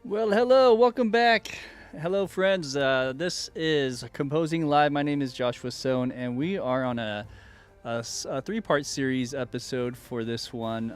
Well, hello, welcome back. Hello, friends. This is Composing Live. My name is Joshua Sohn, and we are on a three-part series episode for this one,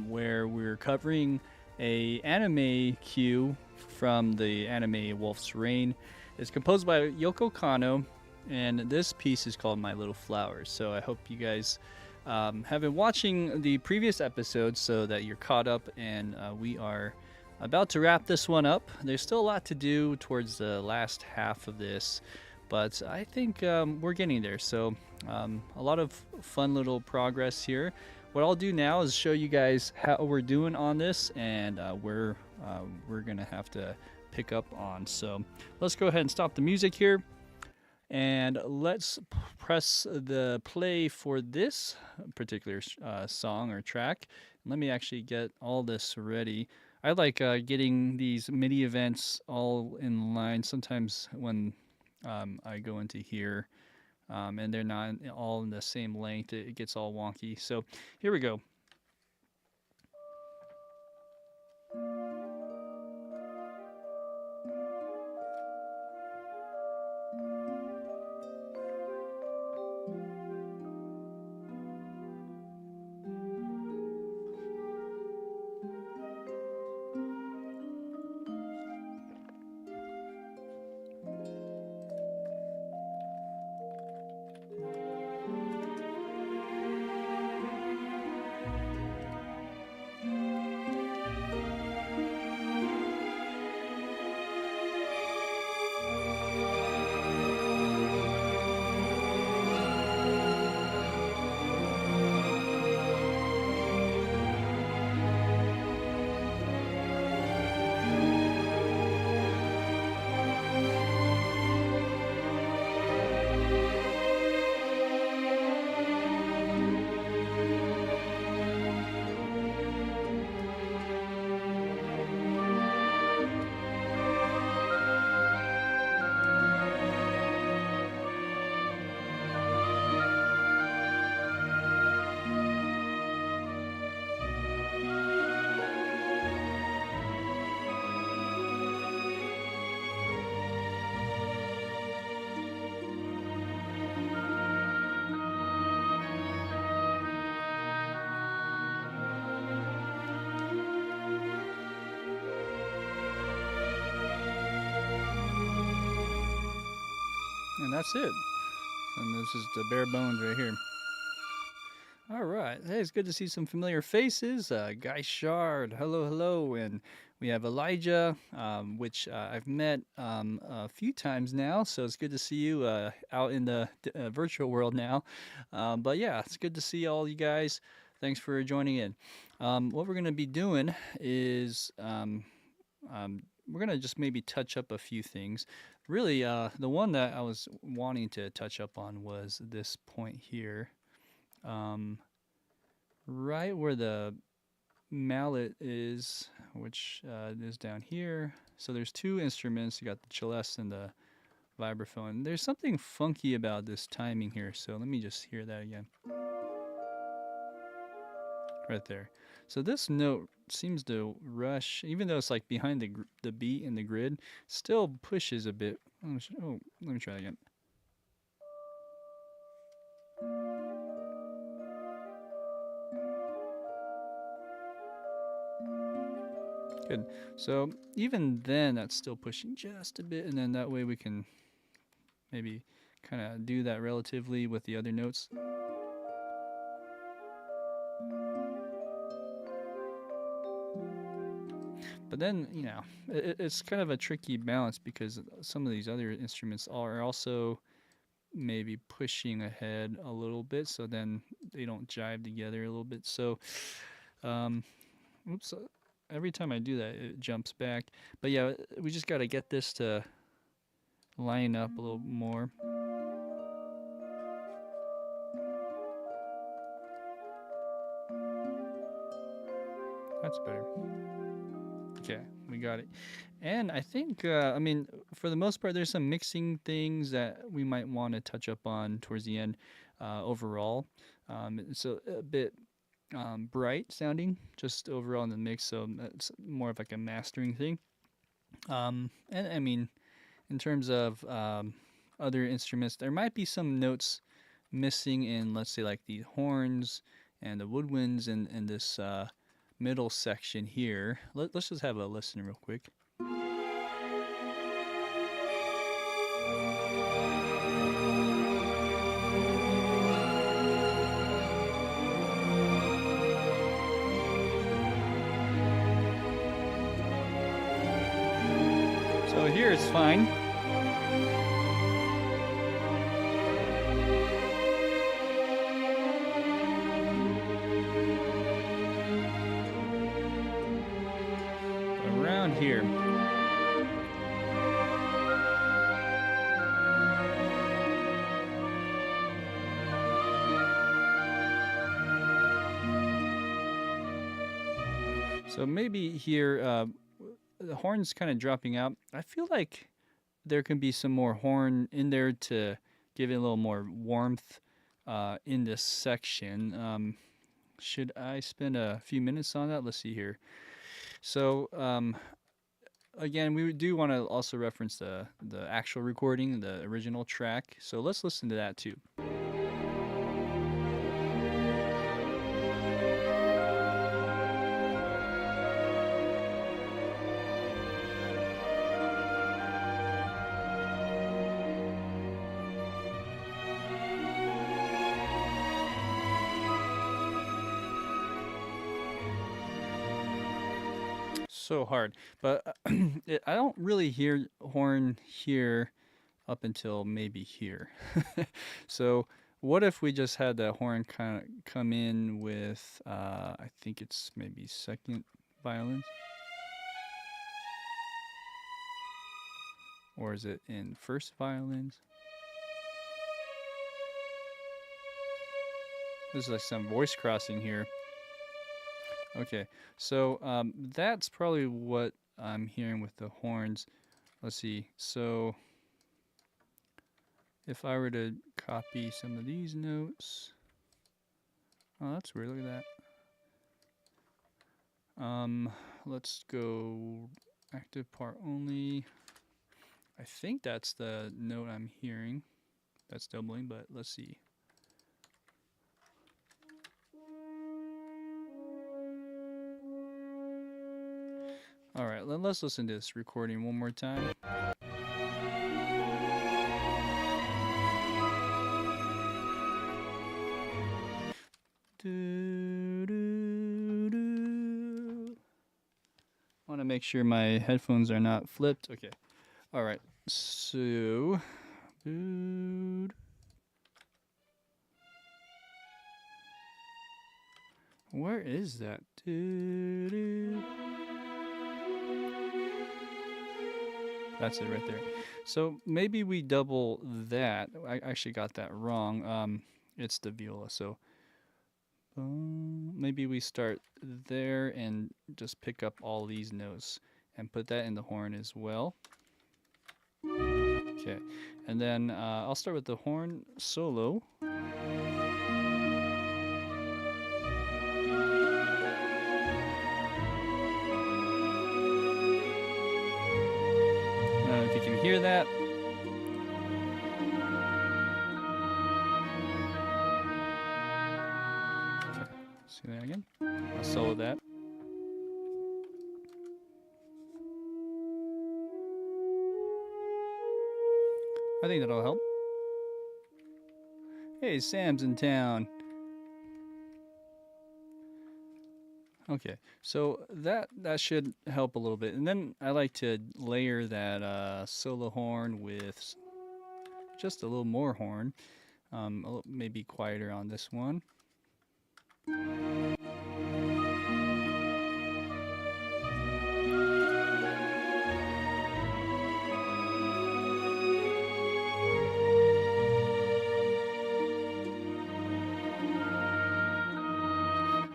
where we're covering a anime cue from the anime Wolf's Rain. It's composed by Yoko Kanno, and this piece is called My Little Flower. So I hope you guys have been watching the previous episodes so that you're caught up, and we are about to wrap this one up. There's still a lot to do towards the last half of this, but I think we're getting there. So a lot of fun little progress here. What I'll do now is show you guys how we're doing on this, and we're gonna have to pick up on. So let's go ahead and stop the music here, and let's press the play for this particular song or track. Let me actually get all this ready. I like getting these MIDI events all in line. Sometimes when I go into here and they're not all in the same length, it gets all wonky. So here we go. And that's it. And this is the bare bones right here. All right. Hey, it's good to see some familiar faces. Guy Shard, hello, hello. And we have Elijah, which I've met a few times now. So it's good to see you out in the virtual world now. But yeah, it's good to see all you guys. Thanks for joining in. What we're going to be doing is we're going to just maybe touch up a few things. Really, the one that I was wanting to touch up on was this point here. Um, right where the mallet is, which is down here. So there's two instruments. You got the celeste and the vibraphone. There's something funky about this timing here. So let me just hear that again. Right there. So this note seems to rush, even though it's like behind the beat in the grid, still pushes a bit. Oh, let me try that again. Good. So even then, that's still pushing just a bit, and then that way we can maybe kind of do that relatively with the other notes. But then, it's kind of a tricky balance because some of these other instruments are also maybe pushing ahead a little bit, so then they don't jive together a little bit. So, oops, every time I do that, it jumps back. But yeah, we just got to get this to line up a little more. That's better. Okay, we got it. And I think, for the most part, there's some mixing things that we might want to touch up on towards the end overall. It's a bit bright sounding just overall in the mix, so that's more of like a mastering thing. And I mean, in terms of other instruments, there might be some notes missing in, let's say, like the horns and the woodwinds in this middle section here. Let's just have a listen real quick. So here it's fine. Around here. So maybe here the horn's kind of dropping out. I feel like there can be some more horn in there to give it a little more warmth in this section. Should I spend a few minutes on that? Let's see here. So again, we do want to also reference the actual recording, the original track. So let's listen to that too. So hard, but I don't really hear horn here up until maybe here. So what if we just had the horn kind of come in with I think it's maybe second violins, or is it in first violins? There's like some voice crossing here. Okay, so that's probably what I'm hearing with the horns. Let's see. So if I were to copy some of these notes, oh, that's weird. Look at that. Let's go active part only. I think that's the note I'm hearing. That's doubling, but let's see. All right, let's listen to this recording one more time. Want to make sure my headphones are not flipped. Okay. All right. So where is that? That's it right there. So maybe we double that. I actually got that wrong. It's the viola. So maybe we start there and just pick up all these notes and put that in the horn as well. Okay, and then I'll start with the horn solo. If you can hear that. Okay, see that again? I'll solo that. I think that'll help. Hey, Sam's in town. Okay, so that should help a little bit. And then I like to layer that solo horn with just a little more horn. Maybe quieter on this one.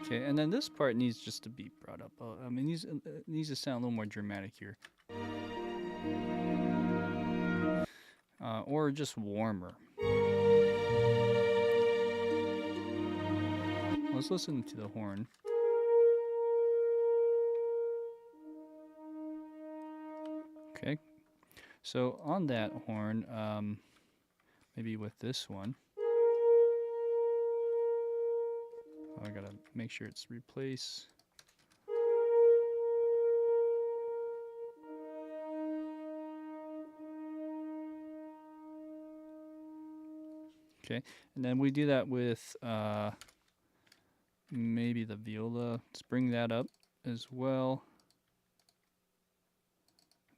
Okay, and then this part needs just to be brought up. I mean, it needs to sound a little more dramatic here. Or just warmer. Let's listen to the horn. Okay. So on that horn, maybe with this one, I gotta make sure it's replaced. Okay, and then we do that with maybe the viola. Let's bring that up as well.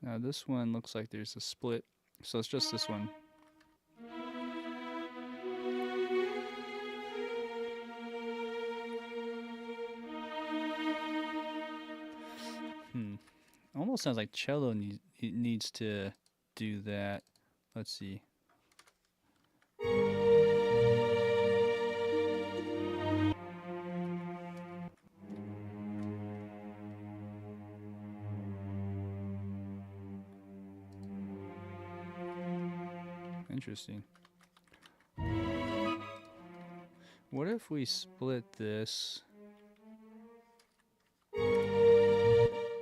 Now this one looks like there's a split, so it's just this one. Almost sounds like cello needs to do that. Let's see. Interesting. What if we split this?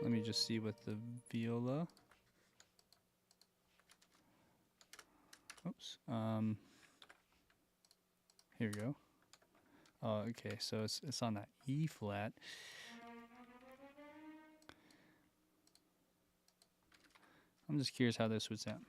Let me just see with the viola. Oops. Here we go. Oh, okay. So it's on that E flat. I'm just curious how this would sound.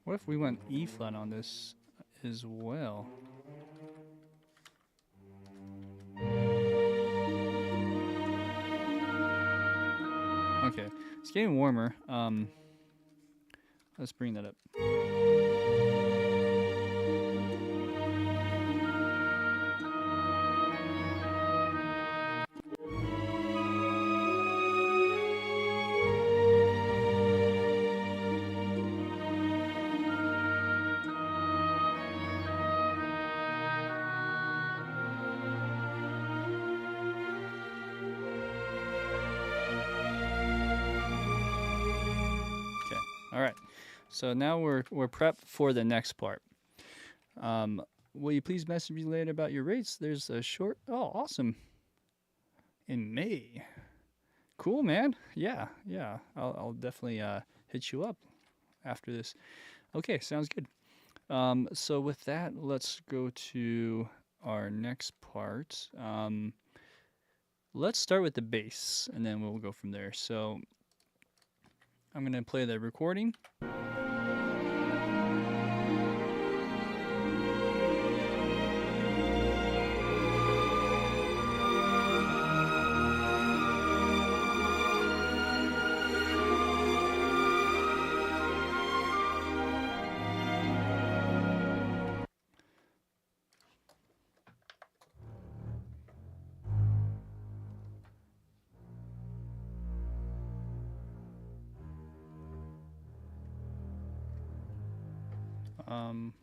What if we went E flat on this as well? Okay, it's getting warmer. Let's bring that up. All right, so now we're prepped for the next part. Will you please message me later about your rates? There's a short. Oh, awesome. In May. Cool, man. Yeah. I'll definitely hit you up after this. Okay, sounds good. So with that, let's go to our next part. Let's start with the bass, and then we'll go from there. So I'm going to play the recording.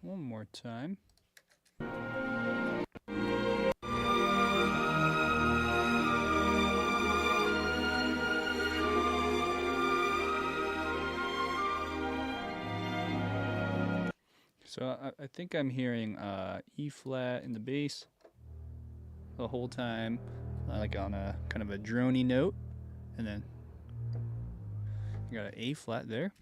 One more time. So I think I'm hearing E flat in the bass the whole time, like on a kind of a drony note, and then you got an A flat there.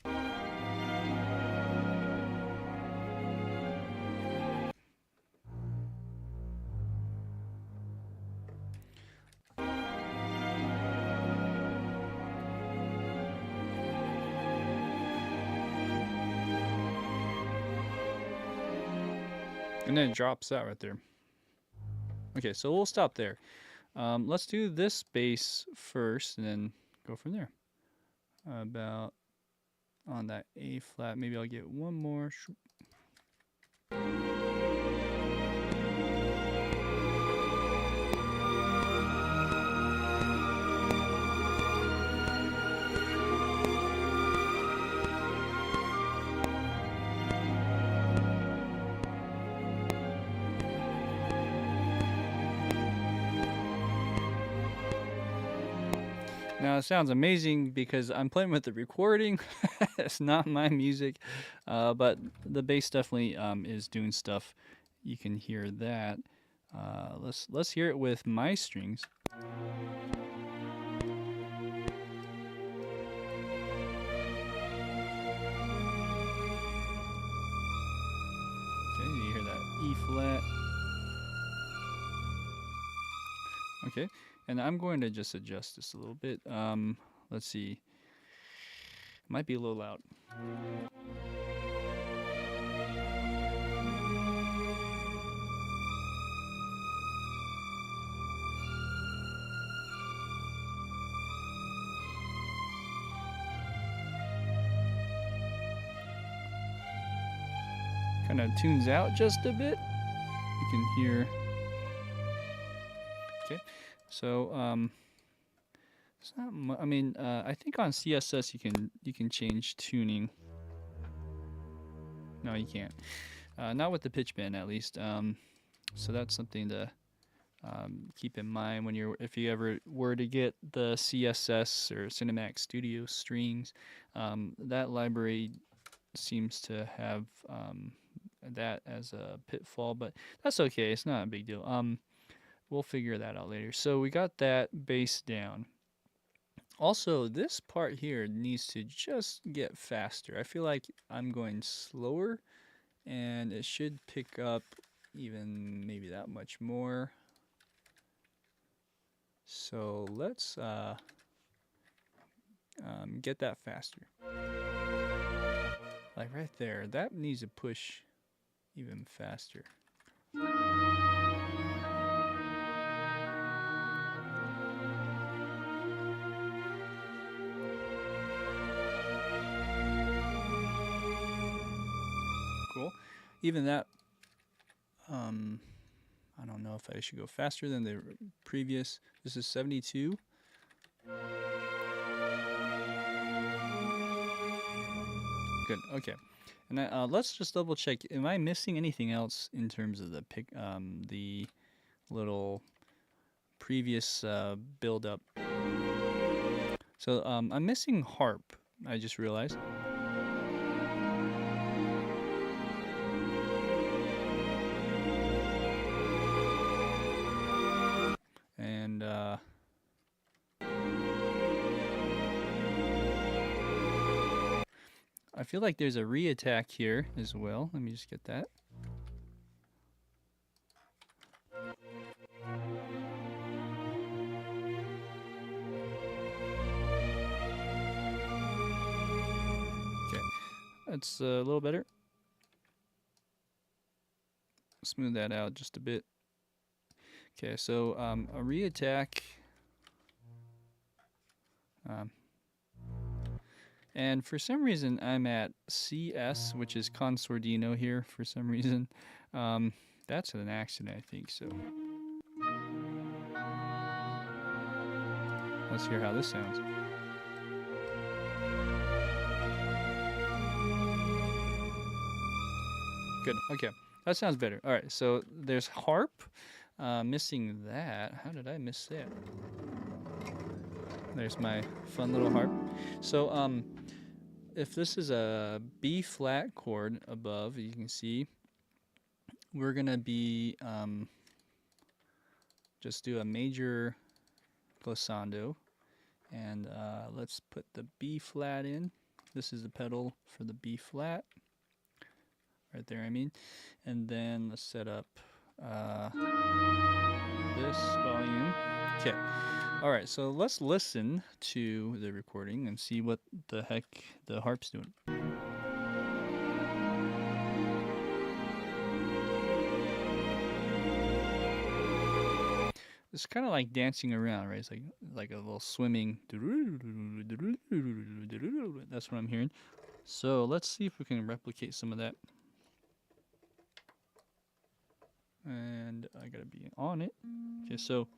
And then it drops out right there. Okay, so we'll stop there. Let's do this bass first and then go from there. About on that A flat, maybe I'll get one more. Now it sounds amazing because I'm playing with the recording. It's not my music, but the bass definitely is doing stuff. You can hear that. Let's hear it with my strings. Okay, you hear that E flat. Okay, and I'm going to just adjust this a little bit. Let's see. Might be a little loud. Kind of tunes out just a bit. You can hear. Okay, so it's not. I mean, I think on CSS you can change tuning. No, you can't. Not with the pitch bend, at least. So that's something to keep in mind when if you ever were to get the CSS or Cinematic Studio strings. That library seems to have that as a pitfall, but that's okay. It's not a big deal. We'll figure that out later. So we got that bass down. Also, this part here needs to just get faster. I feel like I'm going slower, and it should pick up even maybe that much more. So let's get that faster. Like right there, that needs to push even faster. Cool. Even that, I don't know if I should go faster than the previous. This is 72. Good. Okay. And let's just double check. Am I missing anything else in terms of the little previous build up? So I'm missing harp. I just realized. And I feel like there's a re-attack here as well. Let me just get that. Okay, that's a little better. Smooth that out just a bit. Okay, so a re-attack. And for some reason, I'm at CS, which is consordino here for some reason. That's an accident, I think, so. Let's hear how this sounds. Good, okay. That sounds better. All right, so there's harp. Missing that. How did I miss that? There's my fun little harp. So, if this is a B flat chord above, you can see we're gonna be just do a major glissando, and let's put the B flat in. This is the pedal for the B flat, right there. I mean, and then let's set up this volume. Okay. All right, so let's listen to the recording and see what the heck the harp's doing. It's kind of like dancing around, right? It's like a little swimming. That's what I'm hearing. So let's see if we can replicate some of that. And I gotta be on it. Okay, so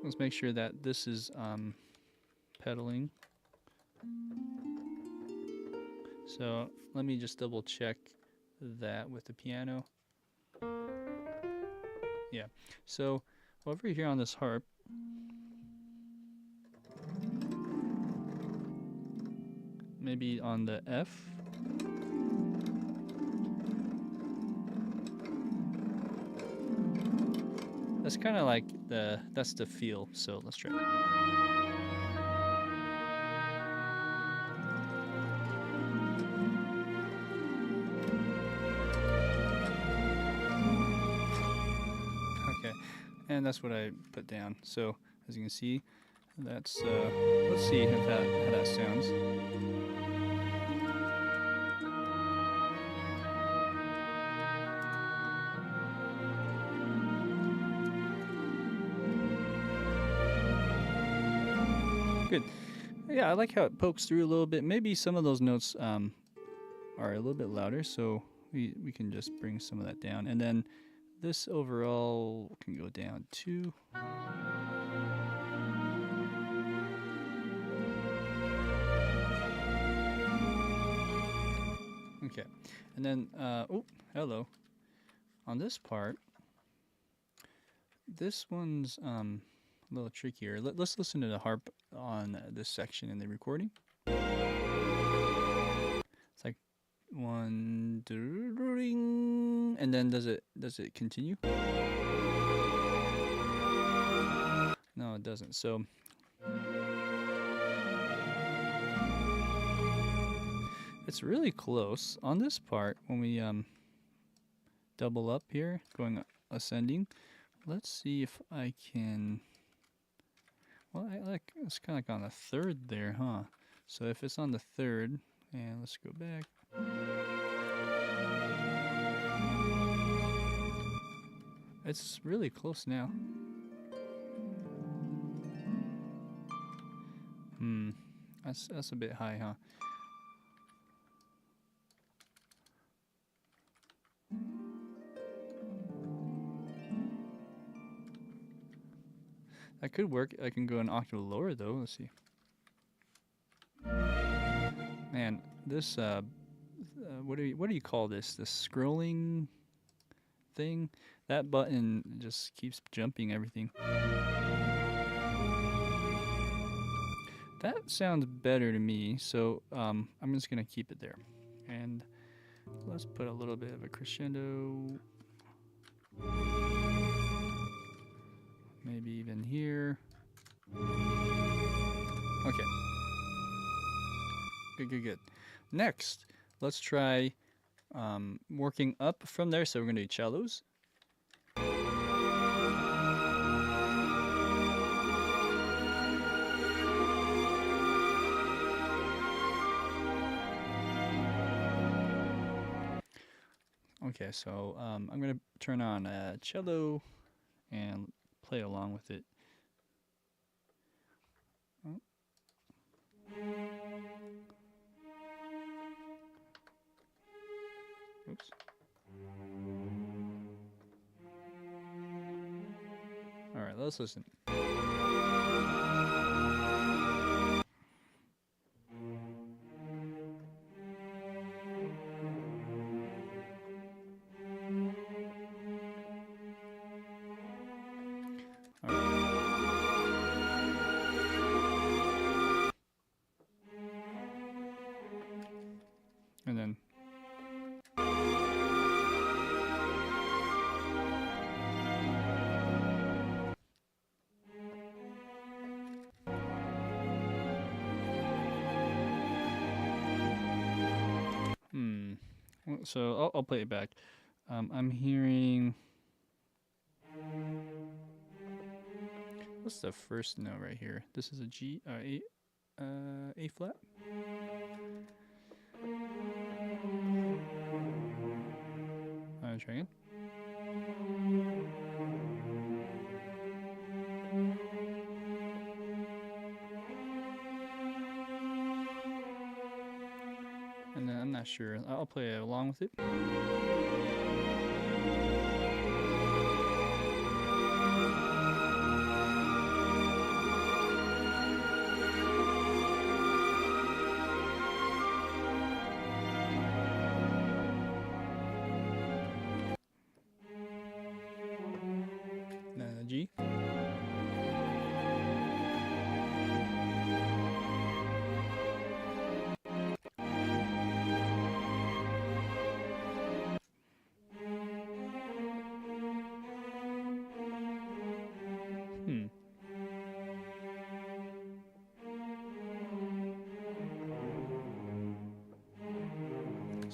let's make sure that this is pedaling. So let me just double check that with the piano. Yeah, so over here on this harp, maybe on the F. That's kind of like that's the feel. So let's try it. Okay, and that's what I put down. So as you can see, that's let's see if how that sounds. Good. Yeah, I like how it pokes through a little bit. Maybe some of those notes are a little bit louder, so we can just bring some of that down. And then this overall can go down too. Okay, and then oh, hello. On this part, this one's a little trickier. Let's listen to the harp on this section in the recording. It's like one, and then does it continue? No, it doesn't. So it's really close on this part when we double up here, going ascending. Let's see if I can. Well, it's kind of like on the third there, huh? So if it's on the third, and let's go back. It's really close now. That's a bit high, huh? That could work. I can go an octave lower though. Let's see. Man, this what do you call this? The scrolling thing? That button just keeps jumping everything. That sounds better to me, so I'm just gonna keep it there. And let's put a little bit of a crescendo. Maybe even here. Okay. Good. Next, let's try working up from there. So we're going to do cellos. Okay, so I'm going to turn on a cello and play along with it. Oh. Oops. All right, let's listen. And then so I'll play it back. I'm hearing, what's the first note right here? This is a G, A flat. I'm trying. And then I'm not sure. I'll play along with it. Then a G.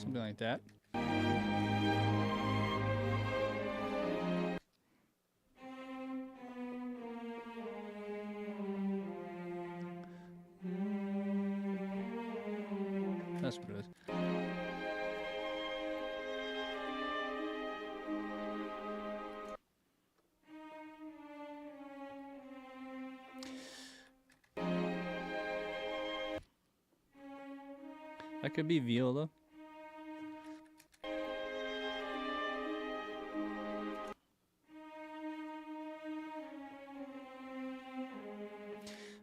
something like that. That's what it is. That could be viola.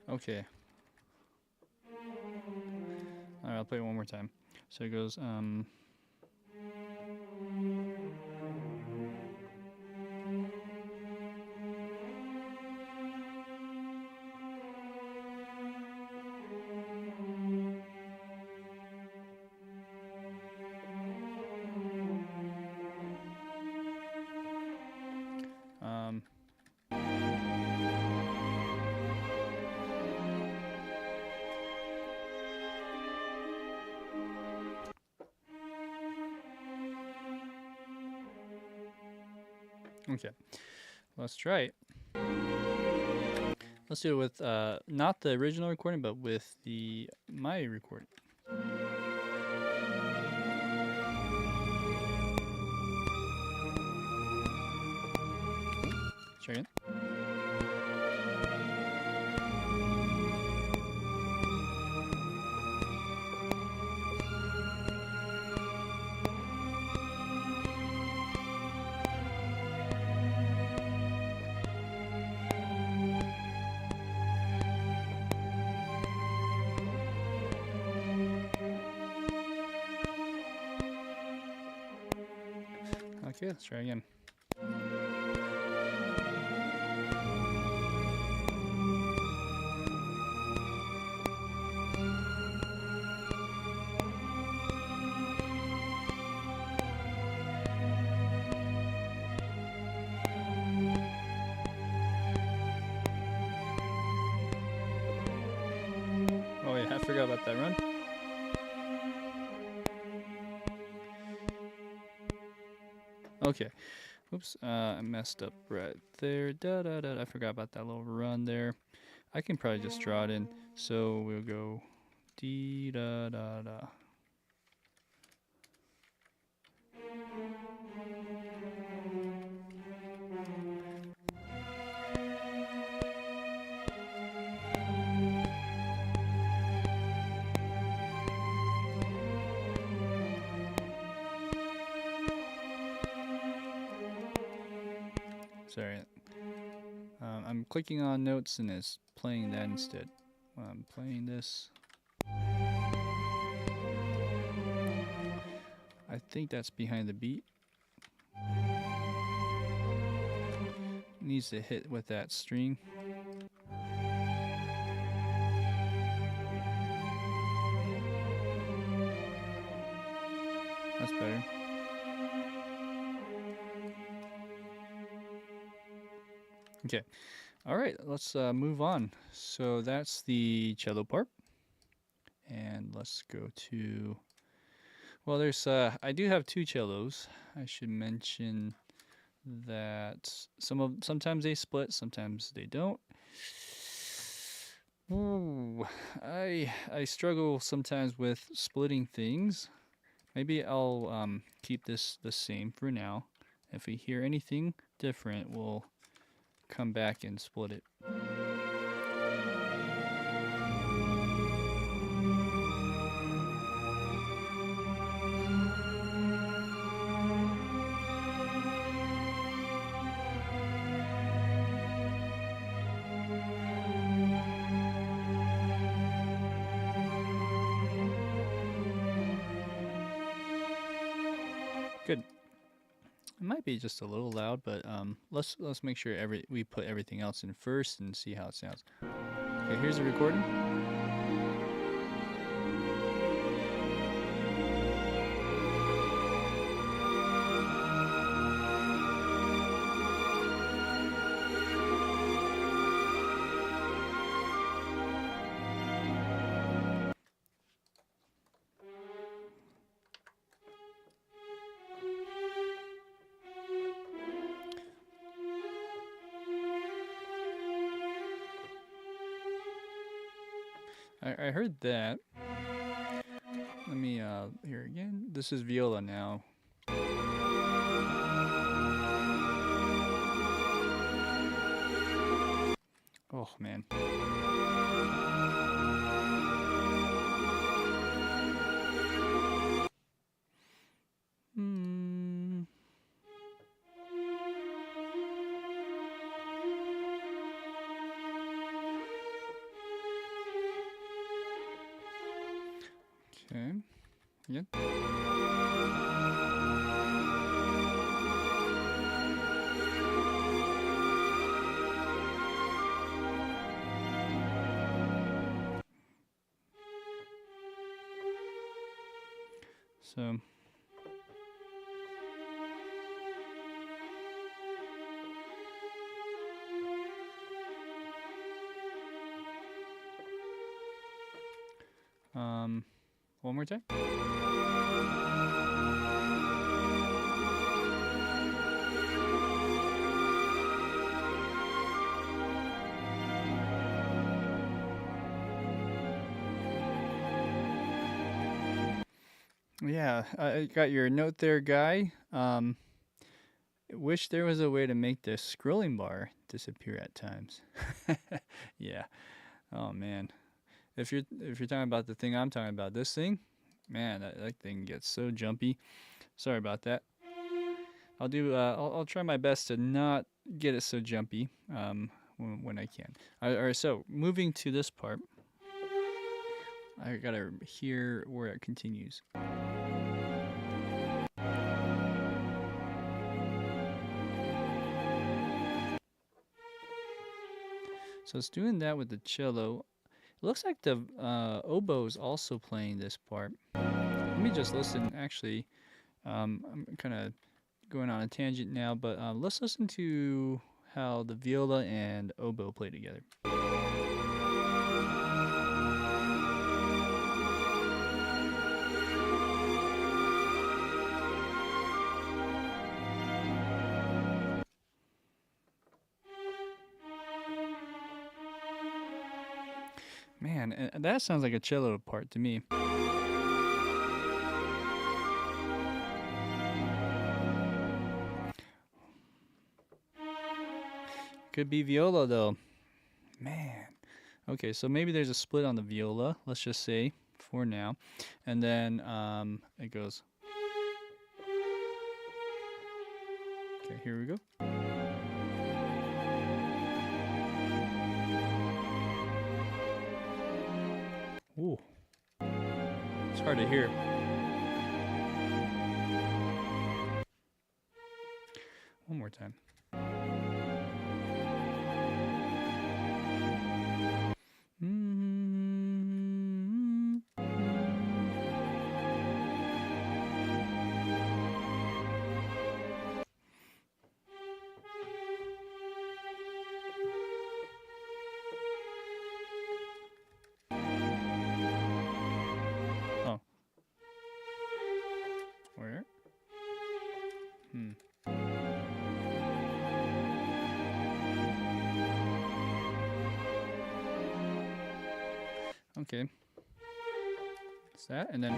Okay. Alright, I'll play it one more time. So it goes, okay, let's try it. Let's do it with not the original recording, but with my recording. Try again. Okay, let's try again. Oh yeah, I forgot about that run. Okay. Oops, I messed up right there. I forgot about that little run there. I can probably just draw it in. So we'll go dee da da da. Sorry. I'm clicking on notes and it's playing that instead. I'm playing this. I think that's behind the beat. Needs to hit with that string. That's better. Okay. All right, let's move on. So that's the cello part. And let's go to, well, there's, I do have two cellos. I should mention that sometimes they split, sometimes they don't. Ooh, I struggle sometimes with splitting things. Maybe I'll keep this the same for now. If we hear anything different, we'll come back and split it. Good. It might be just a little loud, but let's make sure we put everything else in first and see how it sounds. Okay, here's the recording. I heard that. Let me hear again. This is viola now. Oh man. Okay. Yep. So one more time. Yeah, I got your note there, Guy. Wish there was a way to make the scrolling bar disappear at times. Yeah. Oh man. If you're talking about the thing I'm talking about, this thing, man, that thing gets so jumpy. Sorry about that. I'll try my best to not get it so jumpy when I can. All right, so moving to this part, I gotta hear where it continues. So it's doing that with the cello. It looks like the oboe is also playing this part. Let me just listen. Actually, I'm kind of going on a tangent now, but let's listen to how the viola and oboe play together. Man, that sounds like a cello part to me. Could be viola though. Man. Okay, so maybe there's a split on the viola, let's just say, for now. And then it goes. Okay, here we go. Ooh. It's hard to hear. One more time. Oh. Where? Okay. It's that, and then.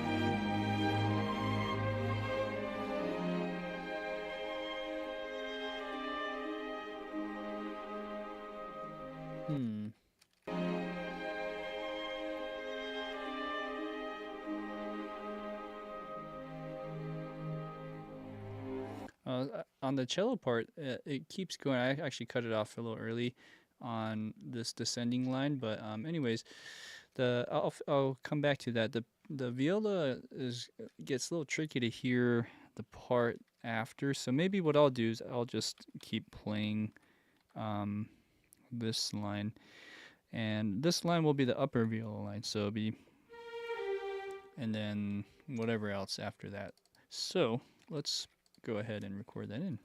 On the cello part, it keeps going. I actually cut it off a little early on this descending line, but anyways, I'll come back to that. The viola gets a little tricky to hear the part after, so maybe what I'll do is I'll just keep playing this line, and this line will be the upper viola line, so it'll be, and then whatever else after that. So let's go ahead and record that in.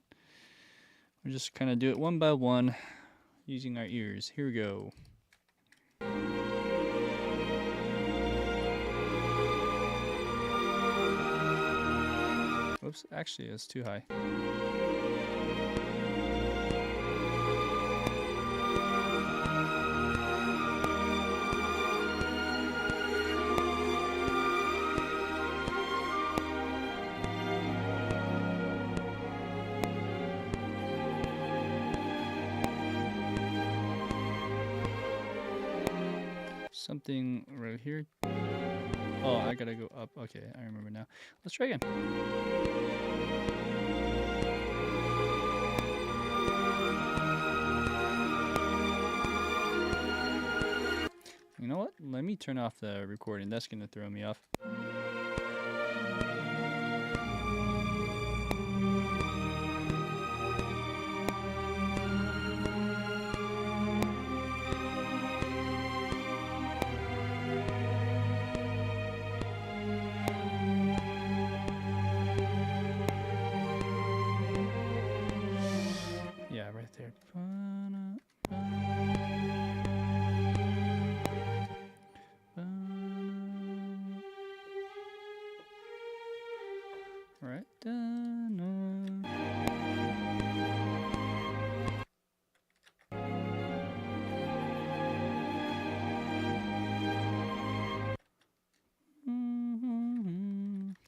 We'll just kind of do it one by one using our ears. Here we go. Oops, actually it's too high. something right here. Oh, I gotta go up. Okay, I remember now. Let's try again. You know what? Let me turn off the recording. That's gonna throw me off. Yeah, right there. Right.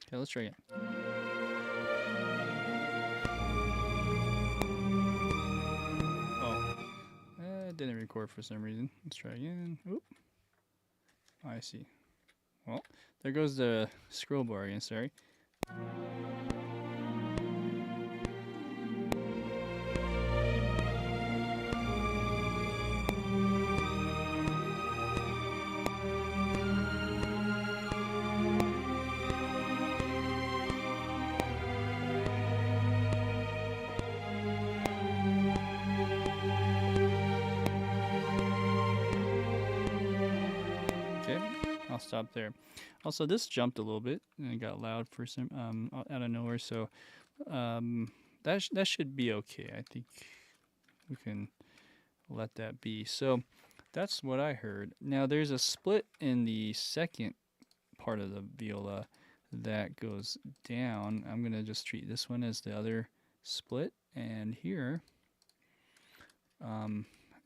Okay, let's try again. It didn't record for some reason. Let's try again. Oop. I see. Well, there goes the scroll bar again, sorry. I'll stop there. Also, this jumped a little bit and it got loud for some out of nowhere, so that should be okay. I think we can let that be. So that's what I heard. Now there's a split in the second part of the viola that goes down. I'm gonna just treat this one as the other split, and here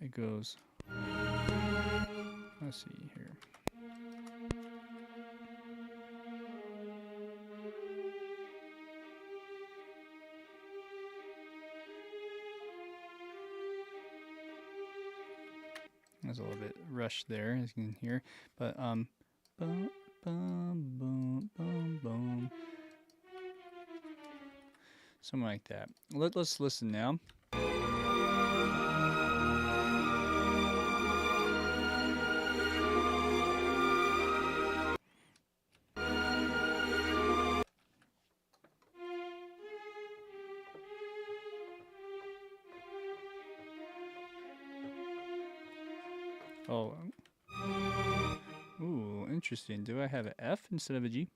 it goes. Let's see here. There's a little bit rushed there, as you can hear, but bum, bum, bum, bum, bum. Something like that. Let's listen now. Oh, ooh, interesting. Do I have an F instead of a G?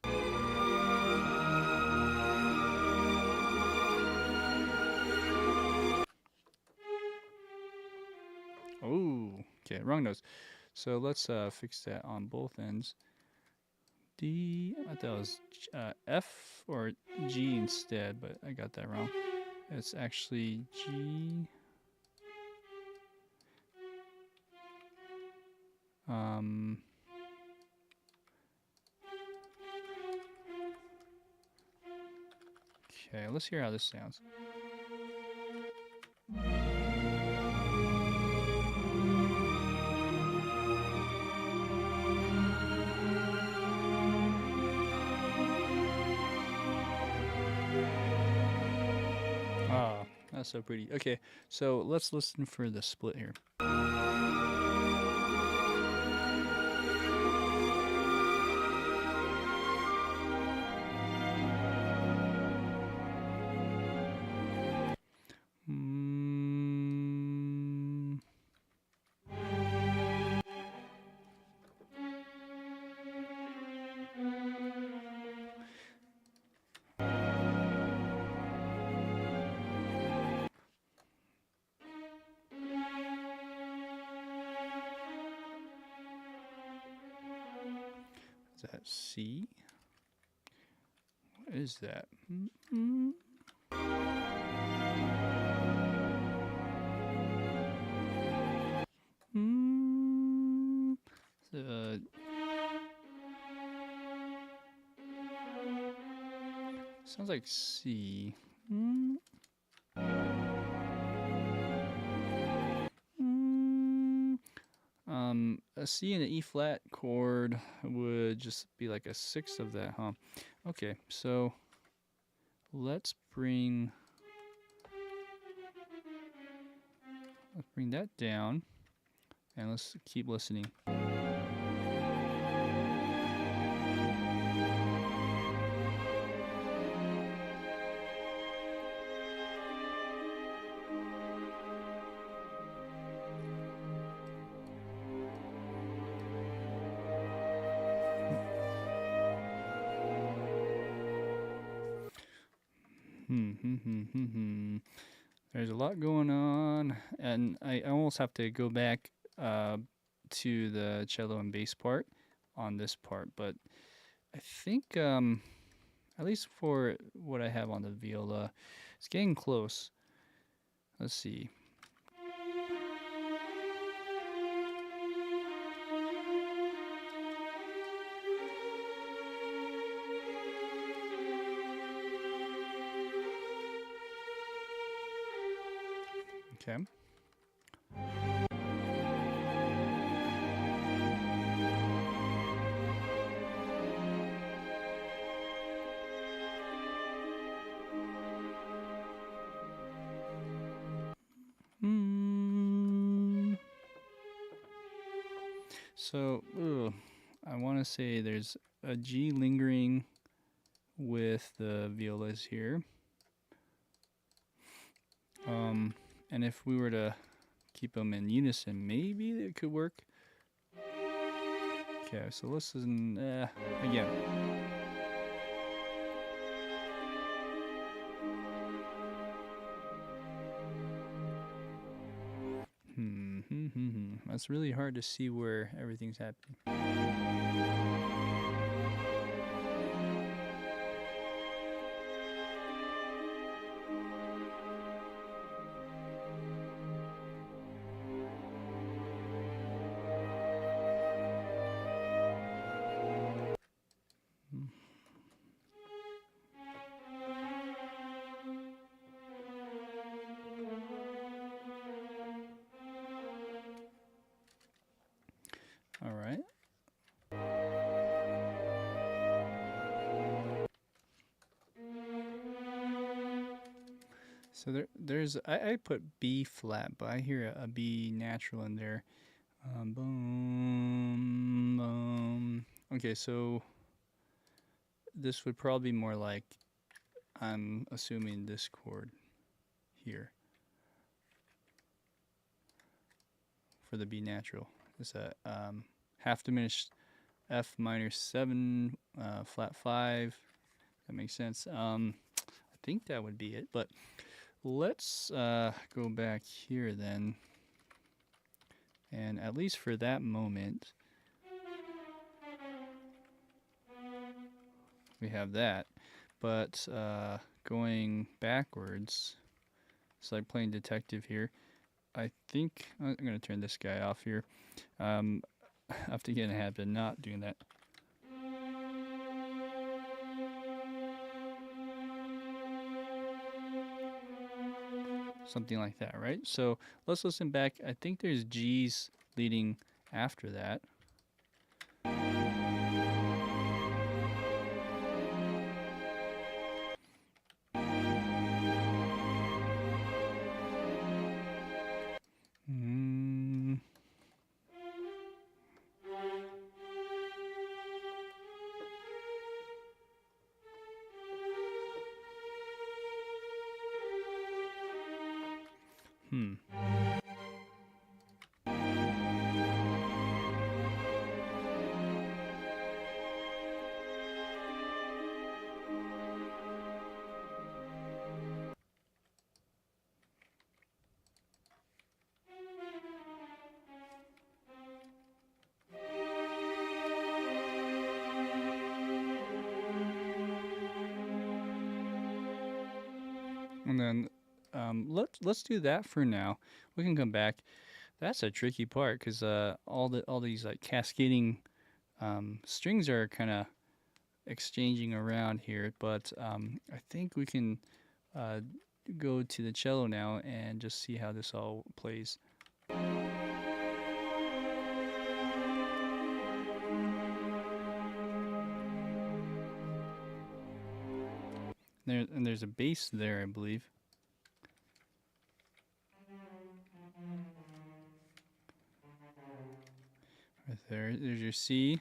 Oh, okay, wrong notes. So let's fix that on both ends. D, I thought it was F or G instead, but I got that wrong. It's actually G. Okay, let's hear how this sounds. Ah, that's so pretty. Okay, so let's listen for the split here. Is that C? What is that? Sounds like C. A C and an E flat chord would just be like a sixth of that, huh? Okay, so let's bring that down, and let's keep listening. There's a lot going on, and I almost have to go back to the cello and bass part on this part, but I think at least for what I have on the viola, it's getting close. Let's see. Okay. So, I want to say there's a G lingering with the violas here. And if we were to keep them in unison, maybe it could work. Okay, so listen again. That's really hard to see where everything's happening. All right. So there's I put B flat, but I hear a B natural in there. Boom, boom. Okay, so this would probably be more like, I'm assuming this chord here for the B natural. It's a half diminished F minor 7, flat 5. That makes sense. I think that would be it, but let's go back here then. And at least for that moment, we have that. But going backwards, it's like playing detective here. I think I'm going to turn this guy off here. I have to get in a habit of not doing that. Something like that, right? So let's listen back. I think there's G's leading after that. And then let's do that for now. We can come back. That's a tricky part because all these like cascading strings are kind of exchanging around here. But I think we can go to the cello now and just see how this all plays. And there's a bass there, I believe. Right there. There's your C.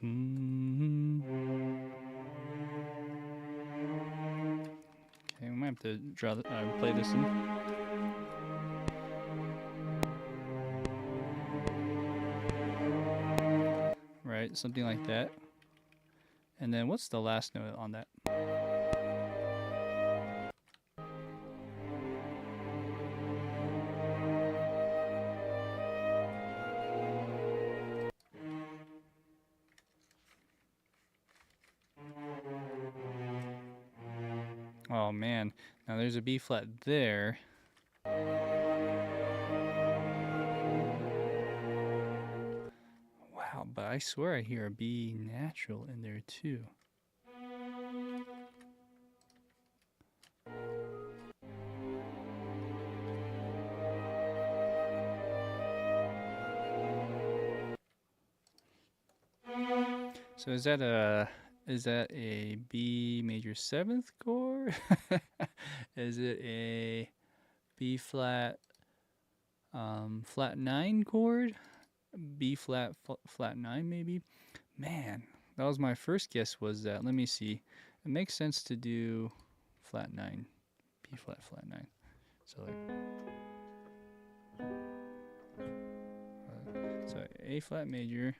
Okay, we might have to play this in. Right, something like that. And then what's the last note on that? Oh man, now there's a B flat there. Wow, but I swear I hear a B natural in there too. So is that a B major 7th chord? Is it a B flat flat 9 chord? B flat flat 9 maybe? Man, that was my first guess, was that. Let me see. It makes sense to do flat 9. B flat flat 9. So like so A flat major,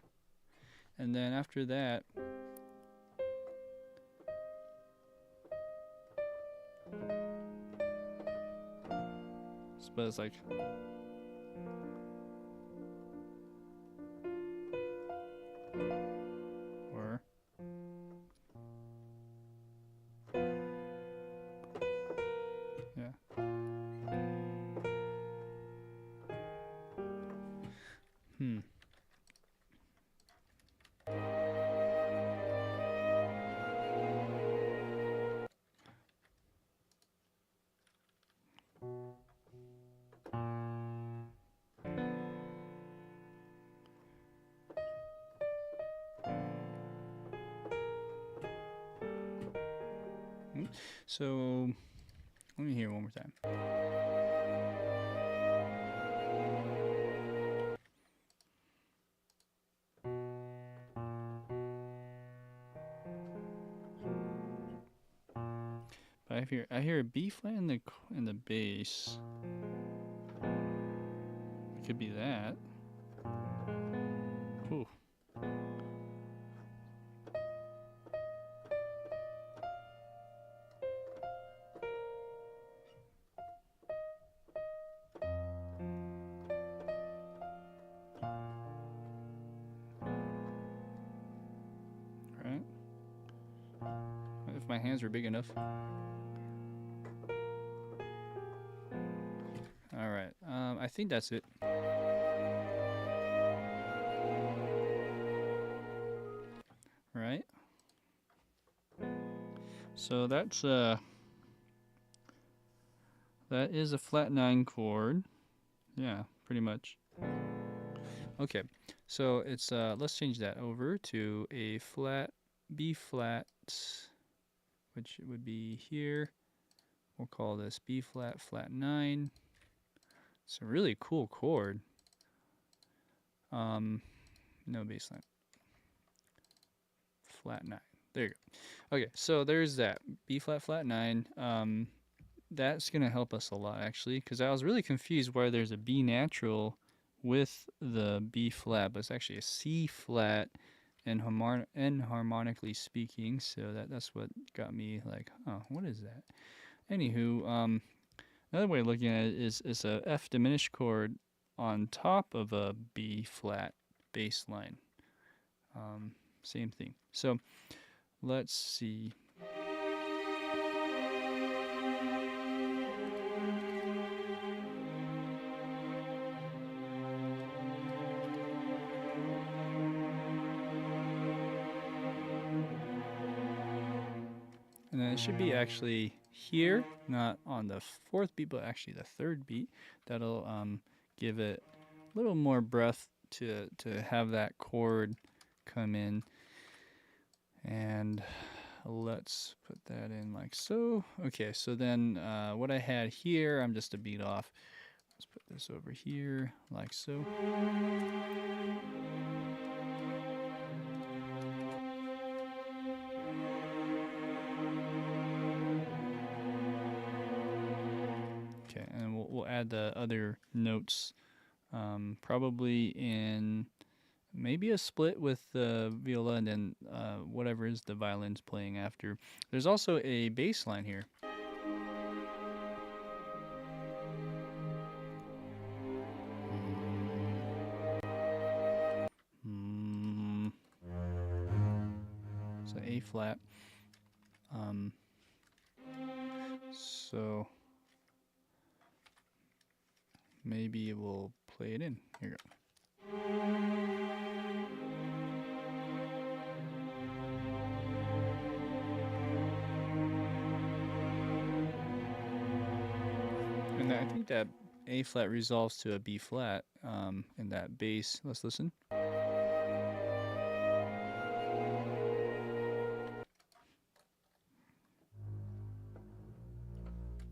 and then after that but it's like or yeah. So let me hear it one more time. But I hear a B flat in the bass. It could be that. Ooh. Right? If my hands were big enough. All right. I think that's it. Right? So that's that is a flat 9 chord. Yeah, pretty much. Okay. So it's let's change that over to a flat B flat, which would be here. We'll call this B flat flat 9. It's a really cool chord. No bass line. Flat 9. There you go. Okay, so there's that B flat flat 9. That's gonna help us a lot actually, because I was really confused why there's a B natural with the B flat, but it's actually a C flat and harmonically speaking. So that's what got me like, oh, what is that? Anywho, another way of looking at it is a F diminished chord on top of a B flat bass line. Same thing. So let's see. And then it should be actually here, not on the 4th beat, but actually the 3rd beat. That'll give it a little more breath to have that chord come in. And let's put that in like so. Okay, so then what I had here, I'm just a beat off. Let's put this over here like so. Okay, and we'll add the other notes, probably in maybe a split with the viola and then whatever is the violins playing after. There's also a bass line here. So A flat. So maybe we'll play it in. Here you go. And I think that A flat resolves to a B flat in that bass. Let's listen.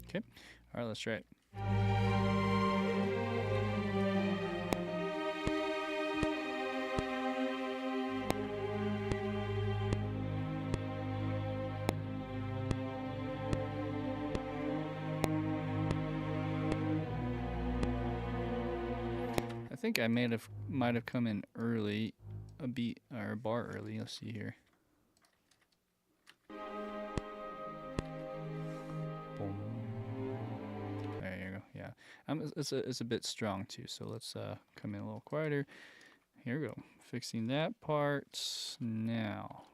Okay, all right, let's try it. I think I might have come in early, a beat or a bar early. Let's see here. There you go. Yeah, it's a bit strong too. So let's come in a little quieter. Here we go. Fixing that part now.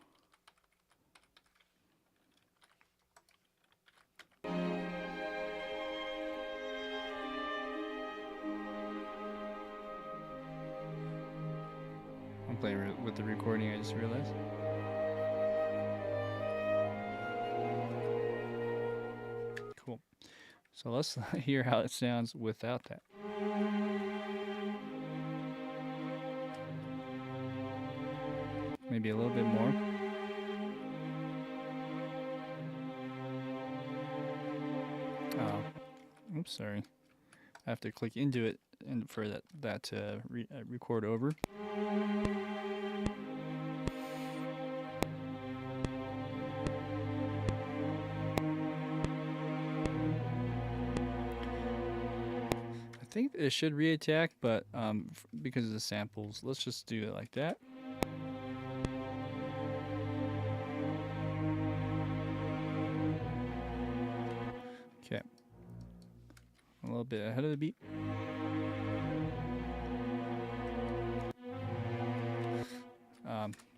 I'm playing with the recording, I just realized. Cool. So let's hear how it sounds without that. Maybe a little bit more. Oh, oops, sorry. I have to click into it and for that to record over. I think it should reattack, but because of the samples, let's just do it like that. Okay. A little bit ahead of the beat.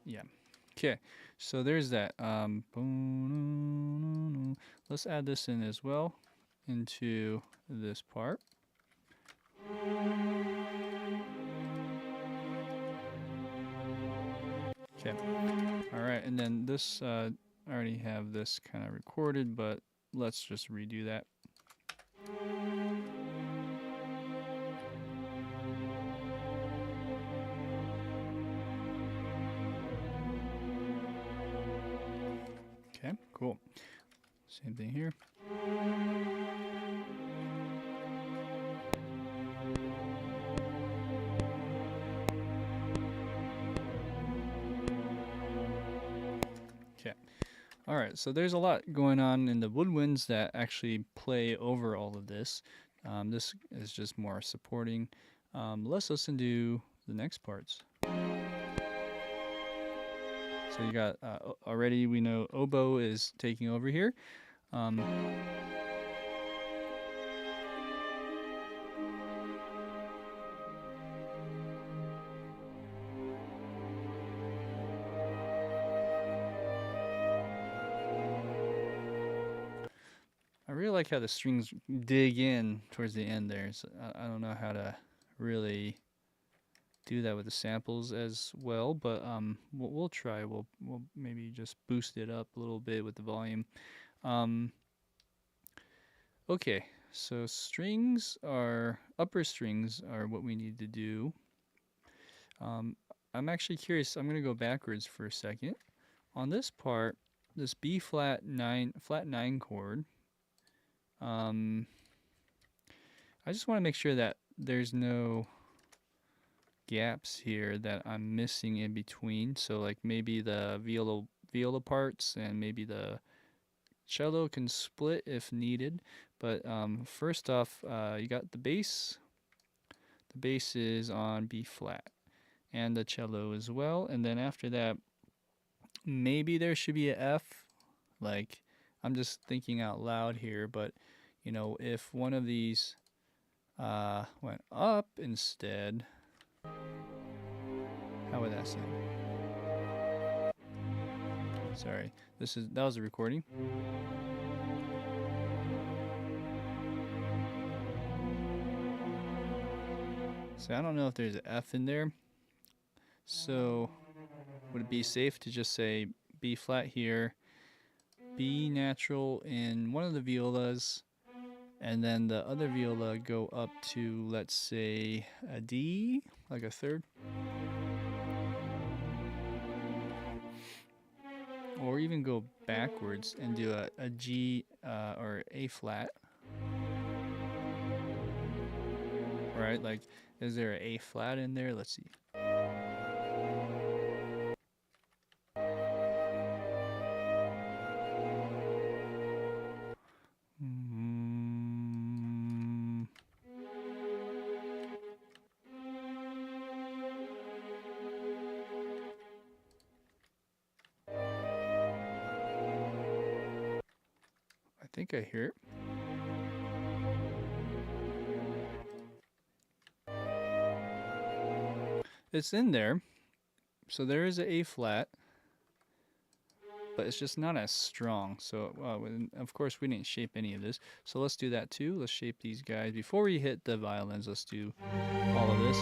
Yeah. Okay, so there's that. Let's add this in as well into this part. Okay. All right, and then this, I already have this kind of recorded, but let's just redo that. Okay, cool. Same thing here. Okay. All right, so there's a lot going on in the woodwinds that actually play over all of this. This is just more supporting. Let's listen to the next parts. So you got, already we know oboe is taking over here. I really like how the strings dig in towards the end there. So I don't know how to really do that with the samples as well, but we'll try. We'll maybe just boost it up a little bit with the volume. Okay, so upper strings are what we need to do. I'm actually curious. I'm going to go backwards for a second. on this part, this B flat 9 chord, I just want to make sure that there's no gaps here that I'm missing in between. So like maybe the viola parts and maybe the cello can split if needed. But first off, you got the bass. The bass is on B flat, and the cello as well. And then after that, maybe there should be a F. Like, I'm just thinking out loud here, but you know, if one of these went up instead, how would that sound? Sorry, that was a recording. So I don't know if there's an F in there. So would it be safe to just say B flat here, B natural in one of the violas, and then the other viola go up to, let's say, a D, like a third? Or even go backwards and do a G or A flat. Right, like, is there an A flat in there? Let's see. I think I hear it. It's in there. So there is an A flat, but it's just not as strong. So, of course, we didn't shape any of this. So let's do that too. Let's shape these guys. Before we hit the violins, let's do all of this.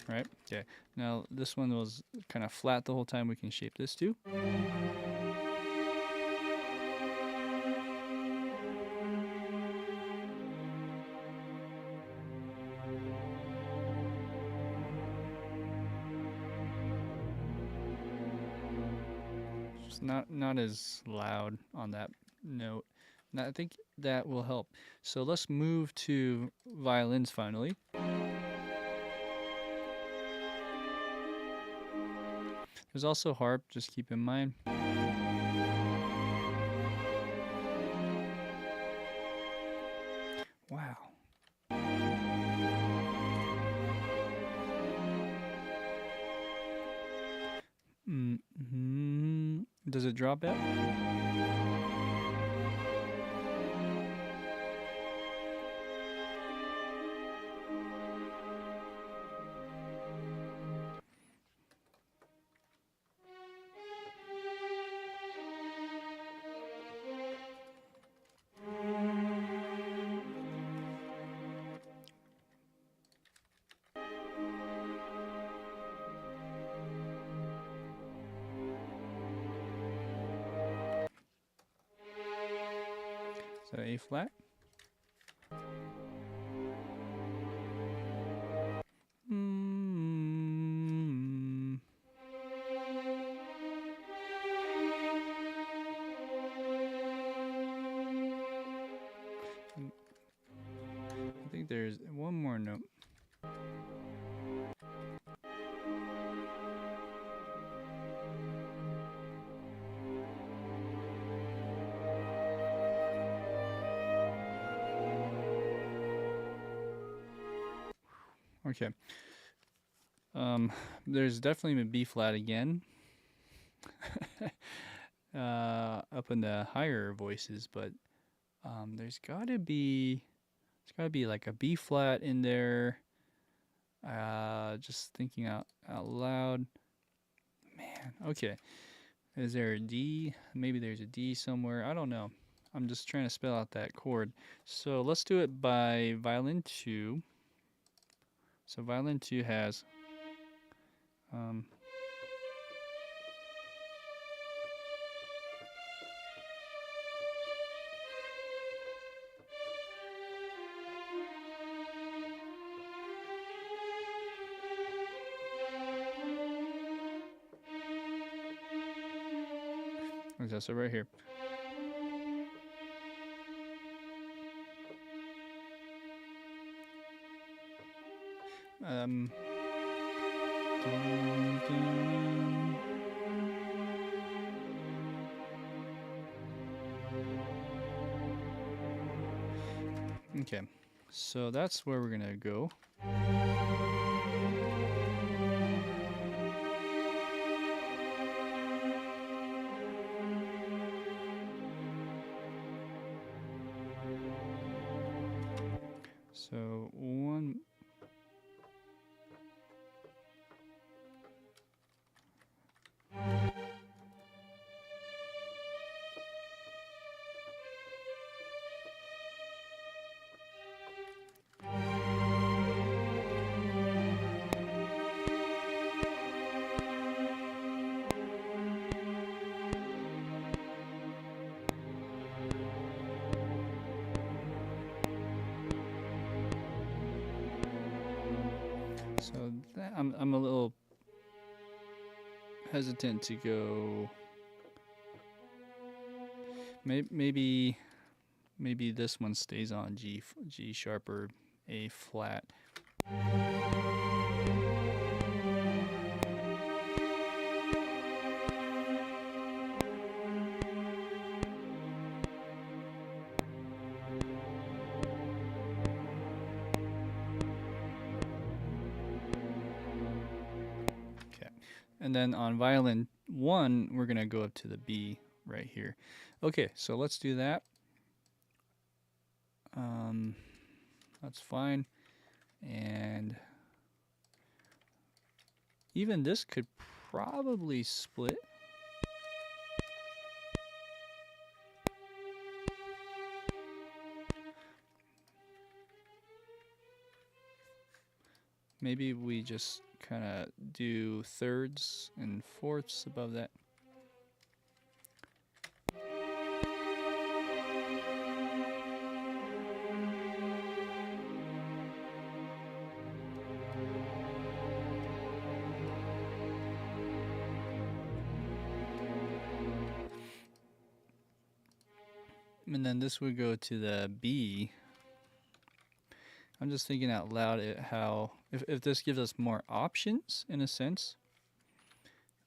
Right? Okay. Now this one was kind of flat the whole time. We can shape this too. Just not as loud on that note. And I think that will help. So let's move to violins finally. There's also harp, just keep in mind. Wow. Does it drop out? So A flat. I think there's one more note. Okay. There's definitely a B flat again. Up in the higher voices, but there's gotta be like a B flat in there. Just thinking out loud. Man, okay. Is there a D? Maybe there's a D somewhere. I don't know. I'm just trying to spell out that chord. So let's do it by violin 2. So violin 2 has Okay, so right here. Dun, dun. Okay, so that's where we're gonna go. So one. So that, I'm a little hesitant to go. Maybe this one stays on G sharp or A flat. Okay, and then on violin 1, we're gonna go up to the B right here. Okay, so let's do that. That's fine, and even this could probably split. Maybe we just kind of do thirds and fourths above that. And then this would go to the B. I'm just thinking out loud how if this gives us more options in a sense,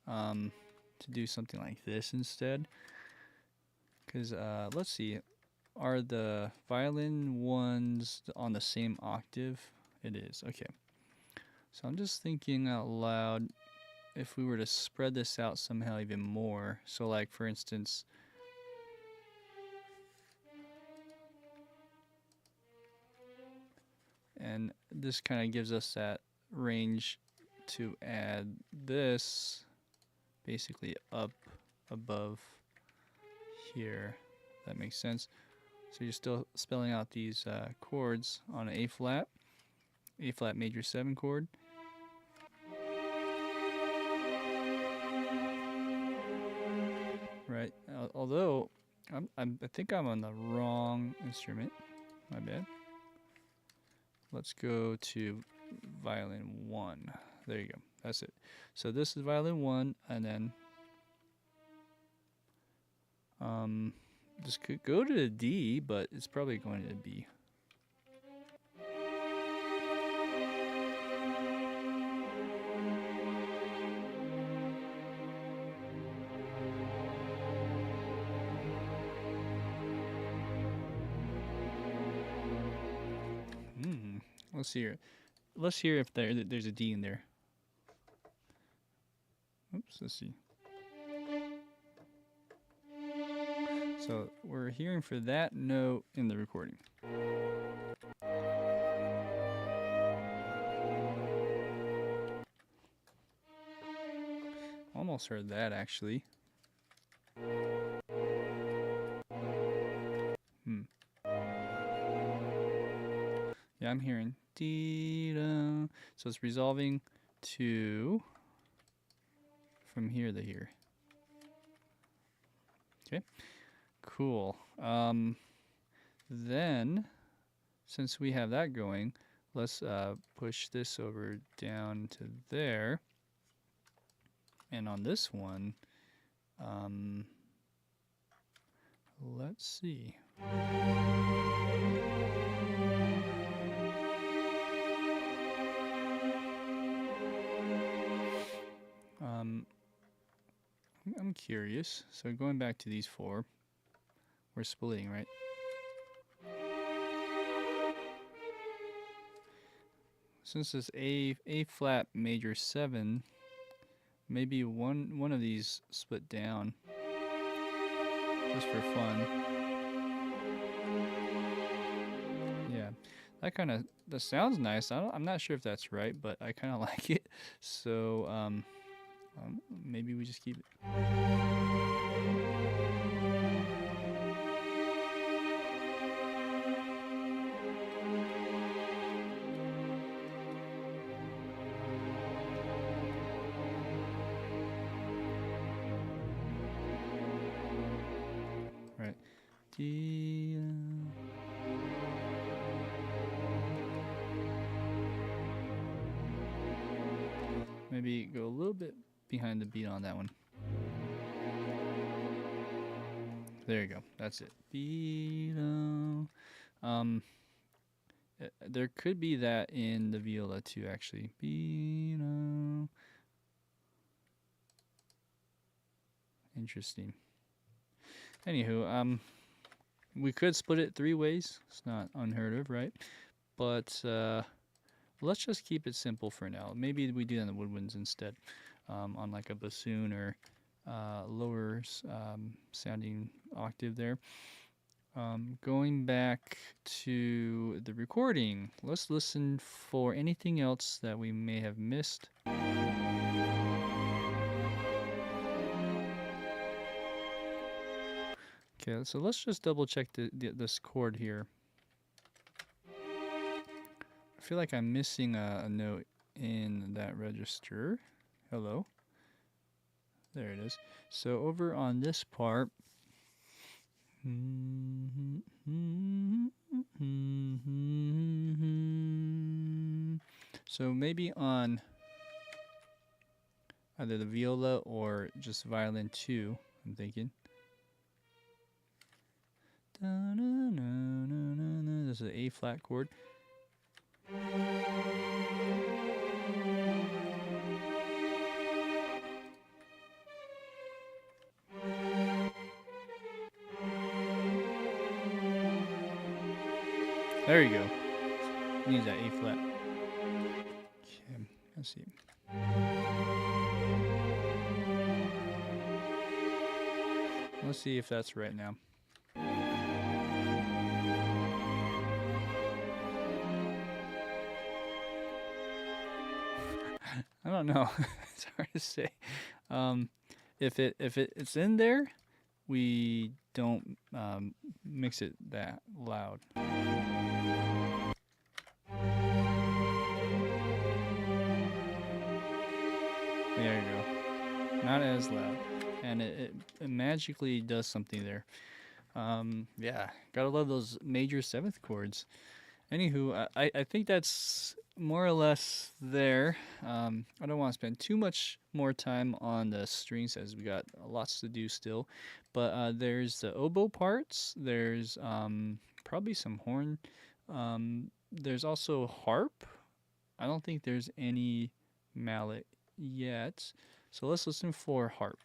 to do something like this instead. Because let's see, are the violin ones on the same octave? It is. Okay. So I'm just thinking out loud if we were to spread this out somehow even more. So like for instance, and this kind of gives us that range to add this basically up above here. That makes sense. So you're still spelling out these chords on an A flat major 7 chord. Right. Although I think I'm on the wrong instrument. My bad. Let's go to violin 1. There you go. That's it. So this is violin 1, and then this could go to the D, but it's probably going to B. Let's see here. Let's hear if there's a D in there. Oops, let's see. So we're hearing for that note in the recording. Almost heard that actually. Yeah, I'm hearing dee-da. So it's resolving to from here to here. Okay, cool. Then, since we have that going, let's push this over down to there. And on this one, let's see. I'm curious. So going back to these four, we're splitting, right? Since it's A flat major 7, maybe one of these split down, just for fun. Yeah, that sounds nice. I'm not sure if that's right, but I kind of like it. So maybe we just keep it. Right. Maybe go a little bit behind the beat on that one. There you go. That's it. There could be that in the viola too, actually. Interesting. Anywho, we could split it 3 ways. It's not unheard of, right? But let's just keep it simple for now. Maybe we do that in the woodwinds instead, on like a bassoon or lower sounding octave there. Going back to the recording, let's listen for anything else that we may have missed. Okay, so let's just double check this chord here. I feel like I'm missing a note in that register. Hello. There it is. So over on this part, so maybe on either the viola or just violin 2, I'm thinking. This is an A flat chord. There you go. Needs that A flat. Okay, let's see. Let's see if that's right now. I don't know. It's hard to say. If it's in there, we don't mix it that loud. There you go. Not as loud, and it magically does something there. Yeah, gotta love those major 7th chords. Anywho, I think that's more or less there. I don't want to spend too much more time on the strings as we got lots to do still. But there's the oboe parts. There's probably some horn. There's also harp. I don't think there's any mallet yet. So let's listen for harp.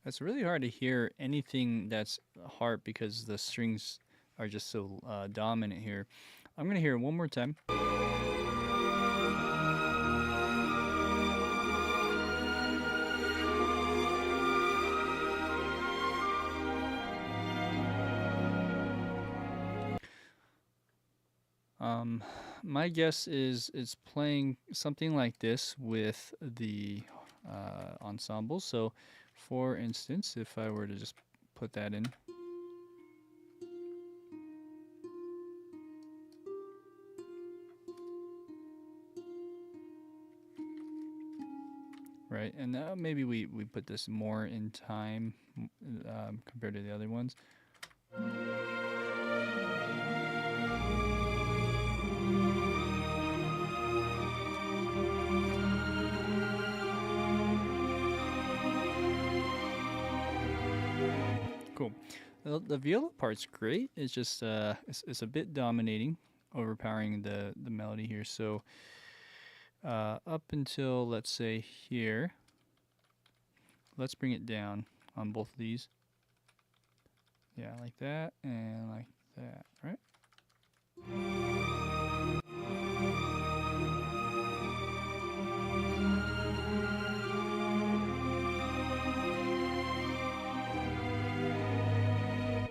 It's really hard to hear anything that's harp because the strings are just so dominant here. I'm going to hear it one more time. My guess is it's playing something like this with the ensemble. So, for instance, if I were to just put that in. right? And maybe we put this more in time compared to the other ones. Cool. The viola part's great. It's just it's a bit dominating, overpowering the melody here. So up until, let's say, here, let's bring it down on both of these. Yeah, like that and like that, right?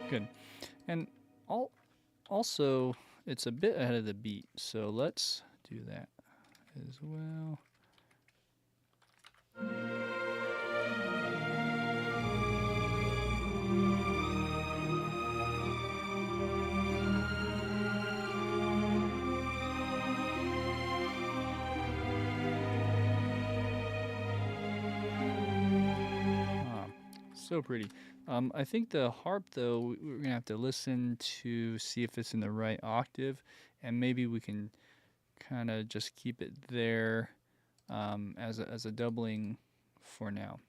Good. And also, it's a bit ahead of the beat, so let's do that as well. So pretty. I think the harp, though, we're gonna have to listen to see if it's in the right octave, and maybe we can kind of just keep it there as a doubling for now.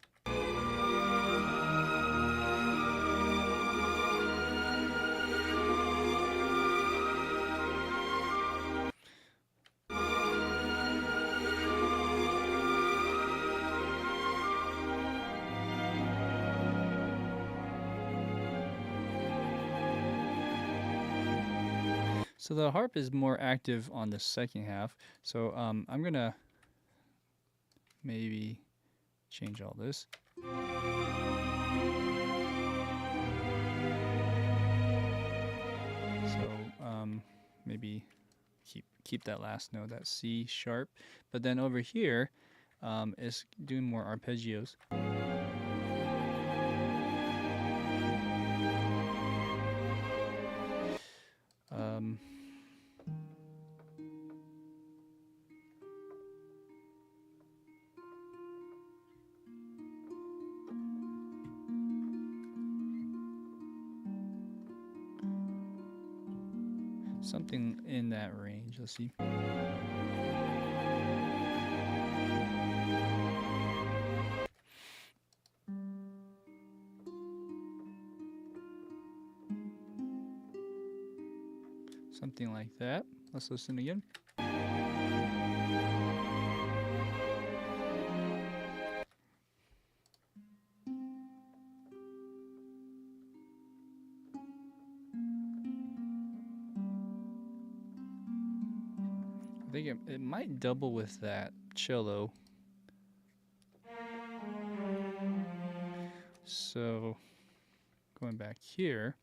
So the harp is more active on the second half. So I'm gonna maybe change all this. So maybe keep that last note, that C sharp. But then over here, it's doing more arpeggios. Something in that range. Let's see. Something like that. Let's listen again. I think it might double with that cello. So going back here.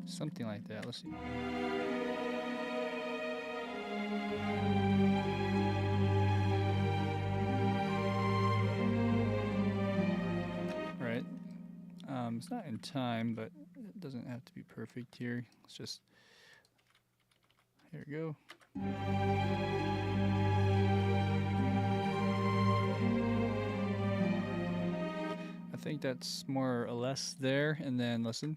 Something like that. Let's see. Right. It's not in time, but it doesn't have to be perfect here. Let's just, here we go. I think that's more or less there, and then listen.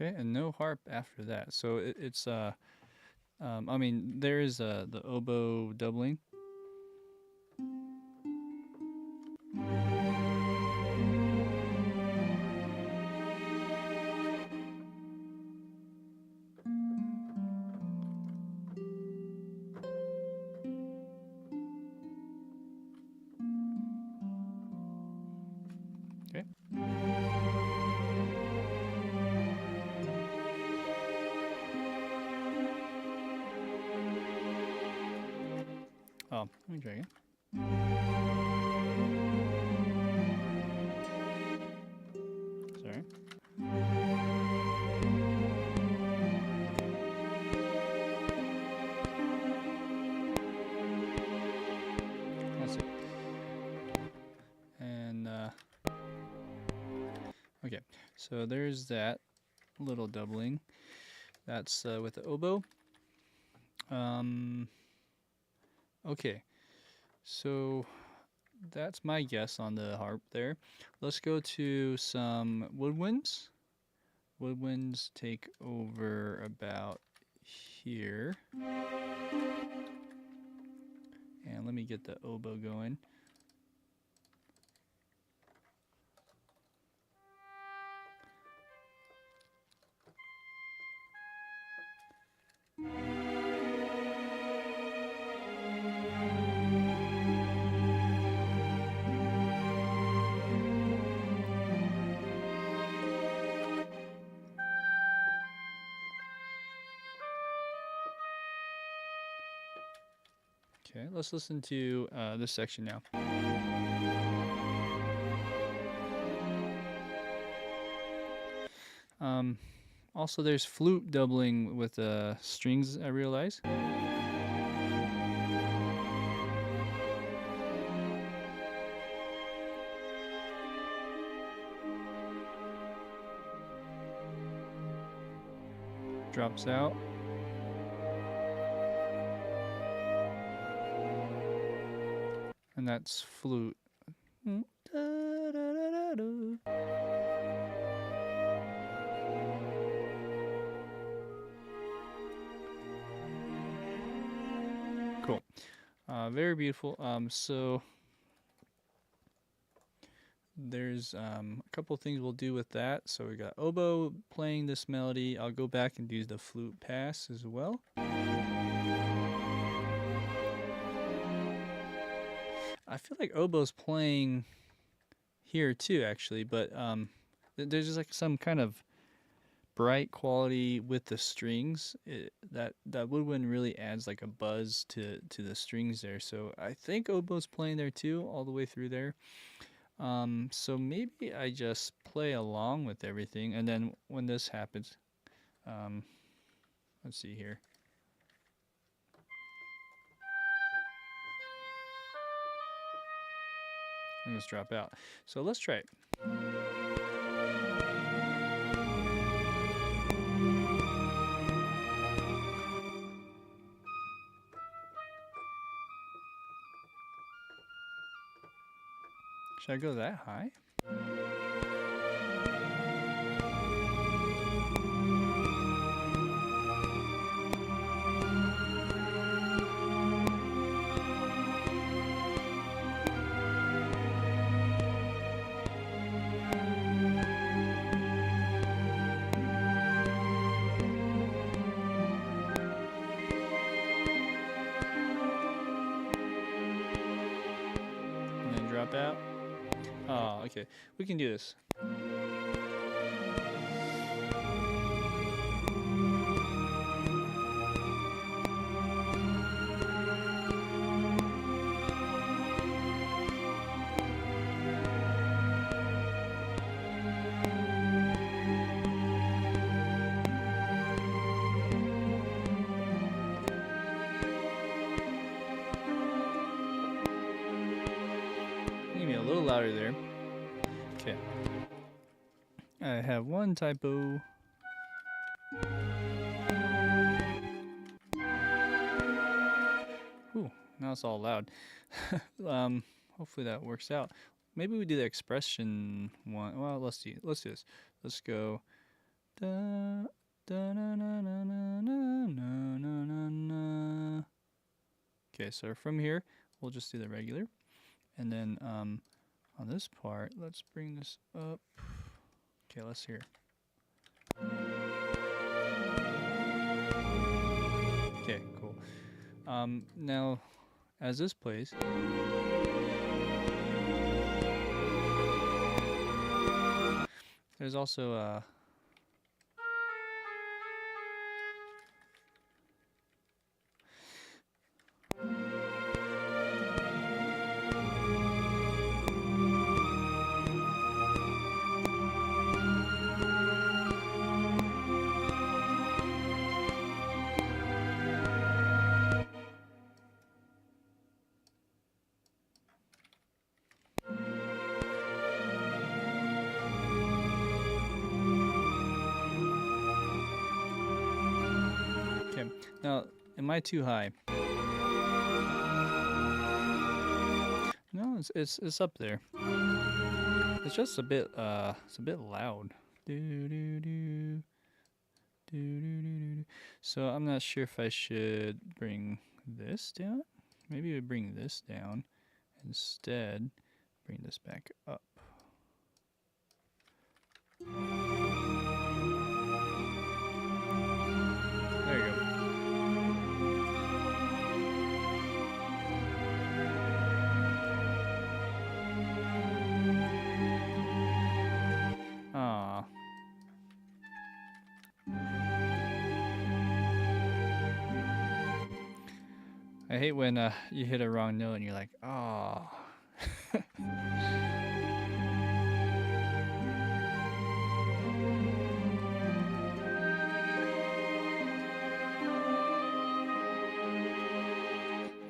Okay, and no harp after that. So it's I mean, there is the oboe doubling. Okay. Oh, let me try again. Sorry. That's it. And okay, so there's that little doubling. That's with the oboe. Okay, so that's my guess on the harp there. Let's go to some woodwinds. Woodwinds take over about here. And let me get the oboe going. Okay, let's listen to this section now. Also, there's flute doubling with strings, I realize. Drops out. And that's flute. Cool. Very beautiful. So there's a couple things we'll do with that. So we got oboe playing this melody. I'll go back and do the flute pass as well. I feel like oboe's playing here too, actually, but there's just like some kind of bright quality with the strings. That woodwind really adds like a buzz to the strings there. So I think oboe's playing there too, all the way through there. So maybe I just play along with everything, and then when this happens, let's see here. And just drop out. So let's try it. Should I go that high? And then drop out. Oh, okay. We can do this. Maybe a little louder there. Okay. I have one typo. Ooh, now it's all loud. Hopefully that works out. Maybe we do the expression one. Well, let's do this. Let's go. Da, da, na, na, na, na, na, na, na, na. Okay, so from here, we'll just do the regular. And then on this part, let's bring this up. Okay, let's hear. Okay, cool. Now, as this plays, there's also Now, am I too high? No, it's up there. It's just a bit loud. So I'm not sure if I should bring this down. Maybe we bring this down. Instead, bring this back up. There you go. Ah. I hate when you hit a wrong note and you're like, oh.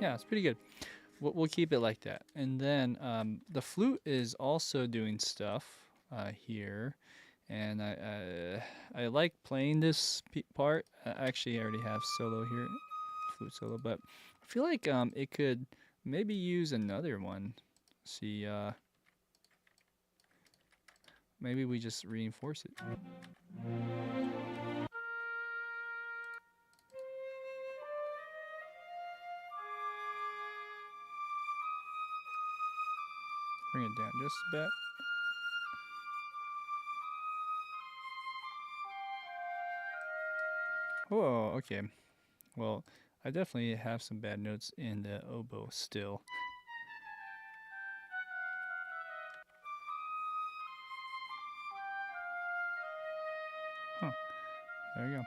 Yeah, it's pretty good. We'll keep it like that. And then the flute is also doing stuff here. And I like playing this part. Actually, I already have solo here, flute solo, but I feel like it could maybe use another one. See, maybe we just reinforce it. Bring it down just a bit. Whoa, okay. Well, I definitely have some bad notes in the oboe still. Huh. There you go.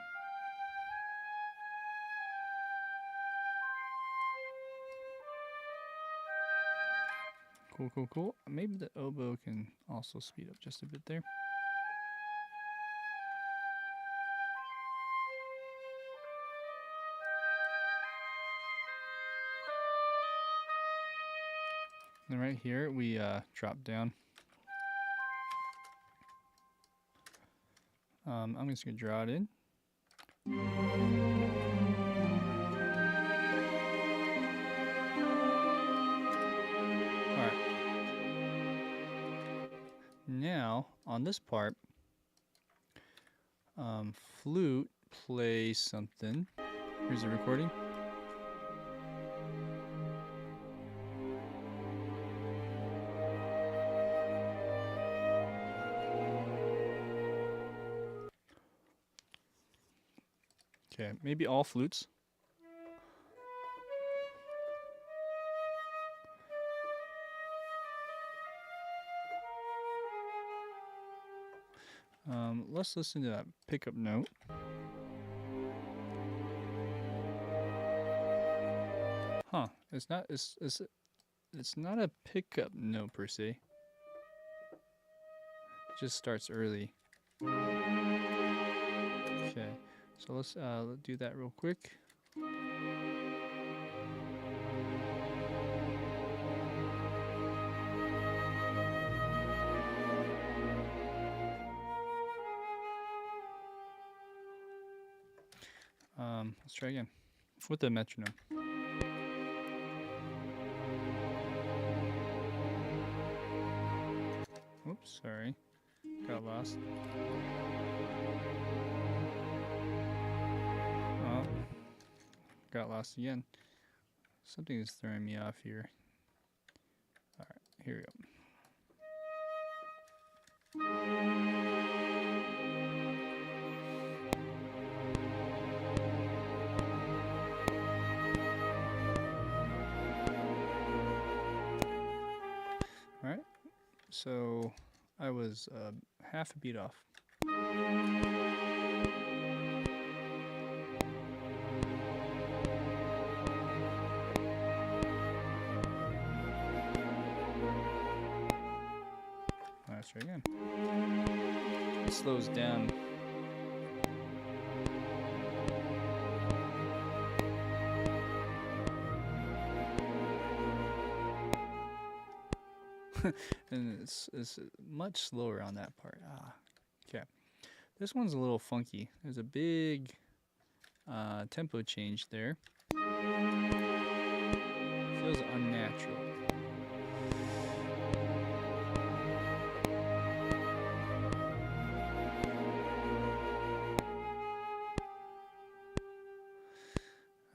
Cool, cool, cool. Maybe the oboe can also speed up just a bit there. And right here, we drop down. I'm just going to draw it in. Alright. Now, on this part, flute plays something. Here's the recording. Okay, maybe all flutes. Let's listen to that pickup note. Huh? It's not a pickup note per se. It just starts early. Okay, so let's do that real quick. Let's try again with the metronome. Oops, sorry, got lost. Oh, got lost again. Something is throwing me off here. All right, here we go. Alright, so I was half a beat off. Let's try again. It slows down. And it's much slower on that part. Okay. This one's a little funky. There's a big tempo change there. Feels unnatural.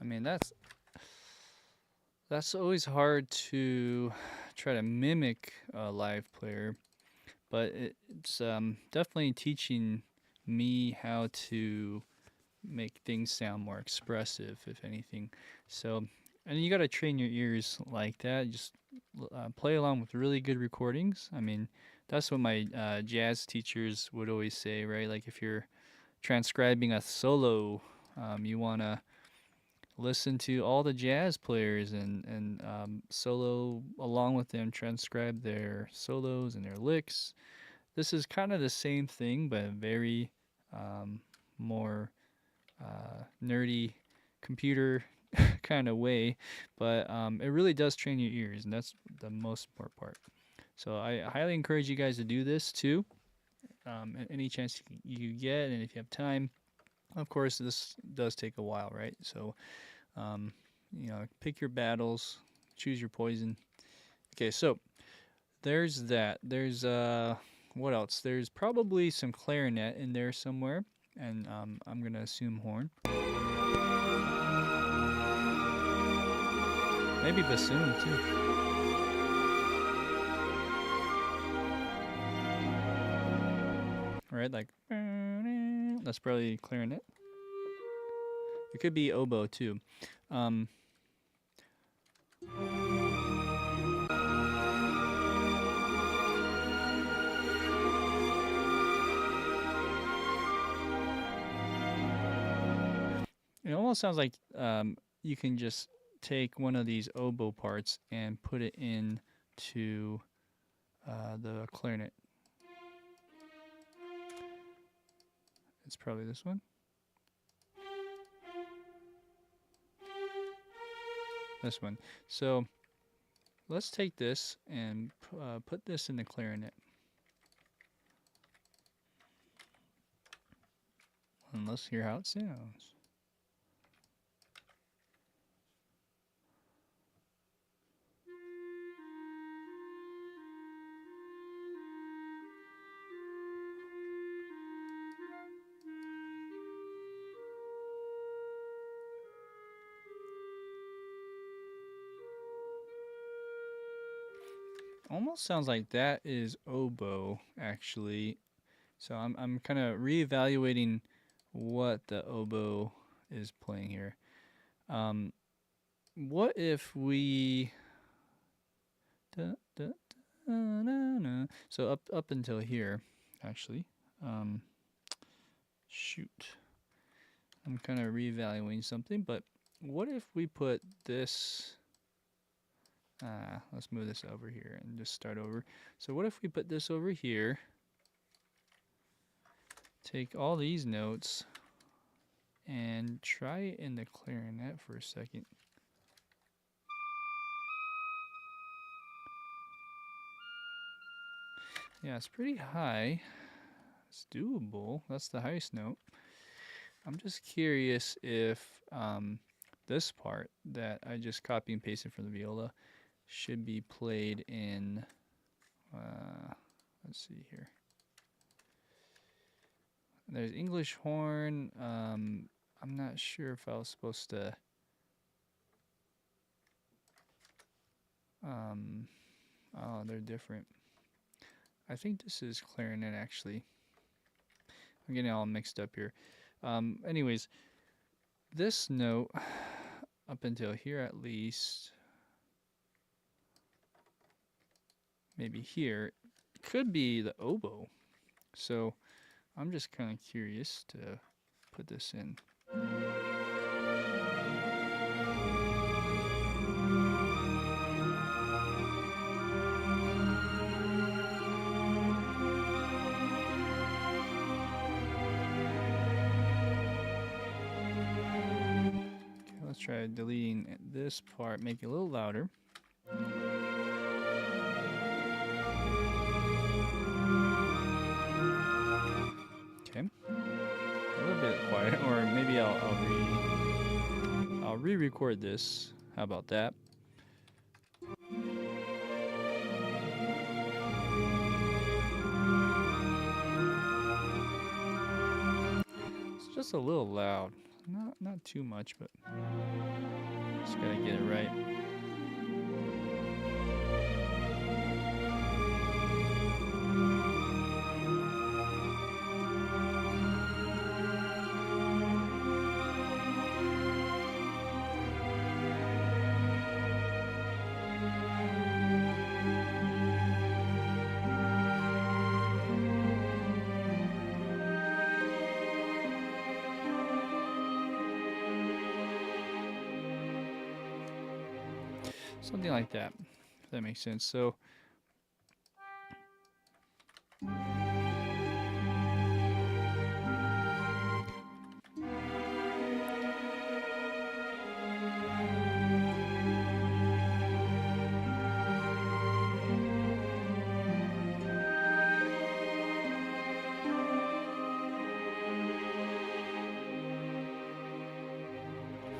I mean, that's always hard to try to mimic a live player, but it's definitely teaching me how to make things sound more expressive, if anything. So, and you got to train your ears like that. Just play along with really good recordings. I mean, that's what my jazz teachers would always say, right? Like if you're transcribing a solo, you want to listen to all the jazz players and solo along with them, transcribe their solos and their licks. This is kind of the same thing, but very more nerdy computer kind of way, but it really does train your ears, and that's the most important part. So I highly encourage you guys to do this too, any chance you get, and if you have time. Of course, this does take a while, right? So, pick your battles, choose your poison. Okay, so there's that. There's what else? There's probably some clarinet in there somewhere, and I'm gonna assume horn. Maybe bassoon too. Right, like that's probably clarinet. It could be oboe too. It almost sounds like you can just take one of these oboe parts and put it into the clarinet. It's probably this one. This one. So let's take this and put this in the clarinet. And let's hear how it sounds. Almost sounds like that is oboe, actually. So I'm kind of reevaluating what the oboe is playing here. What if we so up until here, actually. Shoot. I'm kind of reevaluating something, but what if we put this let's move this over here and just start over. So what if we put this over here, take all these notes, and try it in the clarinet for a second. Yeah, it's pretty high. It's doable. That's the highest note. I'm just curious if this part that I just copy and pasted from the viola should be played in, let's see here. There's English horn. I'm not sure if I was supposed to. Oh, they're different. I think this is clarinet, actually. I'm getting all mixed up here. Anyways, this note, up until here at least, maybe here, could be the oboe. So I'm just kind of curious to put this in. Let's try deleting this part, make it a little louder. Okay, a little bit quiet, or maybe I'll re-record this. How about that? It's just a little loud. Not too much, but just gotta get it right. Something like that, if that makes sense. So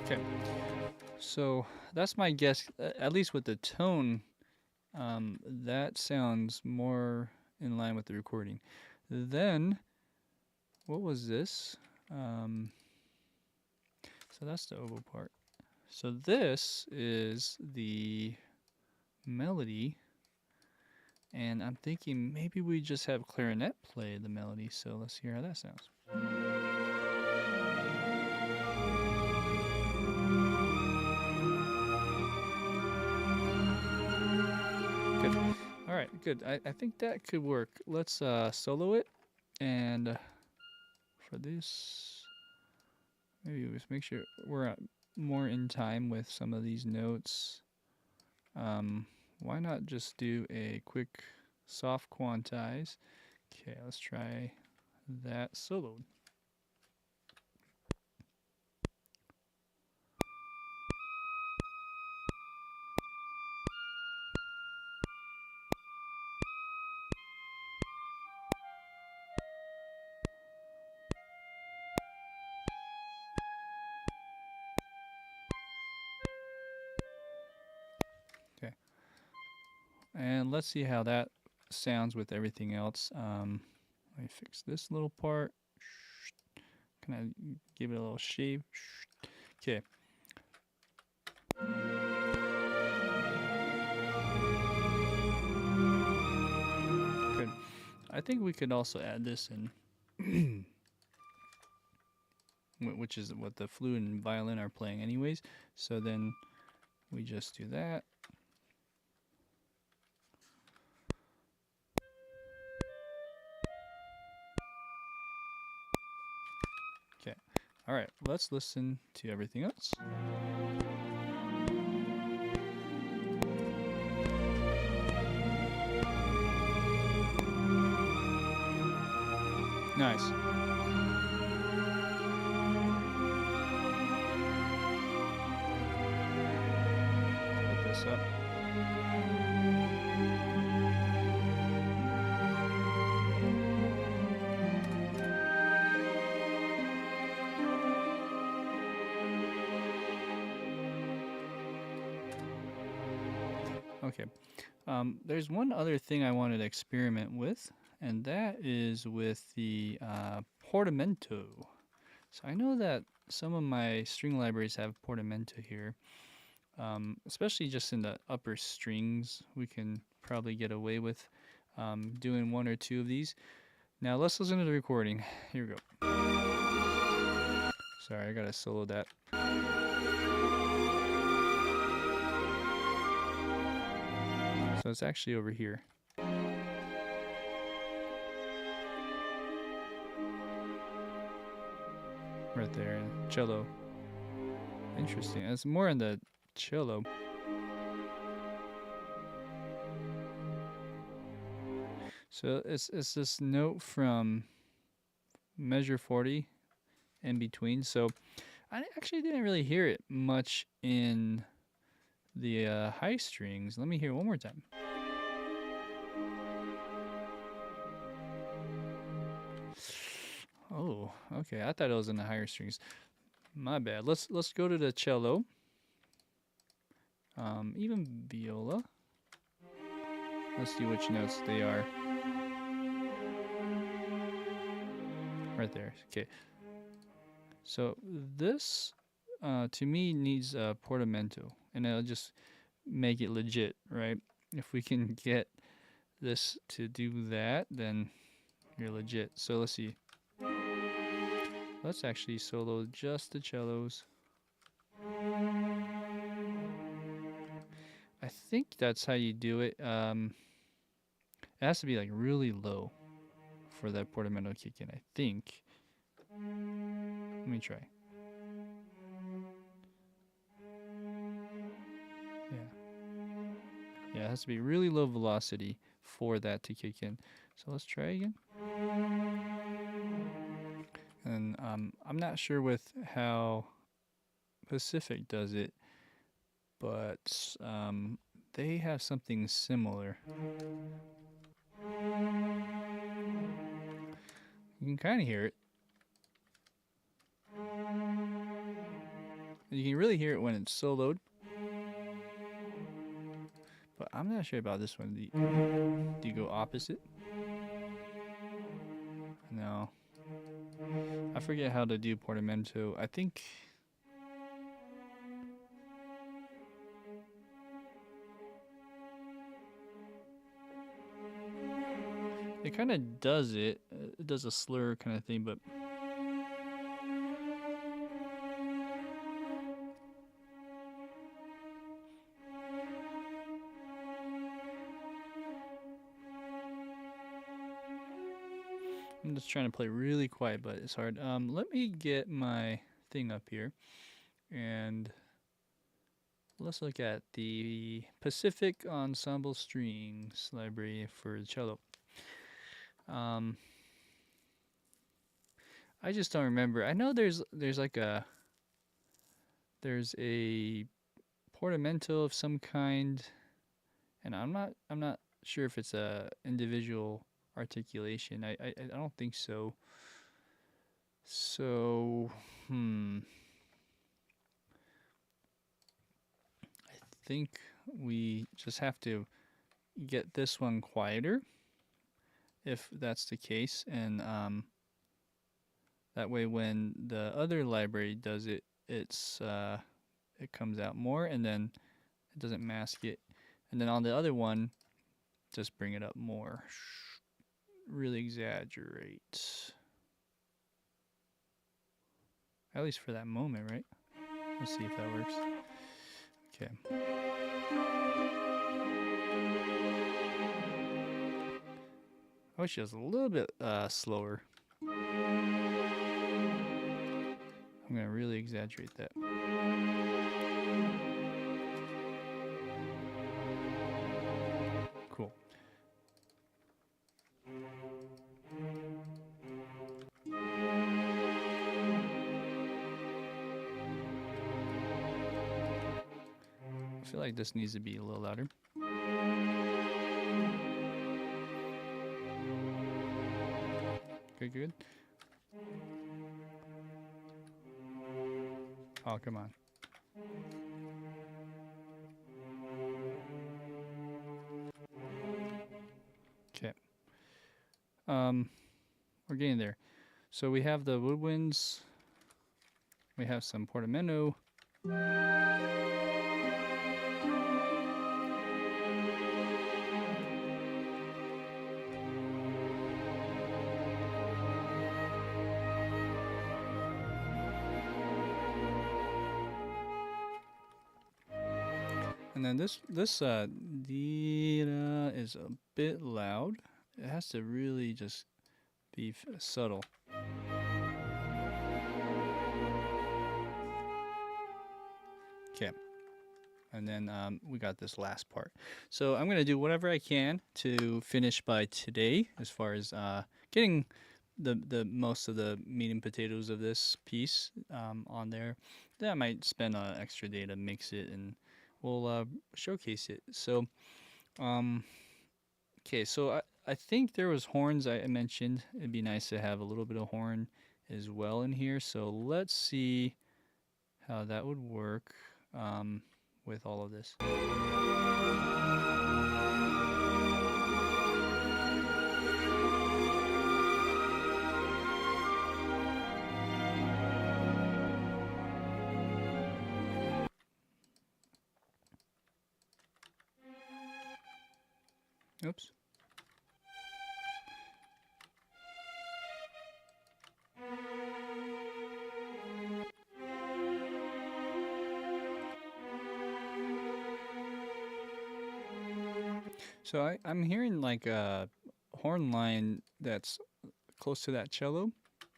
okay, so that's my guess, at least with the tone. That sounds more in line with the recording. Then, what was this? So that's the oboe part. So this is the melody, and I'm thinking maybe we just have clarinet play the melody. So let's hear how that sounds. Good. All right, good. I think that could work. Let's solo it, and for this, maybe let's make sure we're more in time with some of these notes. Why not just do a quick soft quantize? Okay, let's try that soloed. Okay, and let's see how that sounds with everything else. Let me fix this little part. Can I give it a little shave? Okay. Good. I think we could also add this in, which is what the flute and violin are playing anyways. So then we just do that. Okay. All right, let's listen to everything else. Nice. Put this up. Okay. There's one other thing I wanted to experiment with, and that is with the Portamento. So I know that some of my string libraries have Portamento here, especially just in the upper strings. We can probably get away with doing one or two of these. Now let's listen to the recording. Here we go. Sorry, I gotta solo that. So it's actually over here. Right there, cello. Interesting. It's more in the cello. So it's this note from measure 40 in between. So I actually didn't really hear it much in the high strings. Let me hear it one more time. Oh, okay. I thought it was in the higher strings. My bad. Let's go to the cello. Even viola. Let's see which notes they are. Right there. Okay. So this, to me, needs a portamento, and it'll just make it legit, right? If we can get this to do that, then you're legit. So let's see. Let's actually solo just the cellos. I think that's how you do it. It has to be like really low for that portamento kick in, I think. Let me try. Yeah, it has to be really low velocity for that to kick in. So let's try again. And I'm not sure with how Pacific does it, but they have something similar. You can kind of hear it. You can really hear it when it's soloed. But I'm not sure about this one. Do you go opposite? No. I forget how to do portamento. I think... It kind of does it. It does a slur kind of thing, but... I'm just trying to play really quiet, but it's hard. Let me get my thing up here, and let's look at the Pacific Ensemble Strings library for the cello. I just don't remember. I know there's like a portamento of some kind, and I'm not sure if it's a individual articulation. I don't think so. So, I think we just have to get this one quieter, if that's the case, and that way when the other library does it, it comes out more, and then it doesn't mask it. And then on the other one, just bring it up more. Really exaggerate. At least for that moment, right? Let's see if that works. Okay. I wish it was a little bit slower. I'm gonna really exaggerate that. Cool. I feel like this needs to be a little louder. Good, good. Oh, come on. Okay. We're getting there. So we have the Woodwinds. We have some Portamento. And then this dira is a bit loud. It has to really just be subtle. Okay. And then we got this last part. So I'm going to do whatever I can to finish by today, as far as getting the most of the meat and potatoes of this piece on there. Then I might spend an extra day to mix it, and we'll showcase it. So, okay, so I think there was horns I mentioned. It'd be nice to have a little bit of horn as well in here. So let's see how that would work with all of this. Oops. So I'm hearing like a horn line that's close to that cello.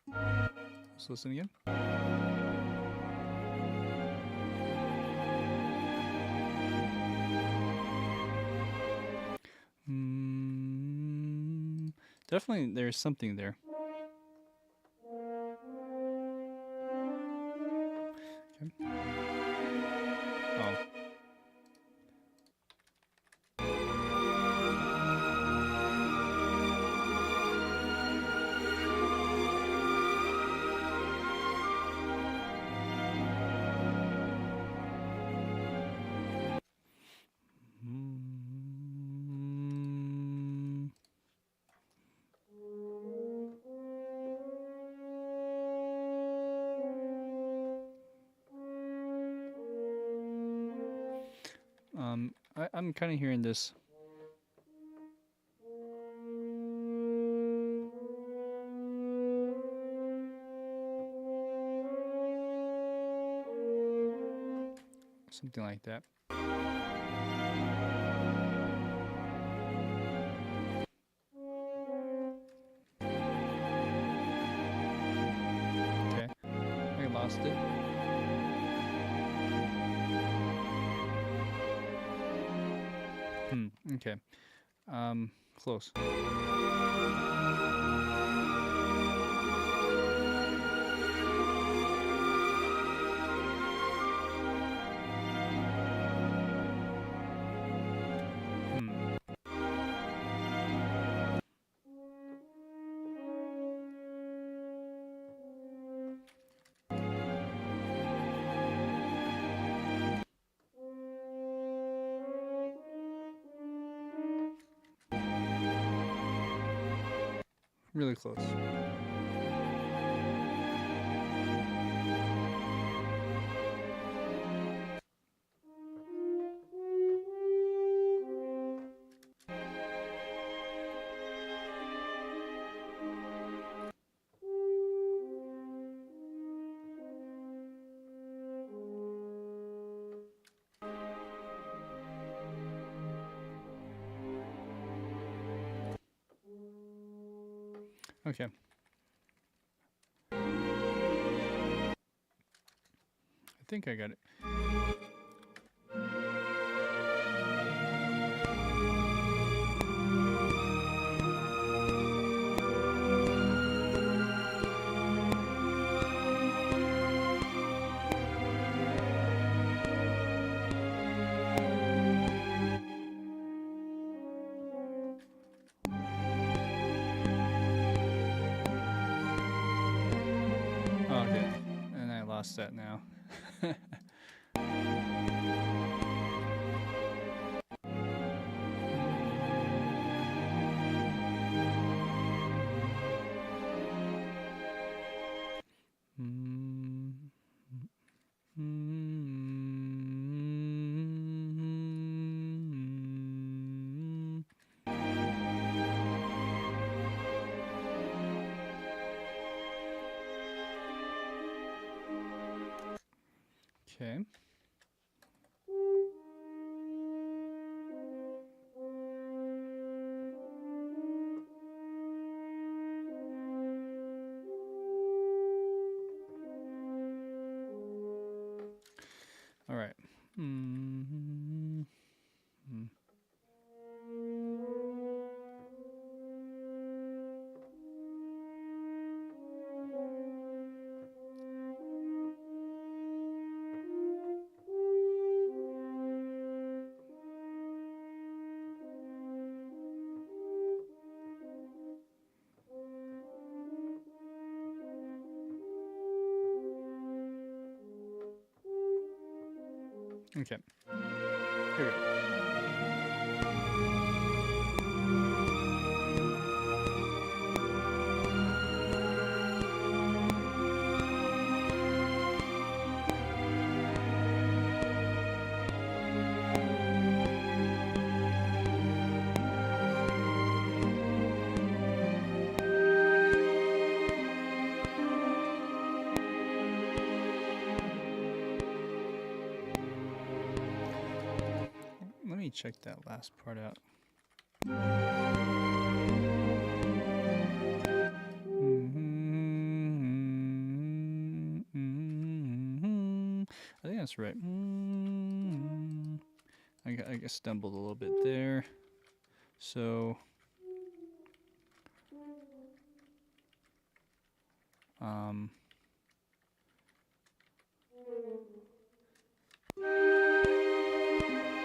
Let's listen again. Definitely there's something there. Okay. Oh. I'm kind of hearing this. Something like that. Okay, I lost it. Okay. Close. Really close. Okay. I think I got it. Okay, and I lost that now. Okay. All right. Okay. Here we go. Let me check that last part out. I think that's right. I guess stumbled a little bit there. So,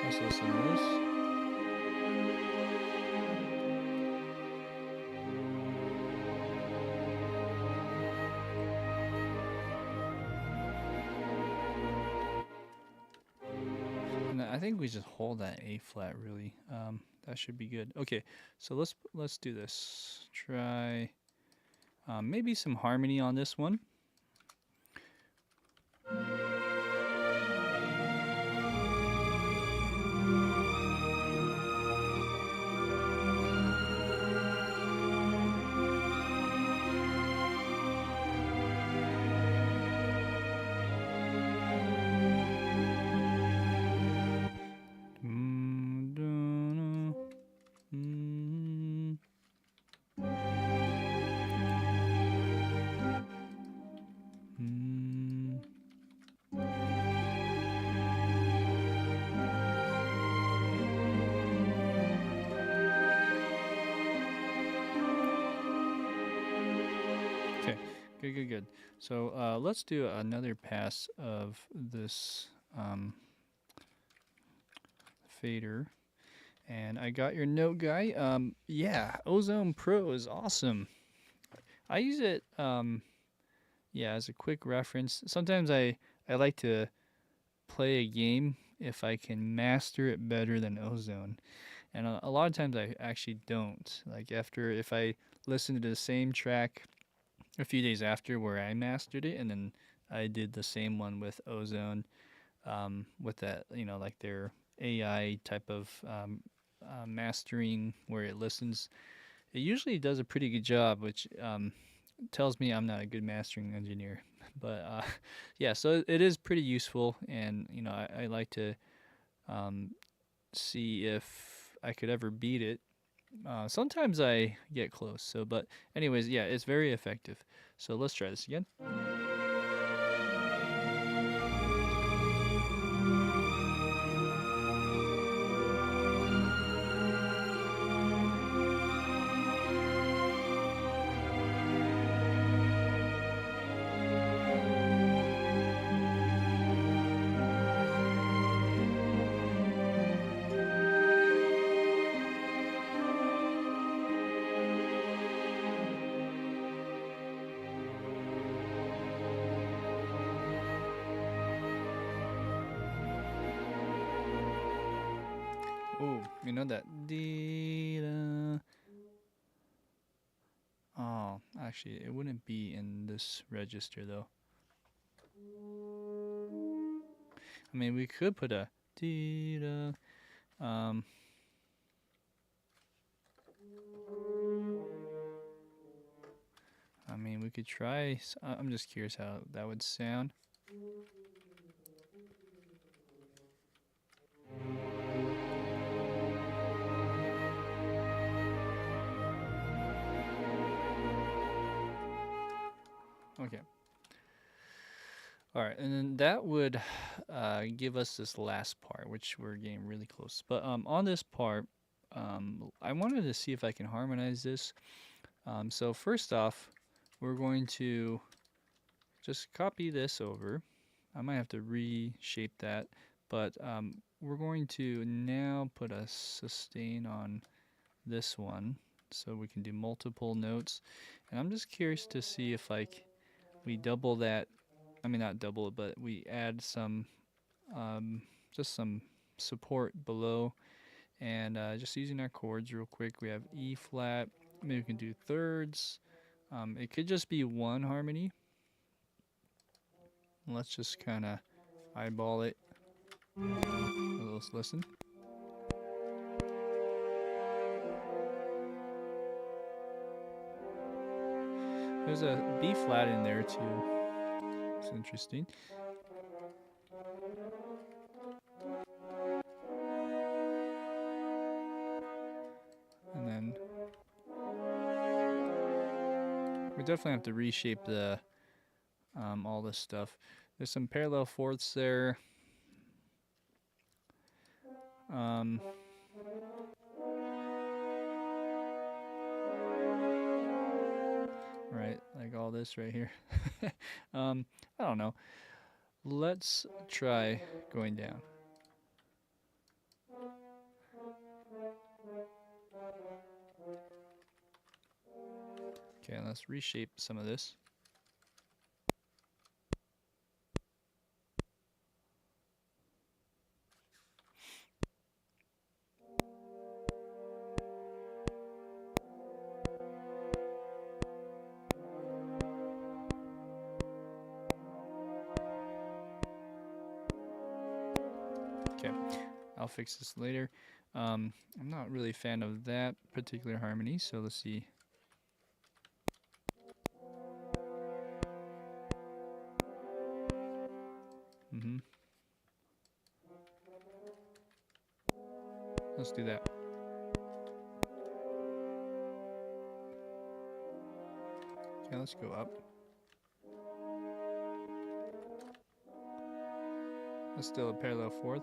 let's listen to this. And I think we just hold that A flat really. That should be good. Okay, so let's do this. Try maybe some harmony on this one. Okay, good. So let's do another pass of this fader. And I got your note guy. Yeah, Ozone Pro is awesome. I use it, yeah, as a quick reference. Sometimes I like to play a game if I can master it better than Ozone. And a lot of times I actually don't. Like if I listen to the same track a few days after where I mastered it, and then I did the same one with Ozone, with that, like their AI type of mastering where it listens. It usually does a pretty good job, which tells me I'm not a good mastering engineer. But yeah, so it is pretty useful, and I like to see if I could ever beat it. Sometimes I get close. So, but anyways, yeah, it's very effective. So let's try this again. Oh, you know that dee da. Oh, actually, it wouldn't be in this register though. I mean, we could put a dee da. I mean, we could try. I'm just curious how that would sound. Okay. All right, and then that would give us this last part, which we're getting really close. But on this part, I wanted to see if I can harmonize this. So first off, we're going to just copy this over. I might have to reshape that, but we're going to now put a sustain on this one so we can do multiple notes. And I'm just curious to see if we double that. I mean, not double it, but we add some just some support below, and just using our chords real quick. We have E flat. Maybe we can do thirds. It could just be one harmony. Let's just kind of eyeball it. Let's listen. There's a B flat in there too. It's interesting. And then we definitely have to reshape the all this stuff. There's some parallel fourths there. Right, like all this right here. I don't know. Let's try going down. Okay, let's reshape some of this. Okay, I'll fix this later. I'm not really a fan of that particular harmony, so let's see. Let's do that. Okay, let's go up. That's still a parallel fourth.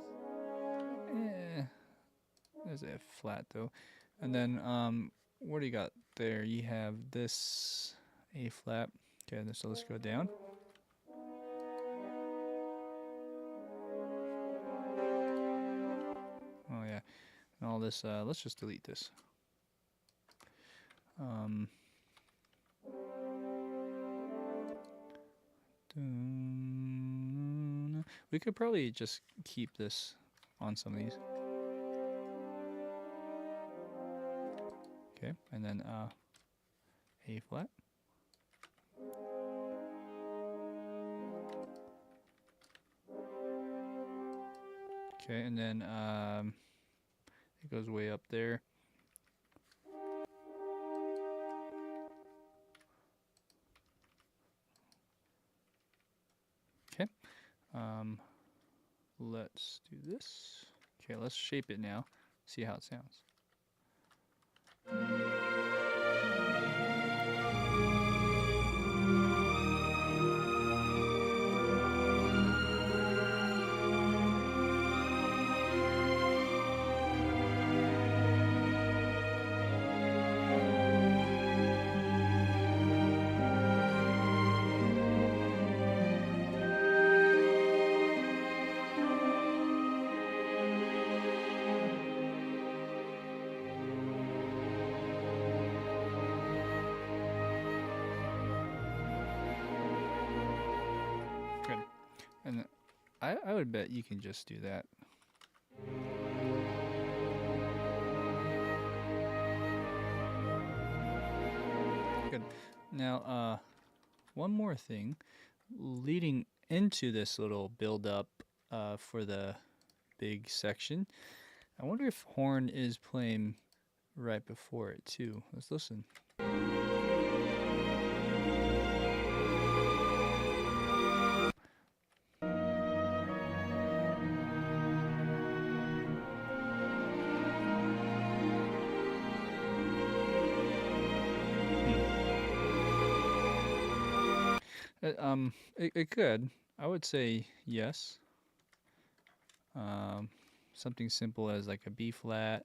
There's a flat though. And then what do you got there? You have this A flat. Okay, so let's go down. Oh yeah. And all this, let's just delete this. We could probably just keep this on some of these. Okay, and then A flat. Okay, and then it goes way up there. Okay, let's do this. Okay, let's shape it now, see how it sounds. Good. And I would bet you can just do that. Good. Now, one more thing. Leading into this little build-up for the big section, I wonder if horn is playing right before it too. Let's listen. It could. I would say yes. Something simple as like a B flat.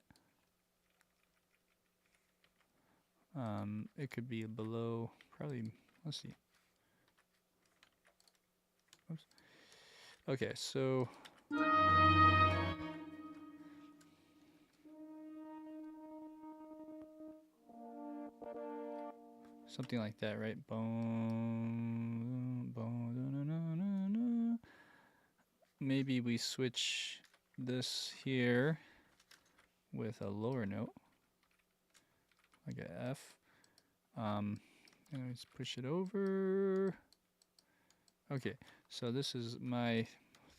It could be below, probably, let's see. Oops. Okay, so something like that, right? Boom, boom, maybe we switch this here with a lower note, like an F. And let's push it over. Okay, so this is my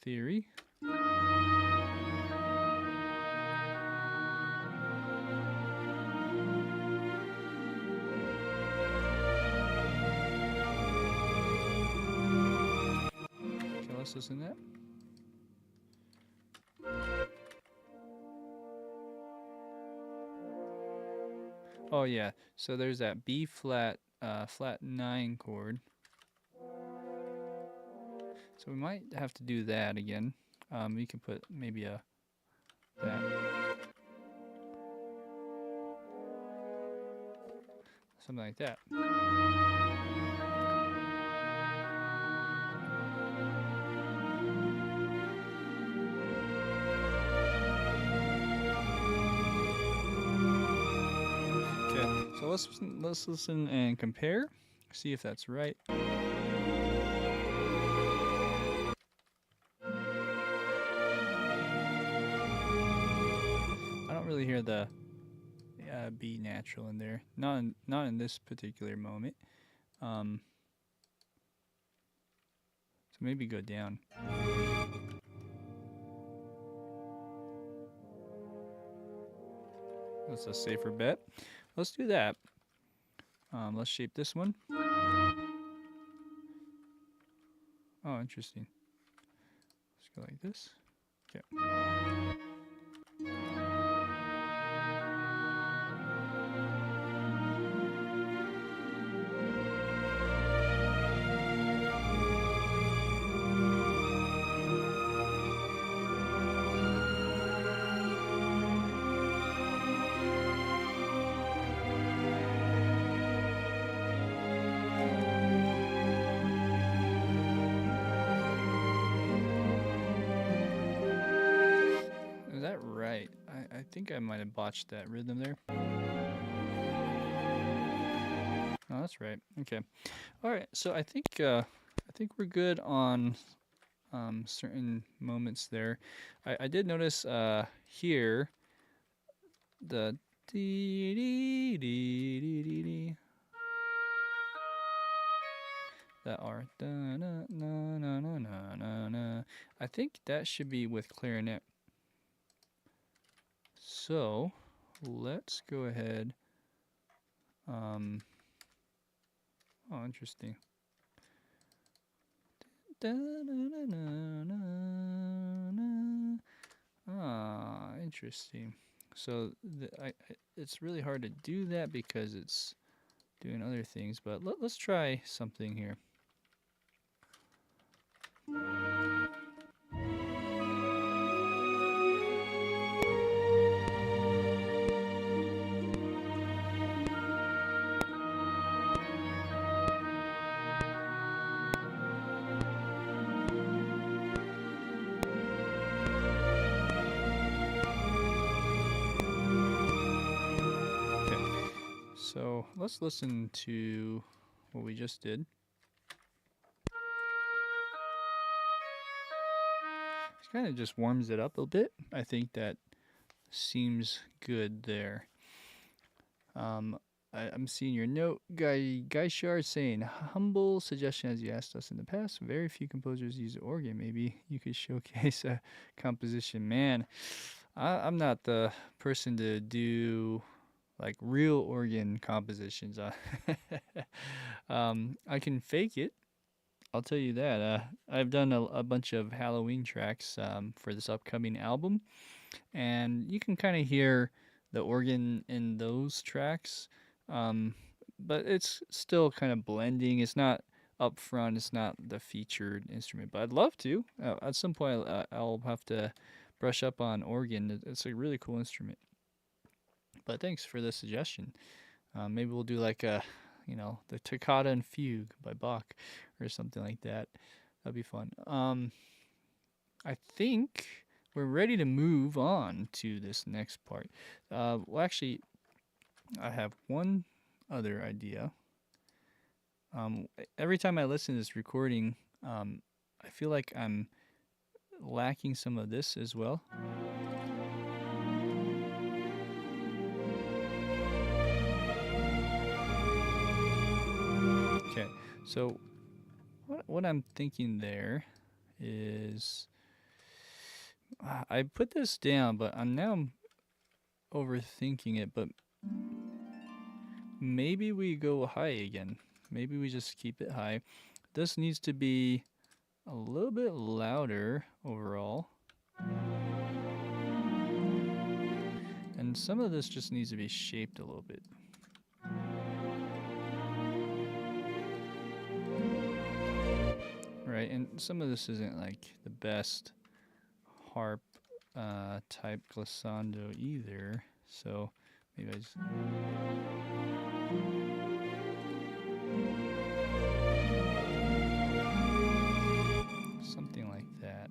theory. Okay, let's listen to that. Oh yeah, so there's that B flat, flat 9 chord. So we might have to do that again. We can put maybe a that. Something like that. Okay, so let's listen and compare. See if that's right. I don't really hear the B natural in there. Not in this particular moment. So maybe go down. That's a safer bet. Let's do that. Let's shape this one. Oh, interesting. Let's go like this. Okay. Is that right? I think I might have botched that rhythm there. Oh, that's right. Okay. All right. So I think we're good on certain moments there. I did notice here the dee dee dee dee dee dee. That R. Da, na, na, na, na, na, na, na. I think that should be with clarinet. So let's go ahead. Oh, interesting. Da, na, na, na, na. Ah, interesting. So it's really hard to do that because it's doing other things. But let's try something here. So let's listen to what we just did. It kind of just warms it up a bit. I think that seems good there. I'm seeing your note, Guy Shard, saying humble suggestion as you asked us in the past. Very few composers use the organ. Maybe you could showcase a composition. Man, I'm not the person to do like real organ compositions. I can fake it. I'll tell you that. I've done a bunch of Halloween tracks for this upcoming album, and you can kind of hear the organ in those tracks, but it's still kind of blending. It's not up front. It's not the featured instrument, but I'd love to. At some point, I'll have to brush up on organ. It's a really cool instrument. But thanks for the suggestion. Maybe we'll do like the Toccata and Fugue by Bach or something like that. That'd be fun. I think we're ready to move on to this next part. Well, actually, I have one other idea. Every time I listen to this recording, I feel like I'm lacking some of this as well. Okay, so what I'm thinking there is I put this down, but I'm now overthinking it, but maybe we go high again. Maybe we just keep it high. This needs to be a little bit louder overall. And some of this just needs to be shaped a little bit. Right, and some of this isn't like the best harp type glissando either, so maybe I just... something like that.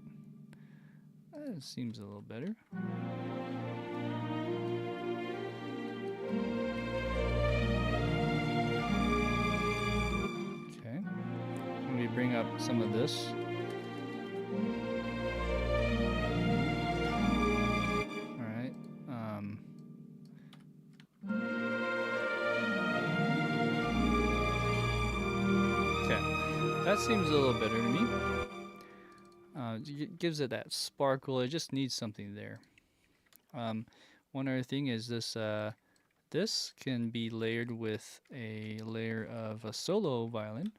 That seems a little better. Okay, let me bring up some of this. Alright, okay, that seems a little better to me. It gives it that sparkle. It just needs something there. One other thing is this. This can be layered with a layer of a solo violin.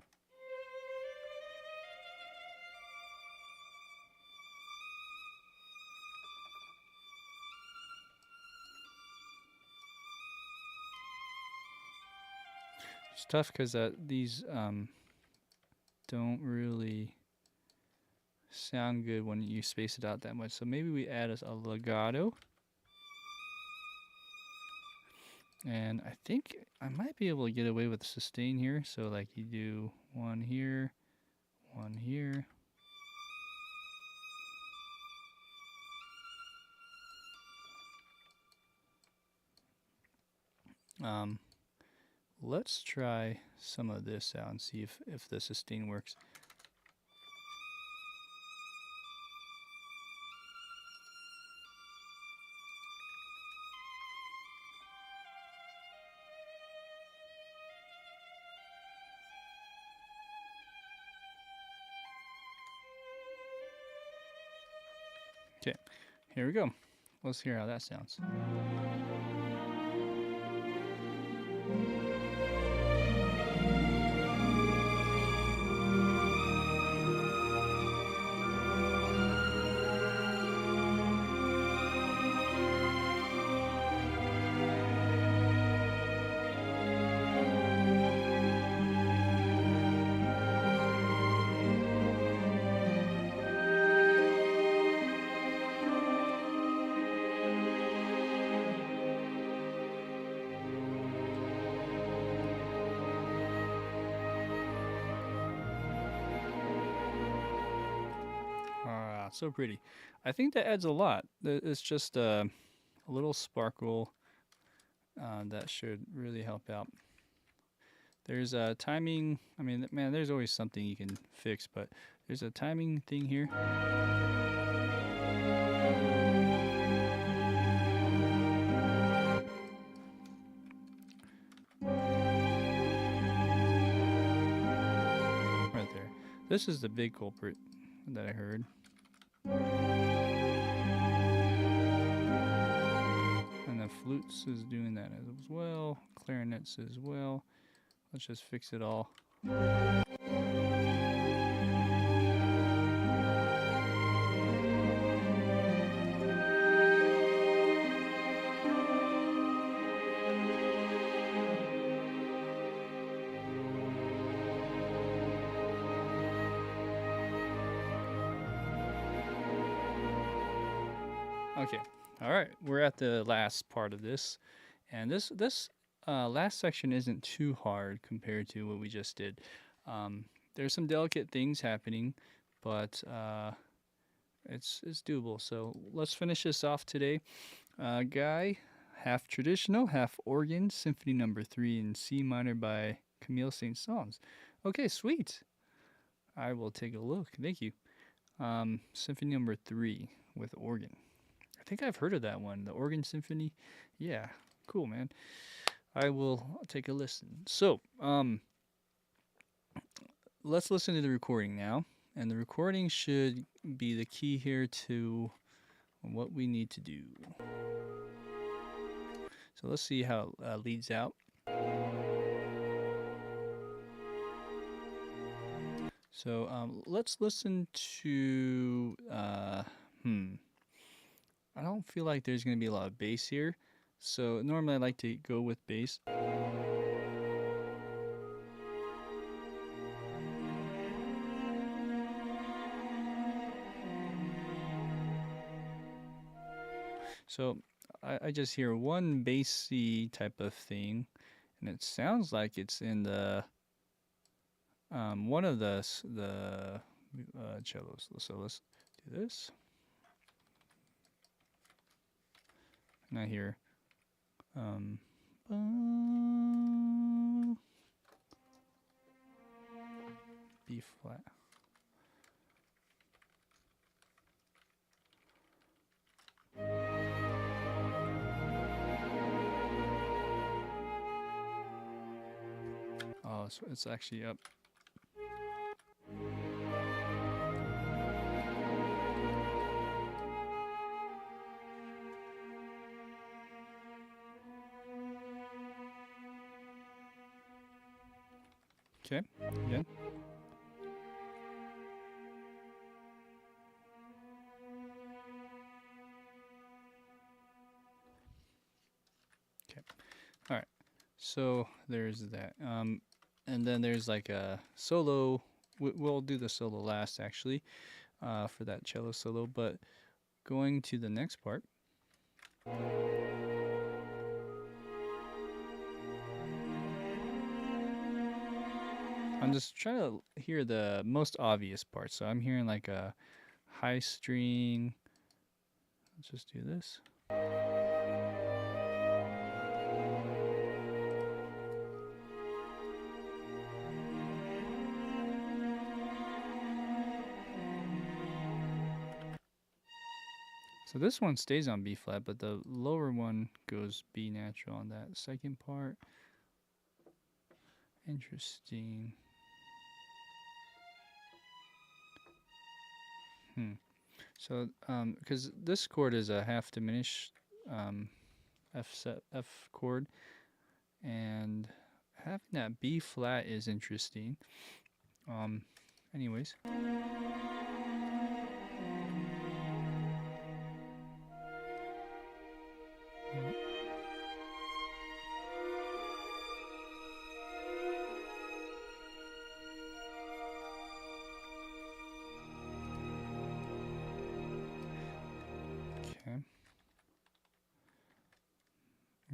It's tough because these don't really sound good when you space it out that much. So maybe we add a legato. And I think I might be able to get away with sustain here. So like you do one here, one here. Let's try some of this out and see if the sustain works. Okay, here we go. Let's hear how that sounds. So pretty. I think that adds a lot. It's just a little sparkle that should really help out. There's a timing. I mean, man, there's always something you can fix, but there's a timing thing here. Right there. This is the big culprit that I heard. And the flutes is doing that as well, clarinets as well. Let's just fix it all. Okay, all right, we're at the last part of this, and this last section isn't too hard compared to what we just did. There's some delicate things happening, but it's doable. So let's finish this off today. Guy, half traditional, half organ, Symphony Number 3 in C minor by Camille Saint-Saëns. Okay, sweet. I will take a look. Thank you. Symphony Number 3 with organ. I think I've heard of that one, the Organ Symphony. Yeah, cool, man. I will take a listen. So, let's listen to the recording now. And the recording should be the key here to what we need to do. So let's see how it leads out. So let's listen to, I don't feel like there's going to be a lot of bass here. So normally I like to go with bass. So I just hear one bassy type of thing, and it sounds like it's in the one of the cellos. So let's do this. And I hear B flat. Oh, so it's actually up. Okay, again. Okay, all right. So there's that. And then there's like a solo. We'll do the solo last, actually, for that cello solo. But going to the next part. I'm just trying to hear the most obvious part. So I'm hearing like a high string. Let's just do this. So this one stays on B flat, but the lower one goes B natural on that second part. Interesting. So, because this chord is a half diminished F chord, and having that B flat is interesting. Anyways.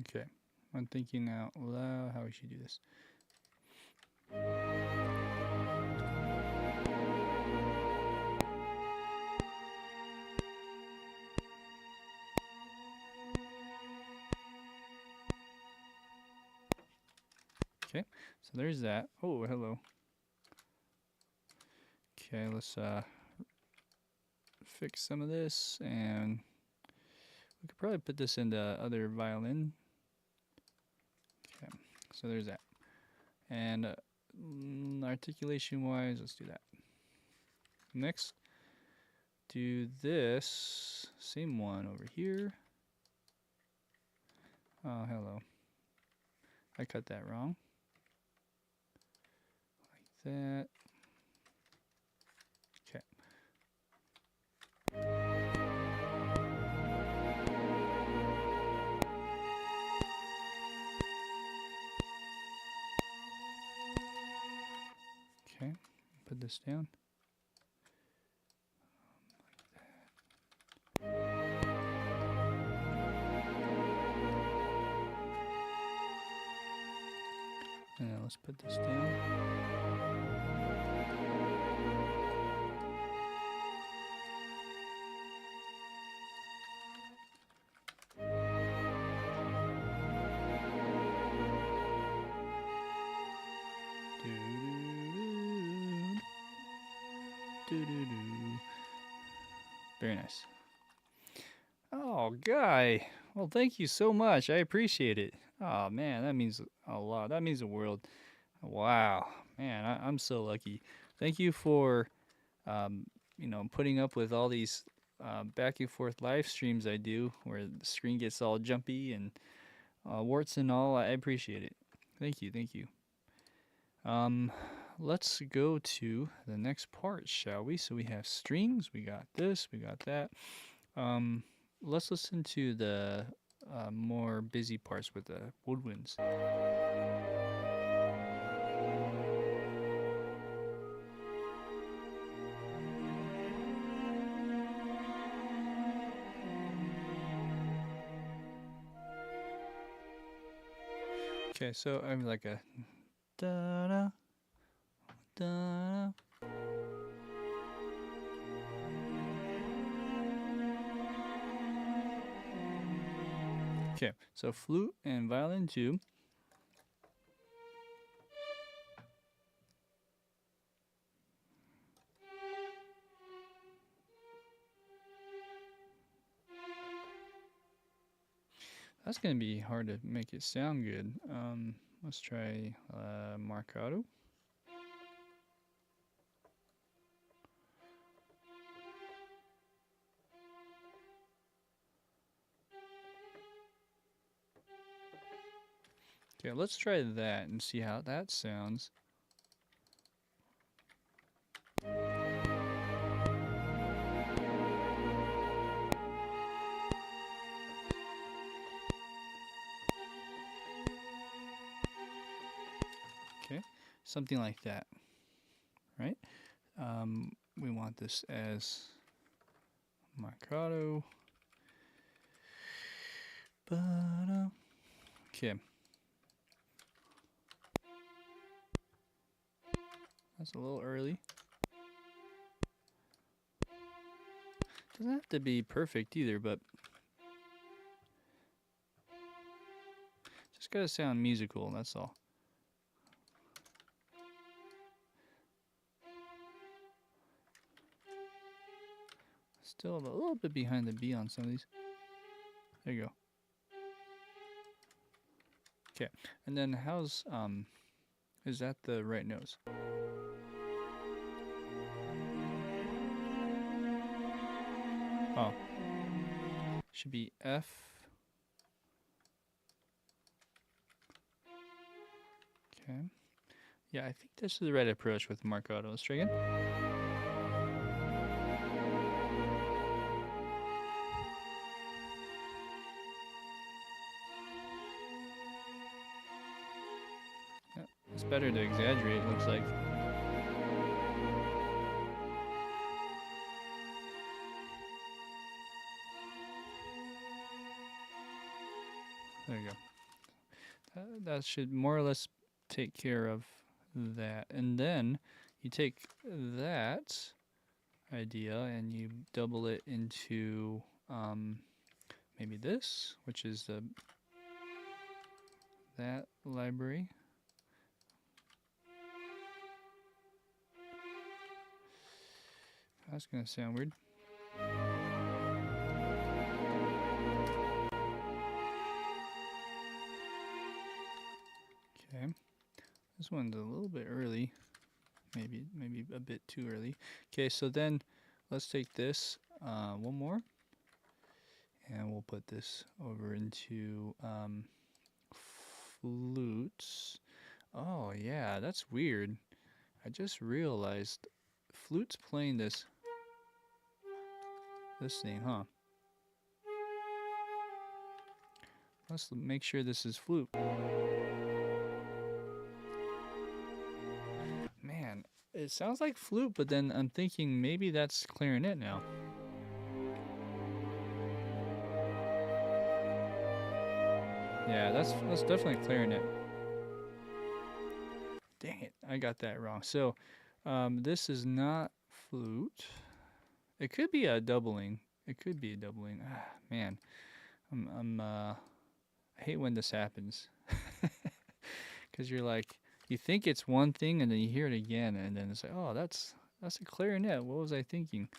Okay, I'm thinking out loud how we should do this. Okay, so there's that. Oh, hello. Okay, let's fix some of this, and we could probably put this into other violin. Okay, so there's that. And articulation wise, let's do that. Next, do this same one over here. Oh, hello. I cut that wrong. Like that. Okay. Okay, put this down. Like that. And then let's put this down. Very nice. Oh, Guy. Well, thank you so much. I appreciate it. Oh, man, that means a lot. That means the world. Wow. Man, I'm so lucky. Thank you for, um, putting up with all these back and forth live streams I do where the screen gets all jumpy and warts and all. I appreciate it. Thank you. Thank you. Let's go to the next part, shall we? So we have strings, we got this, we got that. Let's listen to the more busy parts with the woodwinds. Okay, so I'm like a da da da. Okay, so flute and violin too. That's gonna be hard to make it sound good. Let's try marcato. Okay, let's try that and see how that sounds. Okay, something like that, right? We want this as marcato. Okay. That's a little early. Doesn't have to be perfect either, but just gotta sound musical, that's all. Still a little bit behind the B on some of these. There you go. Okay, and then how's, is that the right nose? Oh. Should be F. Okay. Yeah, I think this is the right approach with marcato. Let's try again. Yeah, it's better to exaggerate, it looks like. There you go. That should more or less take care of that. And then you take that idea and you double it into maybe this, which is that library. That's gonna sound weird. Okay, this one's a little bit early, maybe a bit too early. Okay, so then let's take this one more, and we'll put this over into flutes. Oh yeah, that's weird. I just realized flute's playing this thing, huh? Let's make sure this is flute. Man, it sounds like flute, but then I'm thinking maybe that's clarinet now. Yeah, that's definitely clarinet. Dang it, I got that wrong. So, this is not flute. It could be a doubling. It could be a doubling. Ah, man, I hate when this happens. Because you're like, you think it's one thing and then you hear it again and then it's like, oh, that's a clarinet. What was I thinking?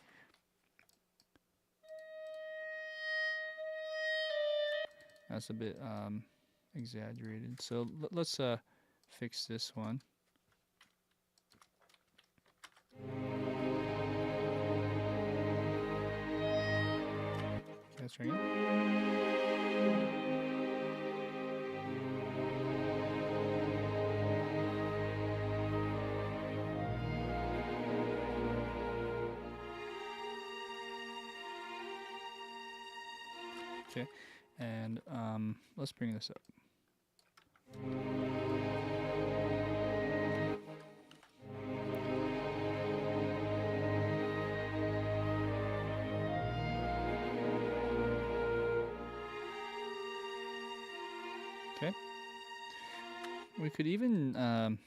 That's a bit exaggerated. So let's fix this one. Okay, let's try again. Okay, and let's bring this up. Okay. We could even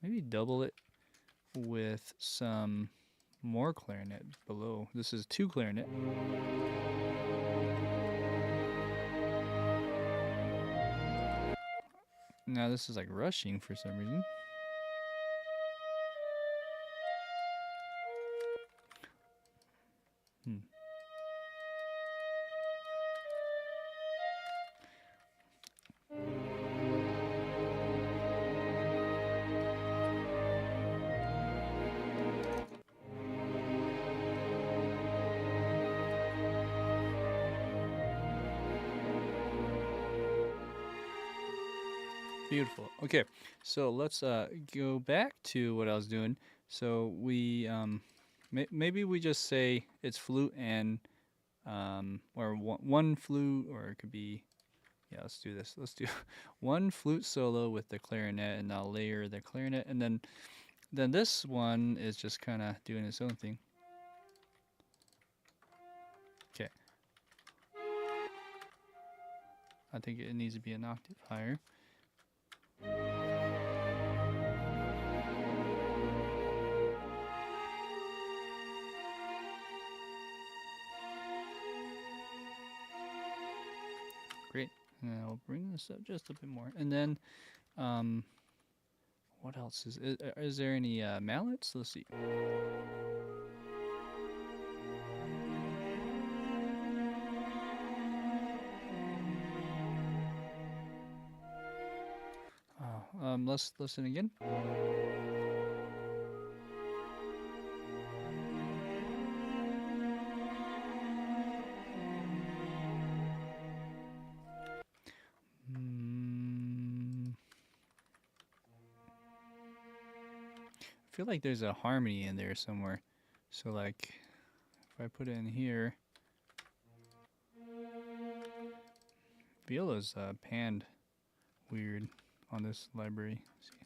maybe double it with some more clarinet below. This is 2 clarinet. Now this is like rushing for some reason. Beautiful. Okay, so let's go back to what I was doing. So we maybe we just say it's flute and or one flute, or it could be, yeah. Let's do this. Let's do one flute solo with the clarinet, and I'll layer the clarinet, and then this one is just kind of doing its own thing. Okay. I think it needs to be an octave higher. Great. And I'll bring this up just a bit more. And then, what else is there any mallets? Let's see. Let's listen again. I feel like there's a harmony in there somewhere. So like, if I put it in here, Viola's panned weird on this library. Let's see.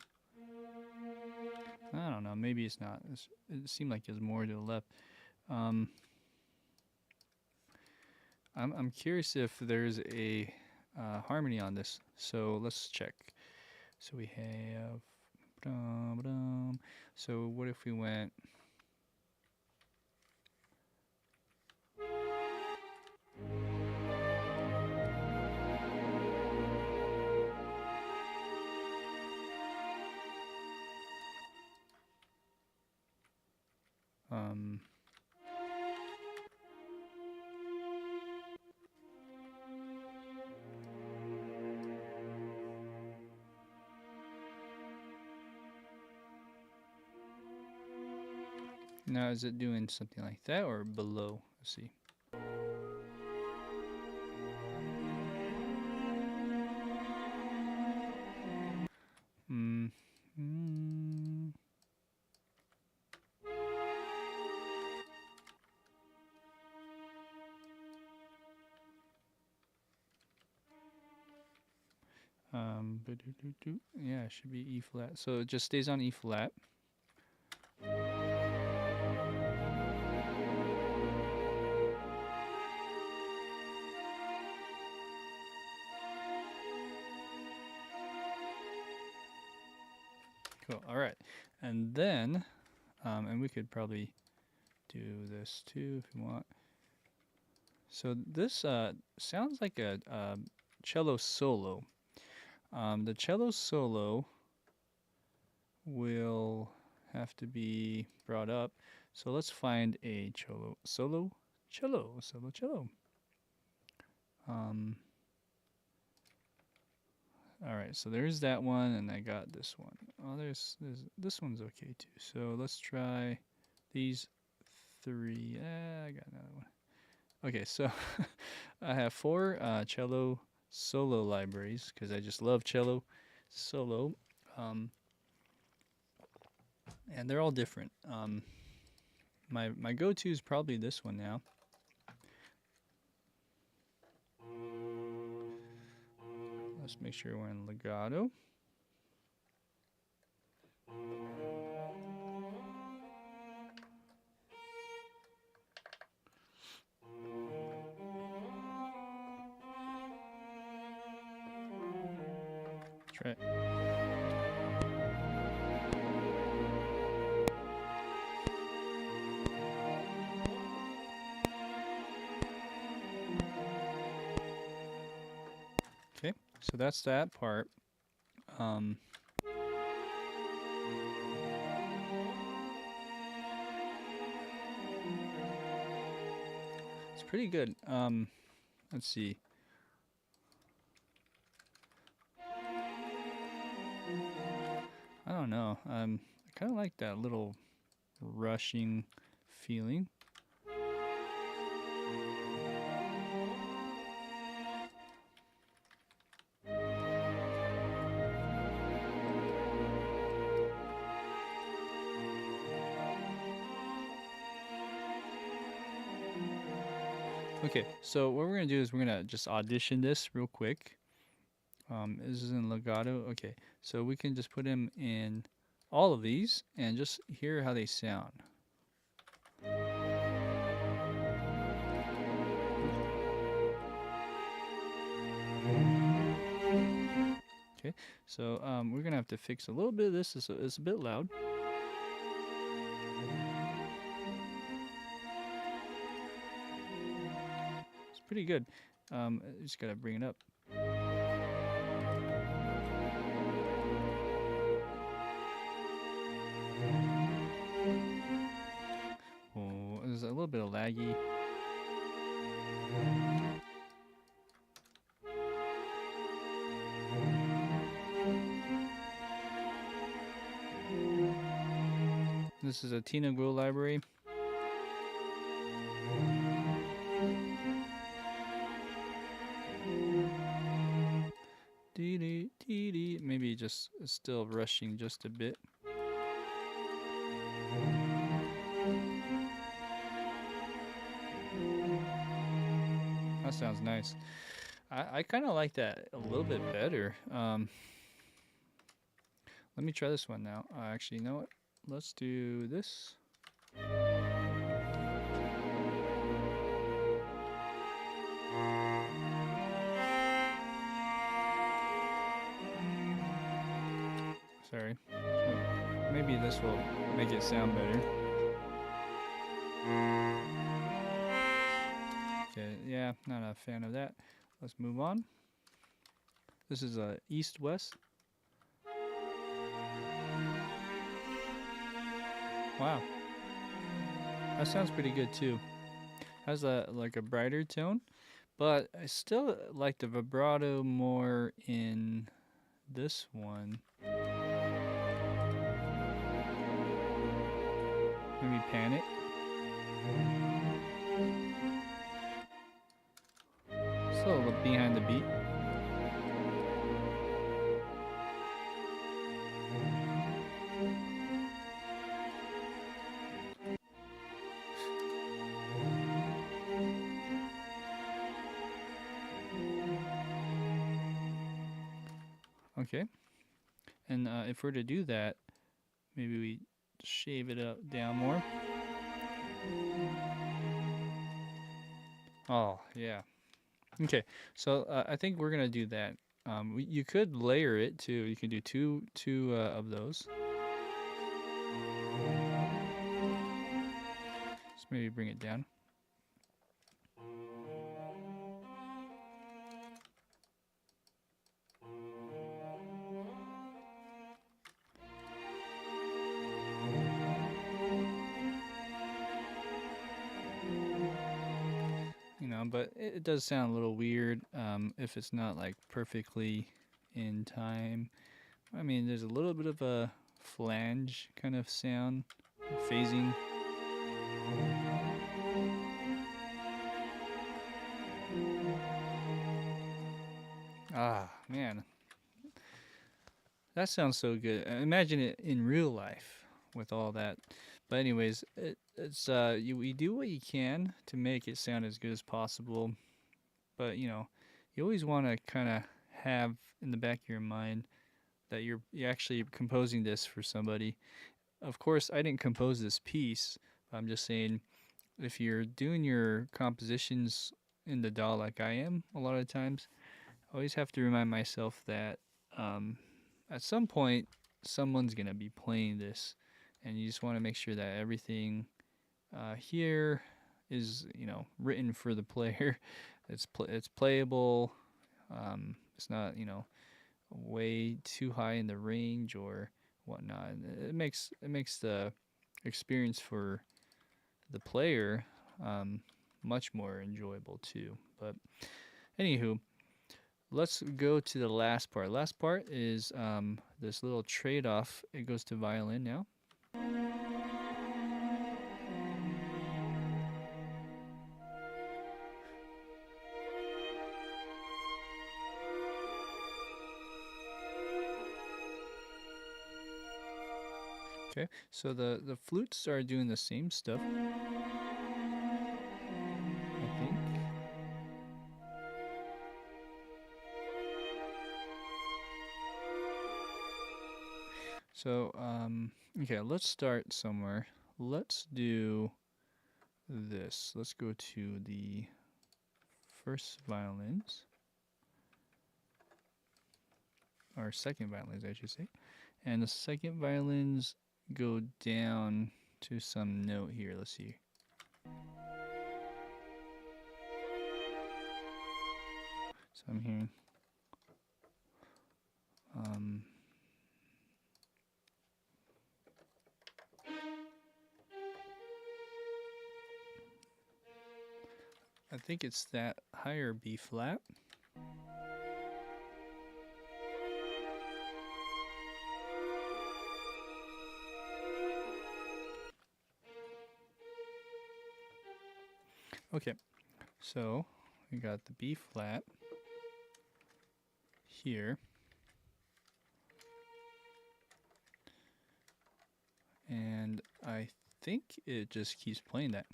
I don't know. Maybe it's not. It seemed like there's more to the left. I'm curious if there's a harmony on this. So let's check. So we have. So what if we went? Now is it doing something like that or below? Let's see. Yeah, it should be E flat. So it just stays on E flat. Cool. All right, and then, and we could probably do this too if you want. So this sounds like a cello solo. The cello solo will have to be brought up. So let's find a cello. All right, so there's that one, and I got this one. Oh, there's this one's okay too. So let's try these three. I got another one. Okay, so I have 4 cello solo libraries because I just love cello solo, and they're all different. My go-to is probably this one now. Let's make sure we're in legato. Try it. Okay, so that's that part. It's pretty good. Let's see. I don't know. I kind of like that little rushing feeling. Okay, so what we're gonna do is we're gonna just audition this real quick. This is in legato. Okay, so we can just put them in all of these and just hear how they sound. Okay, so we're gonna have to fix a little bit of this. It's a bit loud. It's pretty good. Just gotta bring it up. Oh, there's a little bit of laggy. This is a Tina Grow library. Maybe just still rushing just a bit. That sounds nice. I kind of like that a little bit better. Let me try this one now. Actually, you know what? Let's do this. Sorry. Maybe this will make it sound better. Okay, yeah, not a fan of that. Let's move on. This is a east-west. Wow. That sounds pretty good too. Has like a brighter tone, but I still like the vibrato more in this one. Maybe Panic. Still a little behind the beat. Okay. And if we're to do that, maybe we shave it up down more. Oh, yeah. Okay, so I think we're gonna do that. You could layer it too. You can do two of those. Just maybe bring it down. You know, but it does sound a little weird if it's not like perfectly in time. I mean, there's a little bit of a flange kind of sound, phasing. Ah, man. That sounds so good. Imagine it in real life with all that. But anyways, you do what you can to make it sound as good as possible. But you always want to kind of have in the back of your mind that you're actually composing this for somebody. Of course, I didn't compose this piece. I'm just saying, if you're doing your compositions in the DAW like I am a lot of times, I always have to remind myself that at some point someone's gonna be playing this, and you just want to make sure that everything here is written for the player. It's playable. It's not way too high in the range or whatnot. It makes the experience for the player much more enjoyable too. But anywho, let's go to the last part. Last part is this little trade-off. It goes to violin now. Okay, so the flutes are doing the same stuff, I think. So, okay, let's start somewhere. Let's do this. Let's go to the first violins, or second violins, I should say. And the second violins go down to some note here. Let's see. So I'm hearing I think it's that higher B flat. Okay, so we got the B flat here, and I think it just keeps playing that.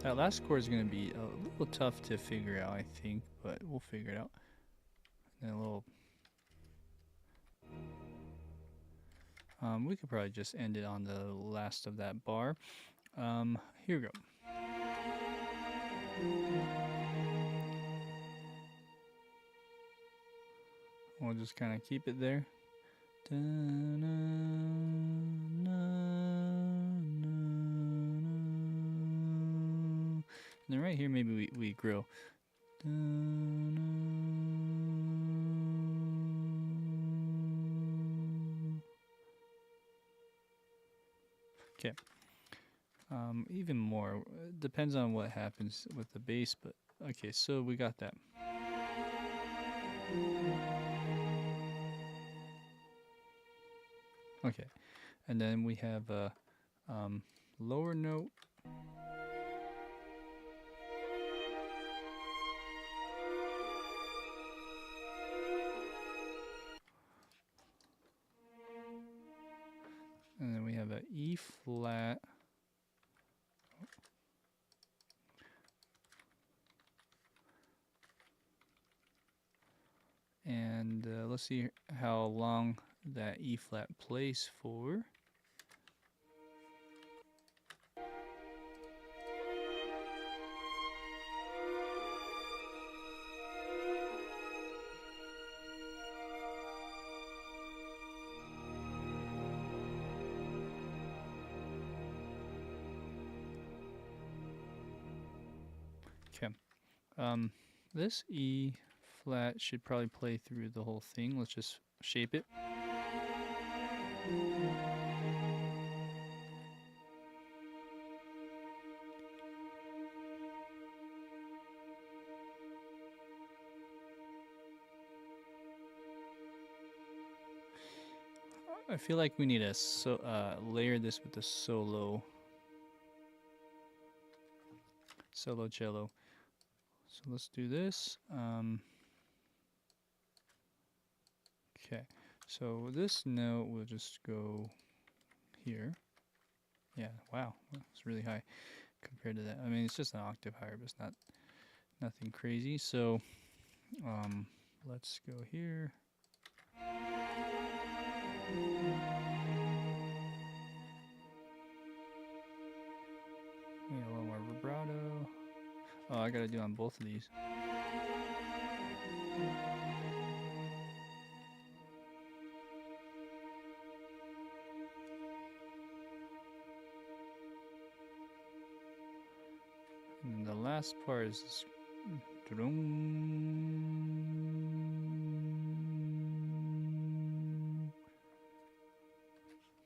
That last chord is going to be a little tough to figure out, I think, but we'll figure it out. And then a little. We could probably just end it on the last of that bar. Here we go. We'll just kind of keep it there. And then right here, maybe we grow. Okay. Even more. It depends on what happens with the bass, but okay, so we got that. Okay, and then we have a lower note. And then we have a E flat. And let's see how long that E flat plays for. Okay. This E flat should probably play through the whole thing. Let's just shape it. I feel like we need to layer this with the solo cello. So let's do this. Okay, so this note will just go here. Yeah, wow, it's really high compared to that. I mean, it's just an octave higher, but it's nothing crazy. So let's go here. Maybe a little more vibrato. Oh, I gotta do on both of these. And the last part is this.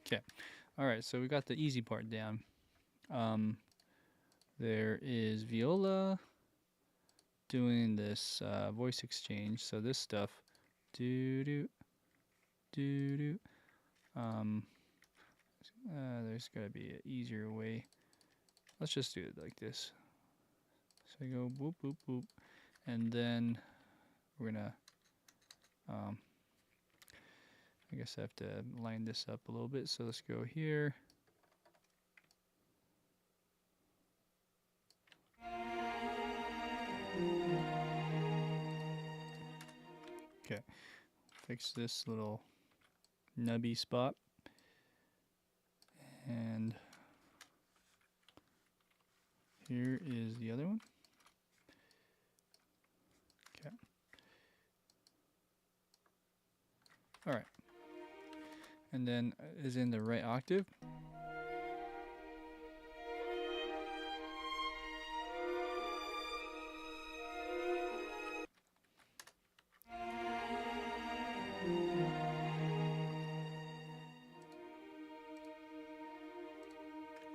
Okay, all right, so we got the easy part down. There is Viola doing this voice exchange, so this stuff, do. There's gotta be an easier way. Let's just do it like this. So I go boop boop boop, and then we're gonna I guess I have to line this up a little bit. So let's go here. Okay, fix this little nubby spot, and here is the other one. Okay. All right. And then is in the right octave.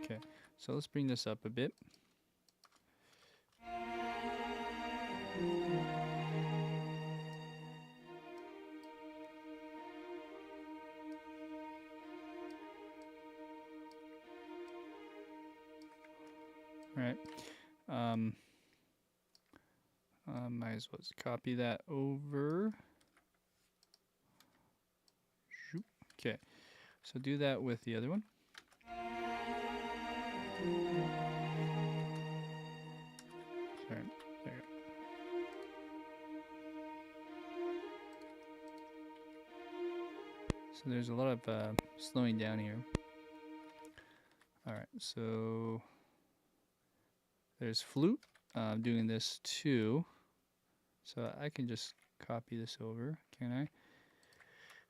Okay, so let's bring this up a bit. All right. Might as well copy that over. Okay, so do that with the other one. Sorry, there. So there's a lot of slowing down here. All right, so there's flute doing this too. So I can just copy this over, can I?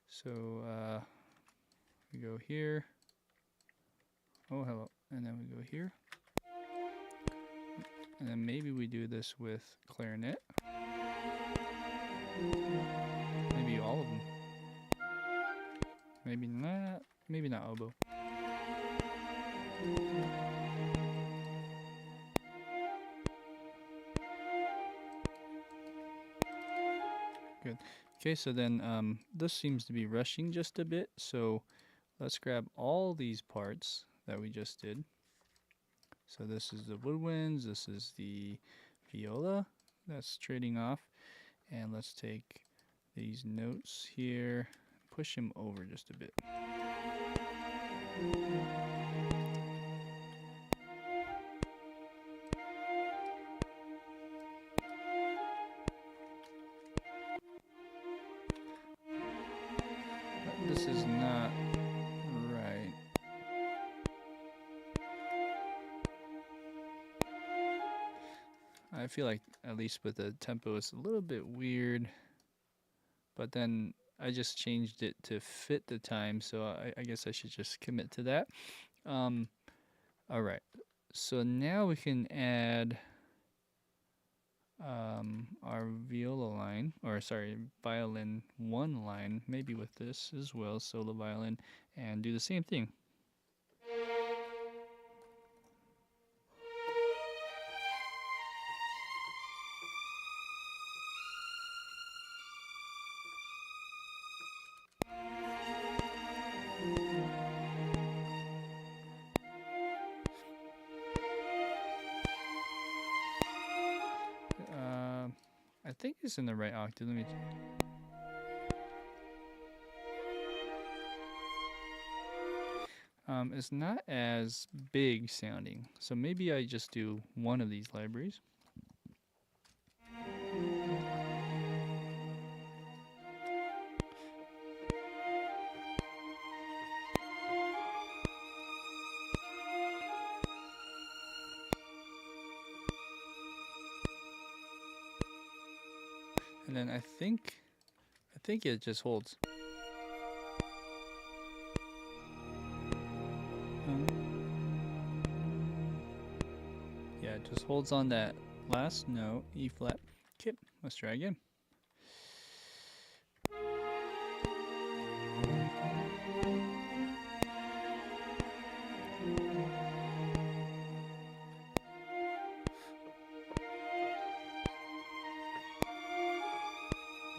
So we go here. Oh, hello. And then we go here. And then maybe we do this with clarinet. Maybe all of them. Maybe not oboe. Good. Okay, so then this seems to be rushing just a bit. So let's grab all these parts that we just did. So this is the Woodwinds, this is the Viola that's trading off. And let's take these notes here, push them over just a bit. This is not right. I feel like, at least with the tempo, it's a little bit weird. But then I just changed it to fit the time, so I guess I should just commit to that. All right. So now we can add our viola line, or sorry, violin 1 line, maybe with this as well, solo violin, and do the same thing. it's in the right octave. Let me. It's not as big sounding, so maybe I just do one of these libraries. And then I think it just holds. Yeah, it just holds on that last note, E flat. Okay, let's try again.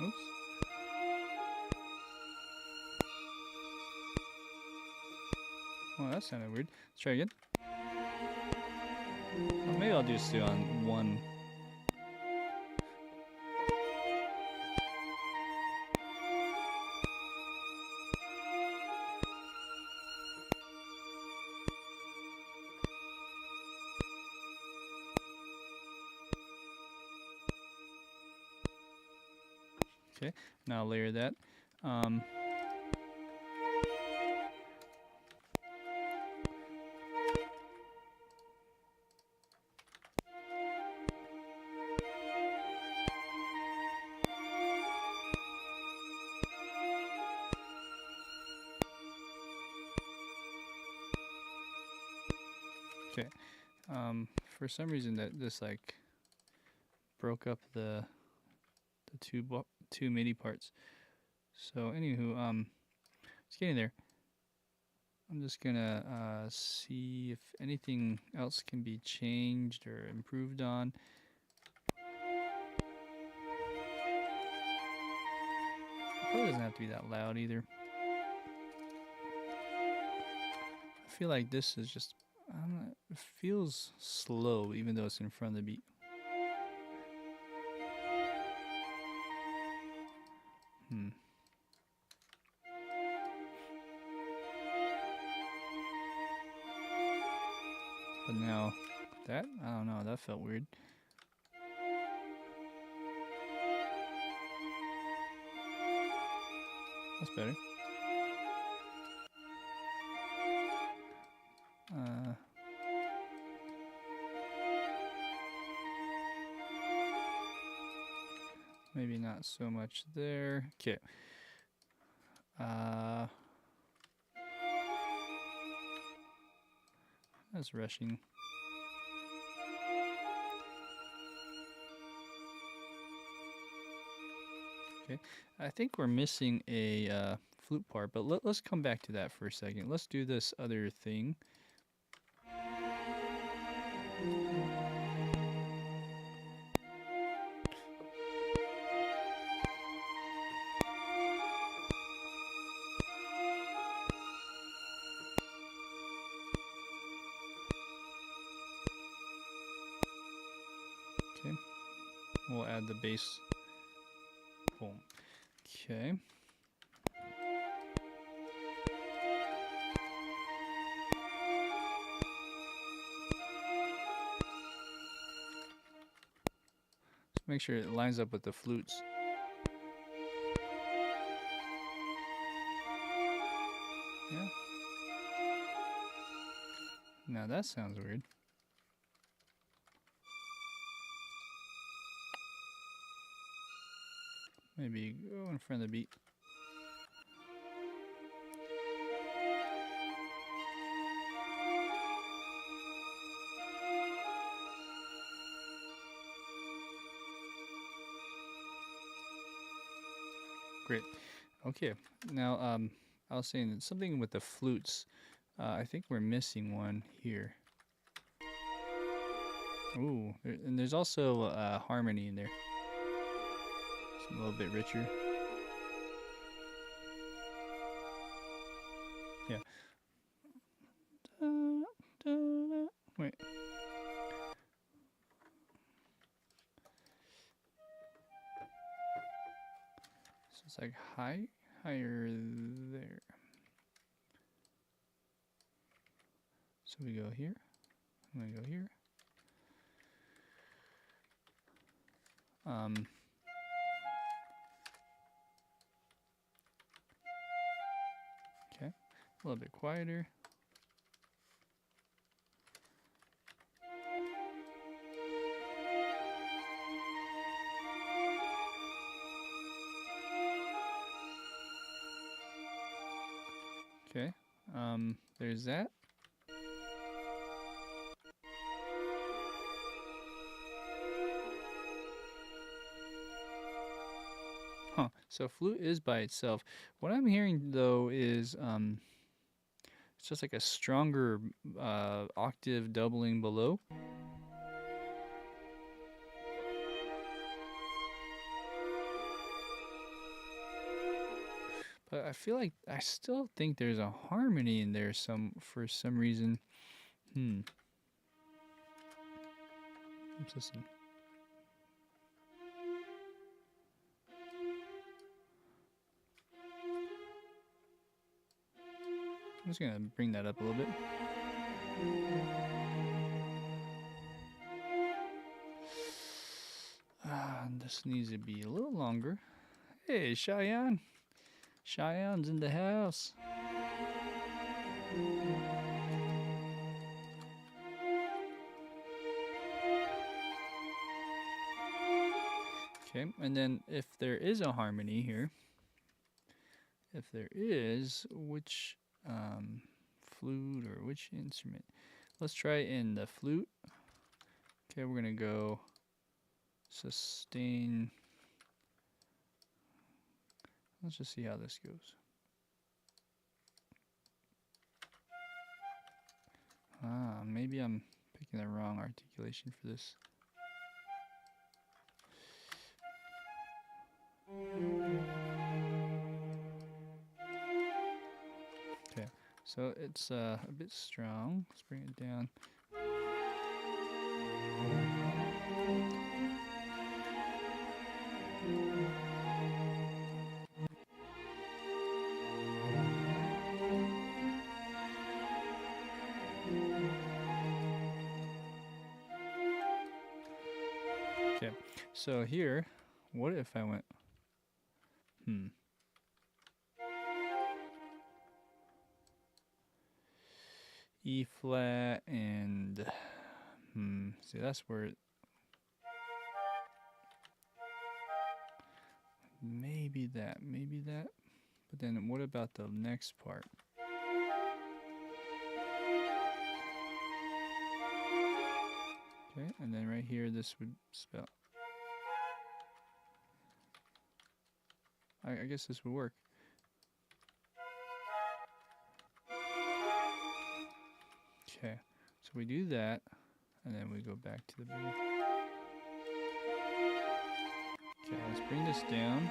Oops. Well, that sounded weird. Let's try again. Well, maybe I'll just do on one. Okay, now I'll layer that. Okay, for some reason that this like broke up the two MIDI parts. So anywho, it's getting there. I'm just gonna see if anything else can be changed or improved on. Probably doesn't have to be that loud either. I feel like this is just, it feels slow even though it's in front of the beat. But now that, I don't know, that felt weird. That's better. Maybe not so much there. Okay. That's rushing. Okay, I think we're missing a flute part, but let's come back to that for a second. Let's do this other thing. Okay, we'll add the bass. Boom. Okay. Let's make sure it lines up with the flutes. Yeah. Now that sounds weird. Maybe go in front of the beat. Great. Okay. Now, I was saying that something with the flutes. I think we're missing one here. Ooh, and there's also harmony in there. It's a little bit richer. Yeah. Wait. like higher there. So we go here. I'm gonna go here. Okay, a little bit quieter. Okay, there's that. Huh, so flute is by itself. What I'm hearing though is it's just like a stronger octave doubling below. But I feel like I still think there's a harmony in there for some reason. Let's listen. I'm just gonna bring that up a little bit. This needs to be a little longer. Hey, Cheyenne. Cheyenne's in the house. Okay, and then if there is a harmony here, if there is, which flute or which instrument? Let's try in the flute. Okay, we're gonna go sustain. Let's just see how this goes. Maybe I'm picking the wrong articulation for this. Okay, so it's a bit strong. Let's bring it down. Okay, so here, what if I went, E flat and, see that's where it, maybe that, but then what about the next part? Okay, and then right here, this would spell. I guess this would work. Okay, so we do that, and then we go back to the B. Okay, let's bring this down.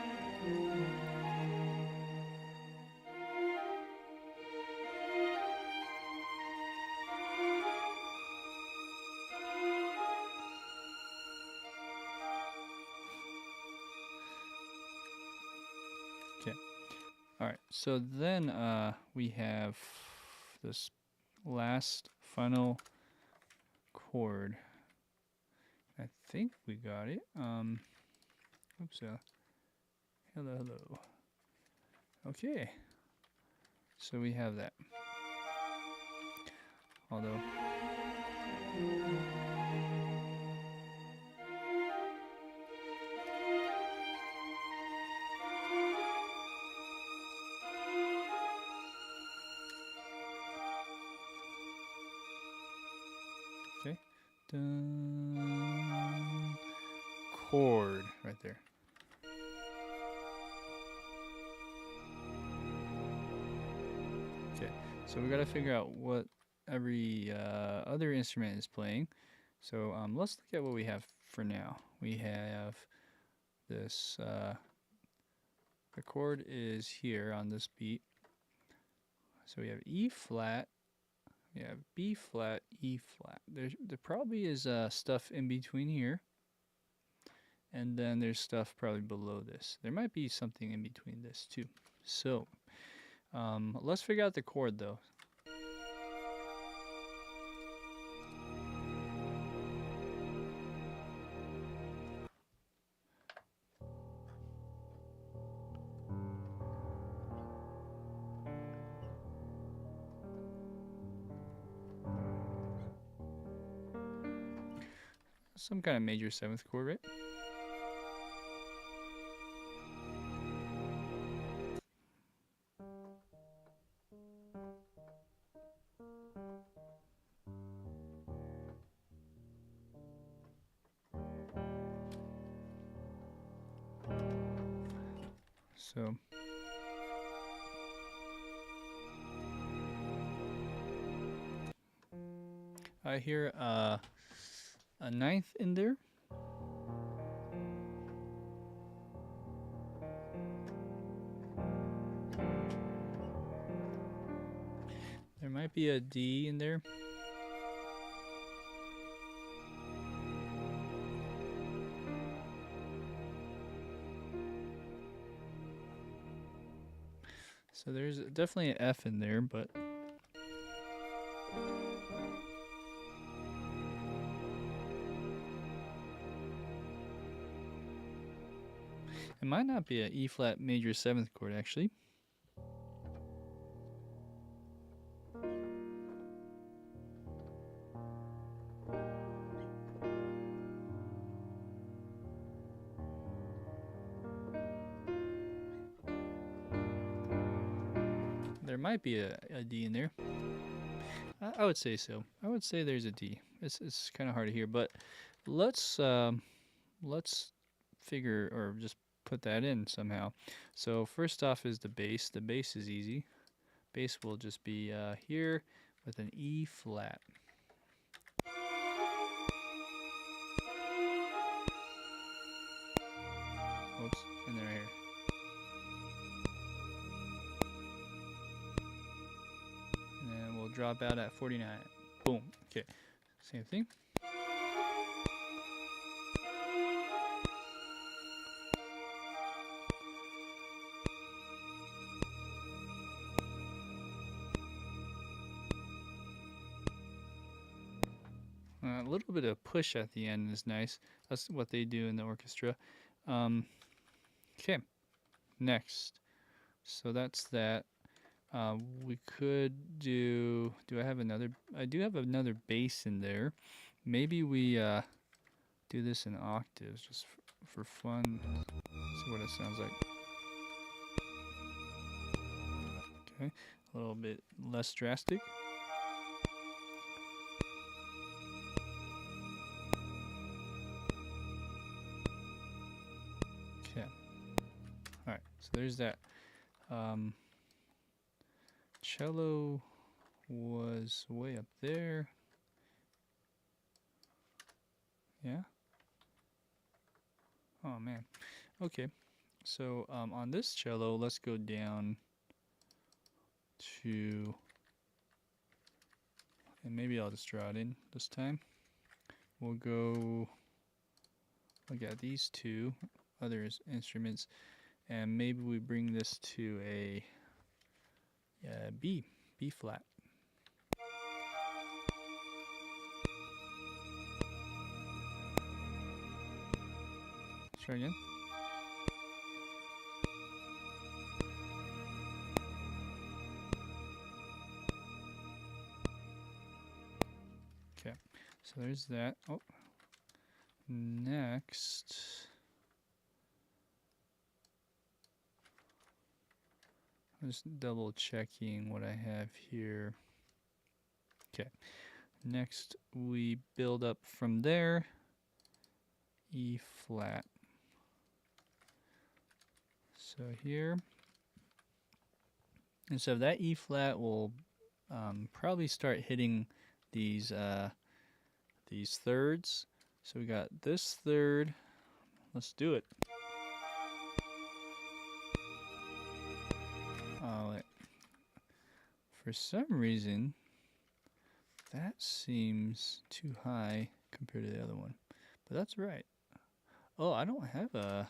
Okay, all right, so then we have this last final chord. I think we got it. Oops. Hello. Okay. So we have that. Although. Okay. Dun. Chord right there. Okay, so we got to figure out what every other instrument is playing. So let's look at what we have for now. We have this, the chord is here on this beat. So we have E flat, we have B flat, E flat. There probably is stuff in between here. and then there's stuff probably below this. There might be something in between this too. So let's figure out the chord though. Some kind of major 7th chord, right? So I hear a 9th in there. There might be a D in there. So there's definitely an F in there, but it might not be an E flat major 7th chord actually. There might be a D in there. I would say so. I would say there's a D. It's kind of hard to hear, but let's figure or just put that in somehow. So first off is the bass. The bass is easy. Bass will just be here with an E flat. Whoops, and they're here. And then we'll drop out at 49. Boom. Okay, same thing. A little bit of push at the end is nice. That's what they do in the orchestra. Okay, next. So that's that. We could do I have another? I do have another bass in there. Maybe we do this in octaves just for fun. See what it sounds like. Okay, a little bit less drastic. Okay. All right. So there's that. Cello was way up there. Yeah. Oh man. Okay. So on this cello, let's go down to, and maybe I'll just draw it in this time. We'll go look at these two other instruments, and maybe we bring this to a B flat. Try again. Okay, so there's that. Oh, next. I'm just double checking what I have here. Okay, next we build up from there. E flat. So here, and so that E flat will probably start hitting these thirds. So we got this third. Let's do it. Oh, for some reason, that seems too high compared to the other one, but that's right. Oh, I don't have a.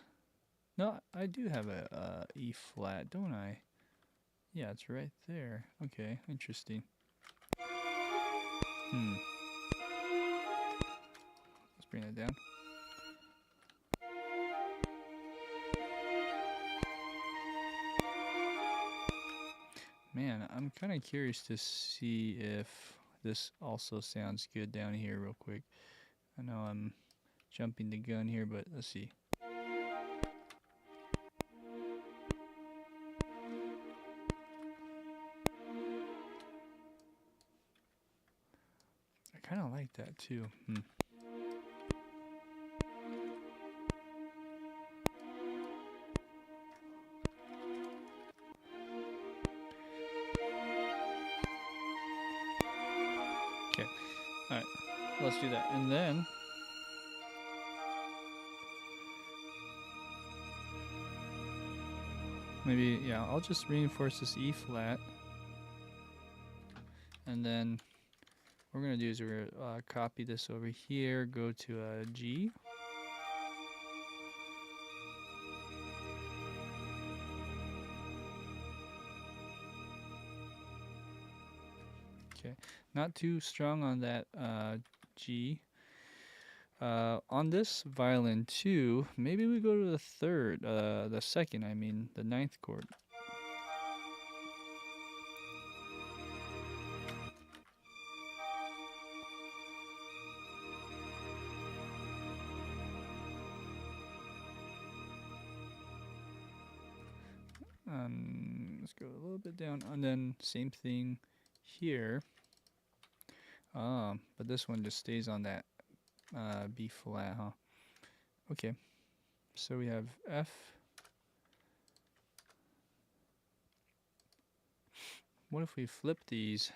No, I do have a E flat, don't I? Yeah, it's right there. Okay, interesting. Let's bring it down. Man, I'm kind of curious to see if this also sounds good down here real quick. I know I'm jumping the gun here, but let's see. I kind of like that too. Okay, alright, let's do that. And then maybe, yeah, I'll just reinforce this E flat. And then what we're going to do is we're going to copy this over here, go to a G. Okay, not too strong on that G. On this violin too, maybe we go to the third, the second, I mean, the ninth chord. Let's go a little bit down, and then same thing here. But this one just stays on that B flat, huh? Okay, so we have F. What if we flip these?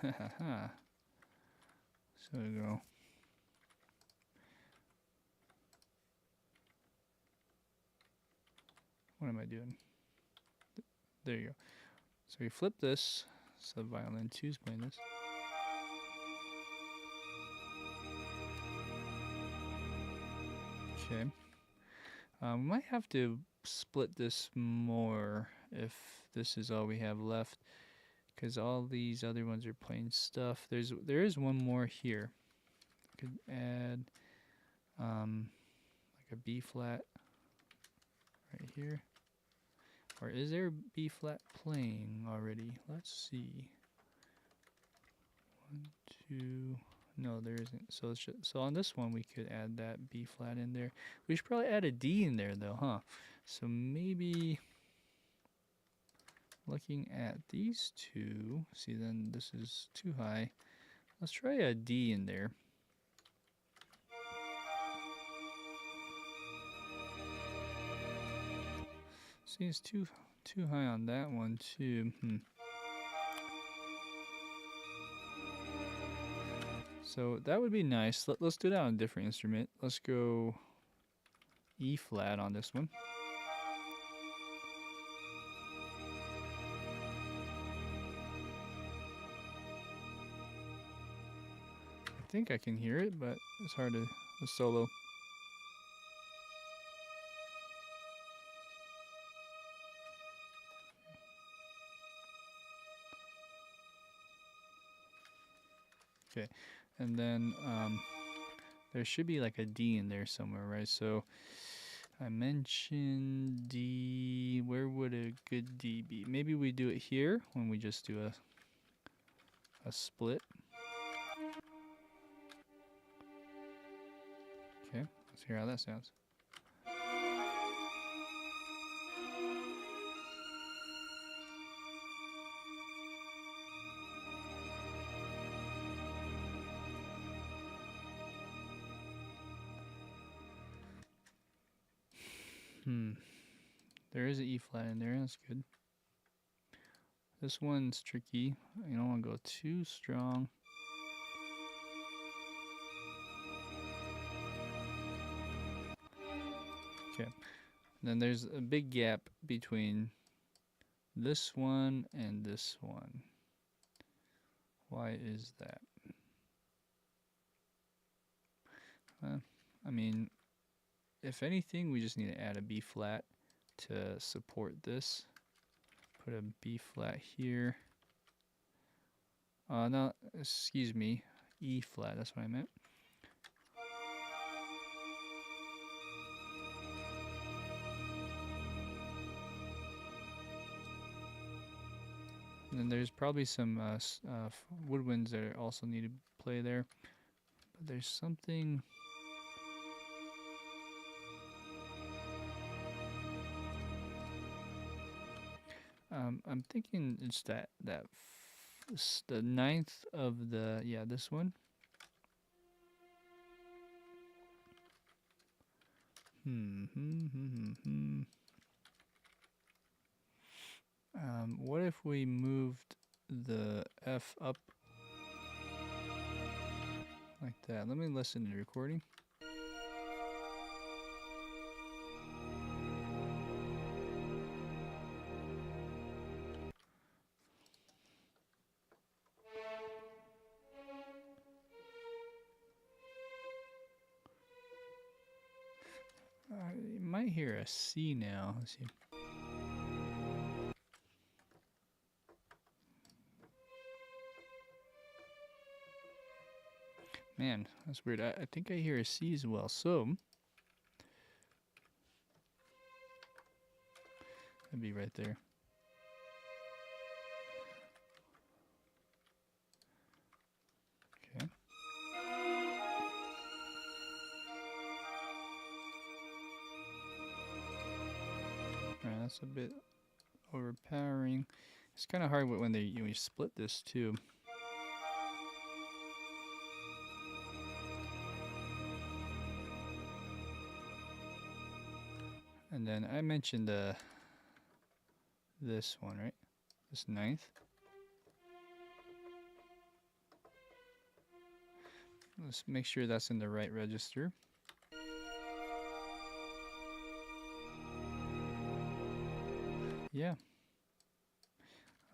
So we go. What am I doing? There you go. So we flip this, so violin 2 is playing this. Okay. We might have to split this more if this is all we have left, because all these other ones are playing stuff. There is one more here. Could add like a B flat right here. Or is there B flat playing already? Let's see. 1, 2. No, there isn't. So so on this one we could add that B flat in there. We should probably add a D in there though, huh? So maybe looking at these two, see then this is too high. Let's try a D in there. See, it's too high on that one too. So that would be nice. Let's do that on a different instrument. Let's go E flat on this one. I think I can hear it, but it's hard to solo. Okay, and then there should be like a D in there somewhere, right? So I mentioned D. Where would a good D be? Maybe we do it here when we just do a split. Okay, let's hear how that sounds. There is an E flat in there, that's good. This one's tricky. You don't want to go too strong. Okay. Then there's a big gap between this one and this one. Why is that? I mean, if anything, we just need to add a B flat to support this. Put a B flat here. No, excuse me, E flat, that's what I meant. And then there's probably some woodwinds that also need to play there. But there's something... I'm thinking it's the ninth of the, yeah, this one. What if we moved the F up like that? Let me listen to the recording. You might hear a C now. Let's see. Man, that's weird. I think I hear a C as well. So that'd be right there. Okay. Alright, that's a bit overpowering. It's kind of hard when you split this too. And then I mentioned this one, right? This ninth. Let's make sure that's in the right register. Yeah.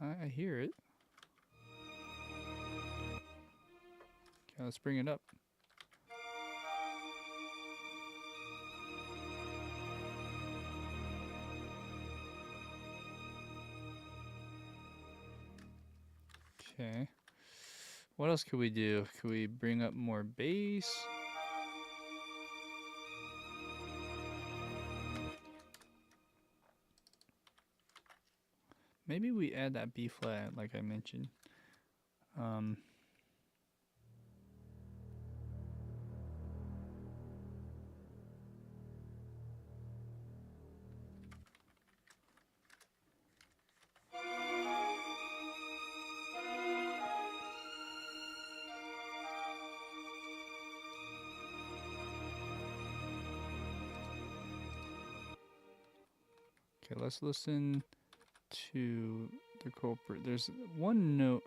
I hear it. Okay, let's bring it up. Okay. What else could we do? Could we bring up more bass? Maybe we add that B flat like I mentioned. Okay, let's listen to the culprit. There's one note.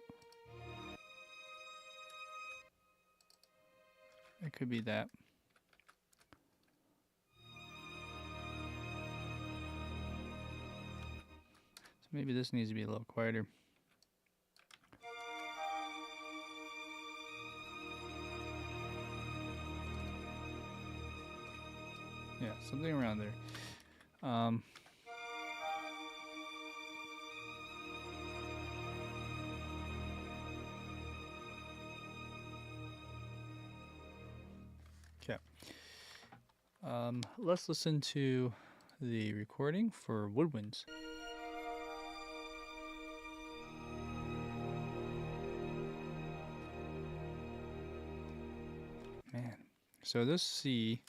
It could be that. So maybe this needs to be a little quieter. Yeah, something around there. Okay. Let's listen to the recording for Woodwinds. Man. So this C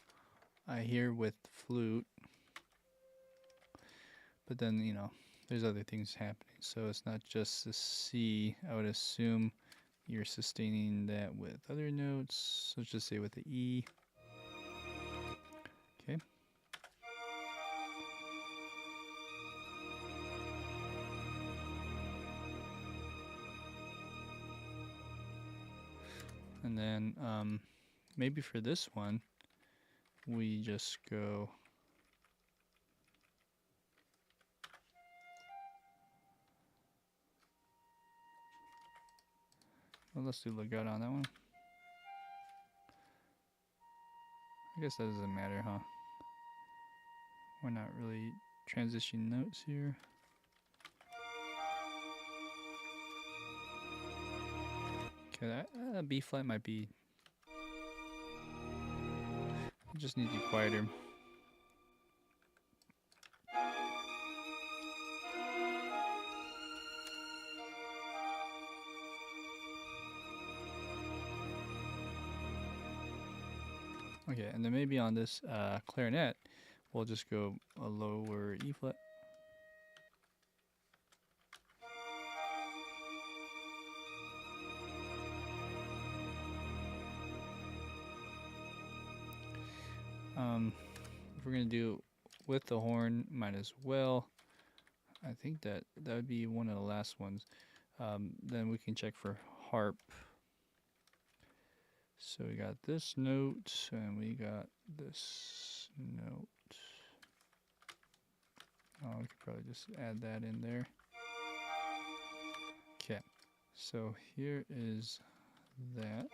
I hear with flute, but then, you know, there's other things happening. So it's not just the C. I would assume you're sustaining that with other notes. Let's just say with the E. Okay. And then maybe for this one, we just go... Well, let's do legato on that one. I guess that doesn't matter, huh? We're not really transitioning notes here. Okay, that B flat might be. I just need to be quieter. Okay, and then maybe on this clarinet, we'll just go a lower E flat. If we're gonna do with the horn, might as well. I think that would be one of the last ones. Then we can check for harp. So we got this note and we got this note. Oh, we could probably just add that in there. Okay, so here is that.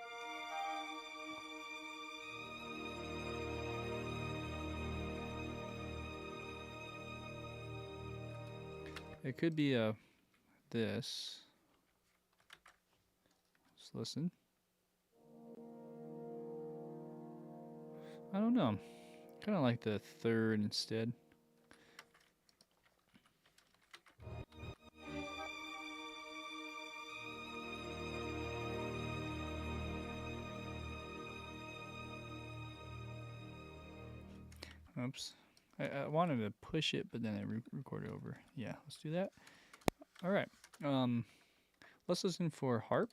It could be a this. Let's listen. I don't know. Kind of like the third instead. Oops. I wanted to push it, but then I recorded over. Yeah, let's do that. All right. Let's listen for harp.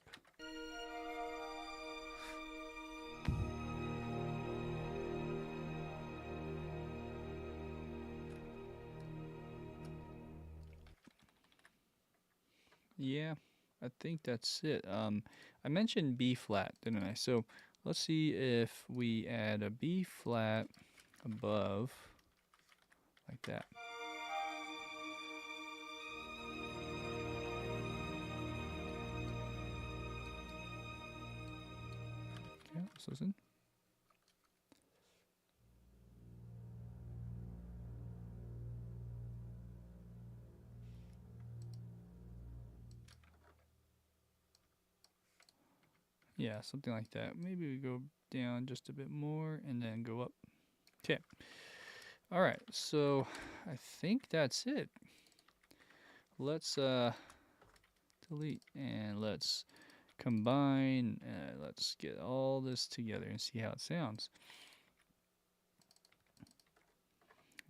Yeah, I think that's it. I mentioned B flat, didn't I? So let's see if we add a B flat above, like that. Okay, let's listen. Yeah, something like that. Maybe we go down just a bit more and then go up. Okay. All right, so I think that's it. Let's delete and let's combine. Let's get all this together and see how it sounds.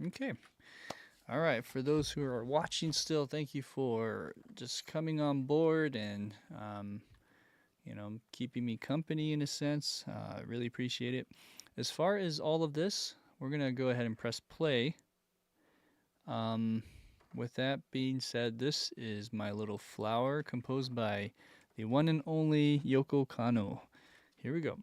Okay. All right, for those who are watching still, thank you for just coming on board and keeping me company in a sense. I really appreciate it. As far as all of this, we're gonna go ahead and press play. With that being said, this is my little flower composed by the one and only Yoko Kanno. Here we go.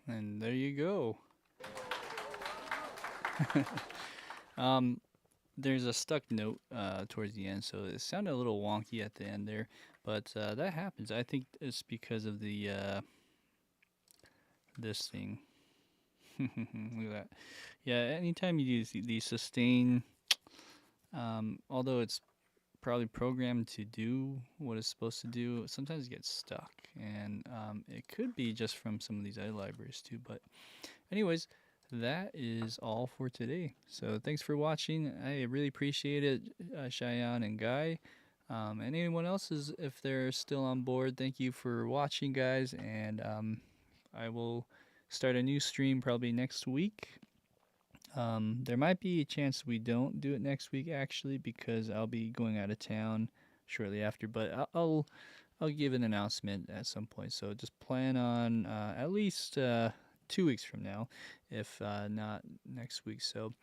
And there you go. There's a stuck note towards the end, so it sounded a little wonky at the end there, but that happens. I think it's because of the this thing. Look at that. Yeah, anytime you use the sustain, although it's probably programmed to do what it's supposed to do, sometimes it gets stuck, and it could be just from some of these other libraries too. But anyways, that is all for today. So thanks for watching. I really appreciate it, Cheyenne and Guy. And anyone else is, if they're still on board, thank you for watching, guys. And I will start a new stream probably next week. There might be a chance we don't do it next week, actually, because I'll be going out of town shortly after. But I'll give an announcement at some point. So just plan on at least 2 weeks from now, if not next week. So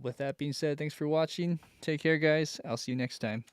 with that being said, thanks for watching. Take care, guys. I'll see you next time.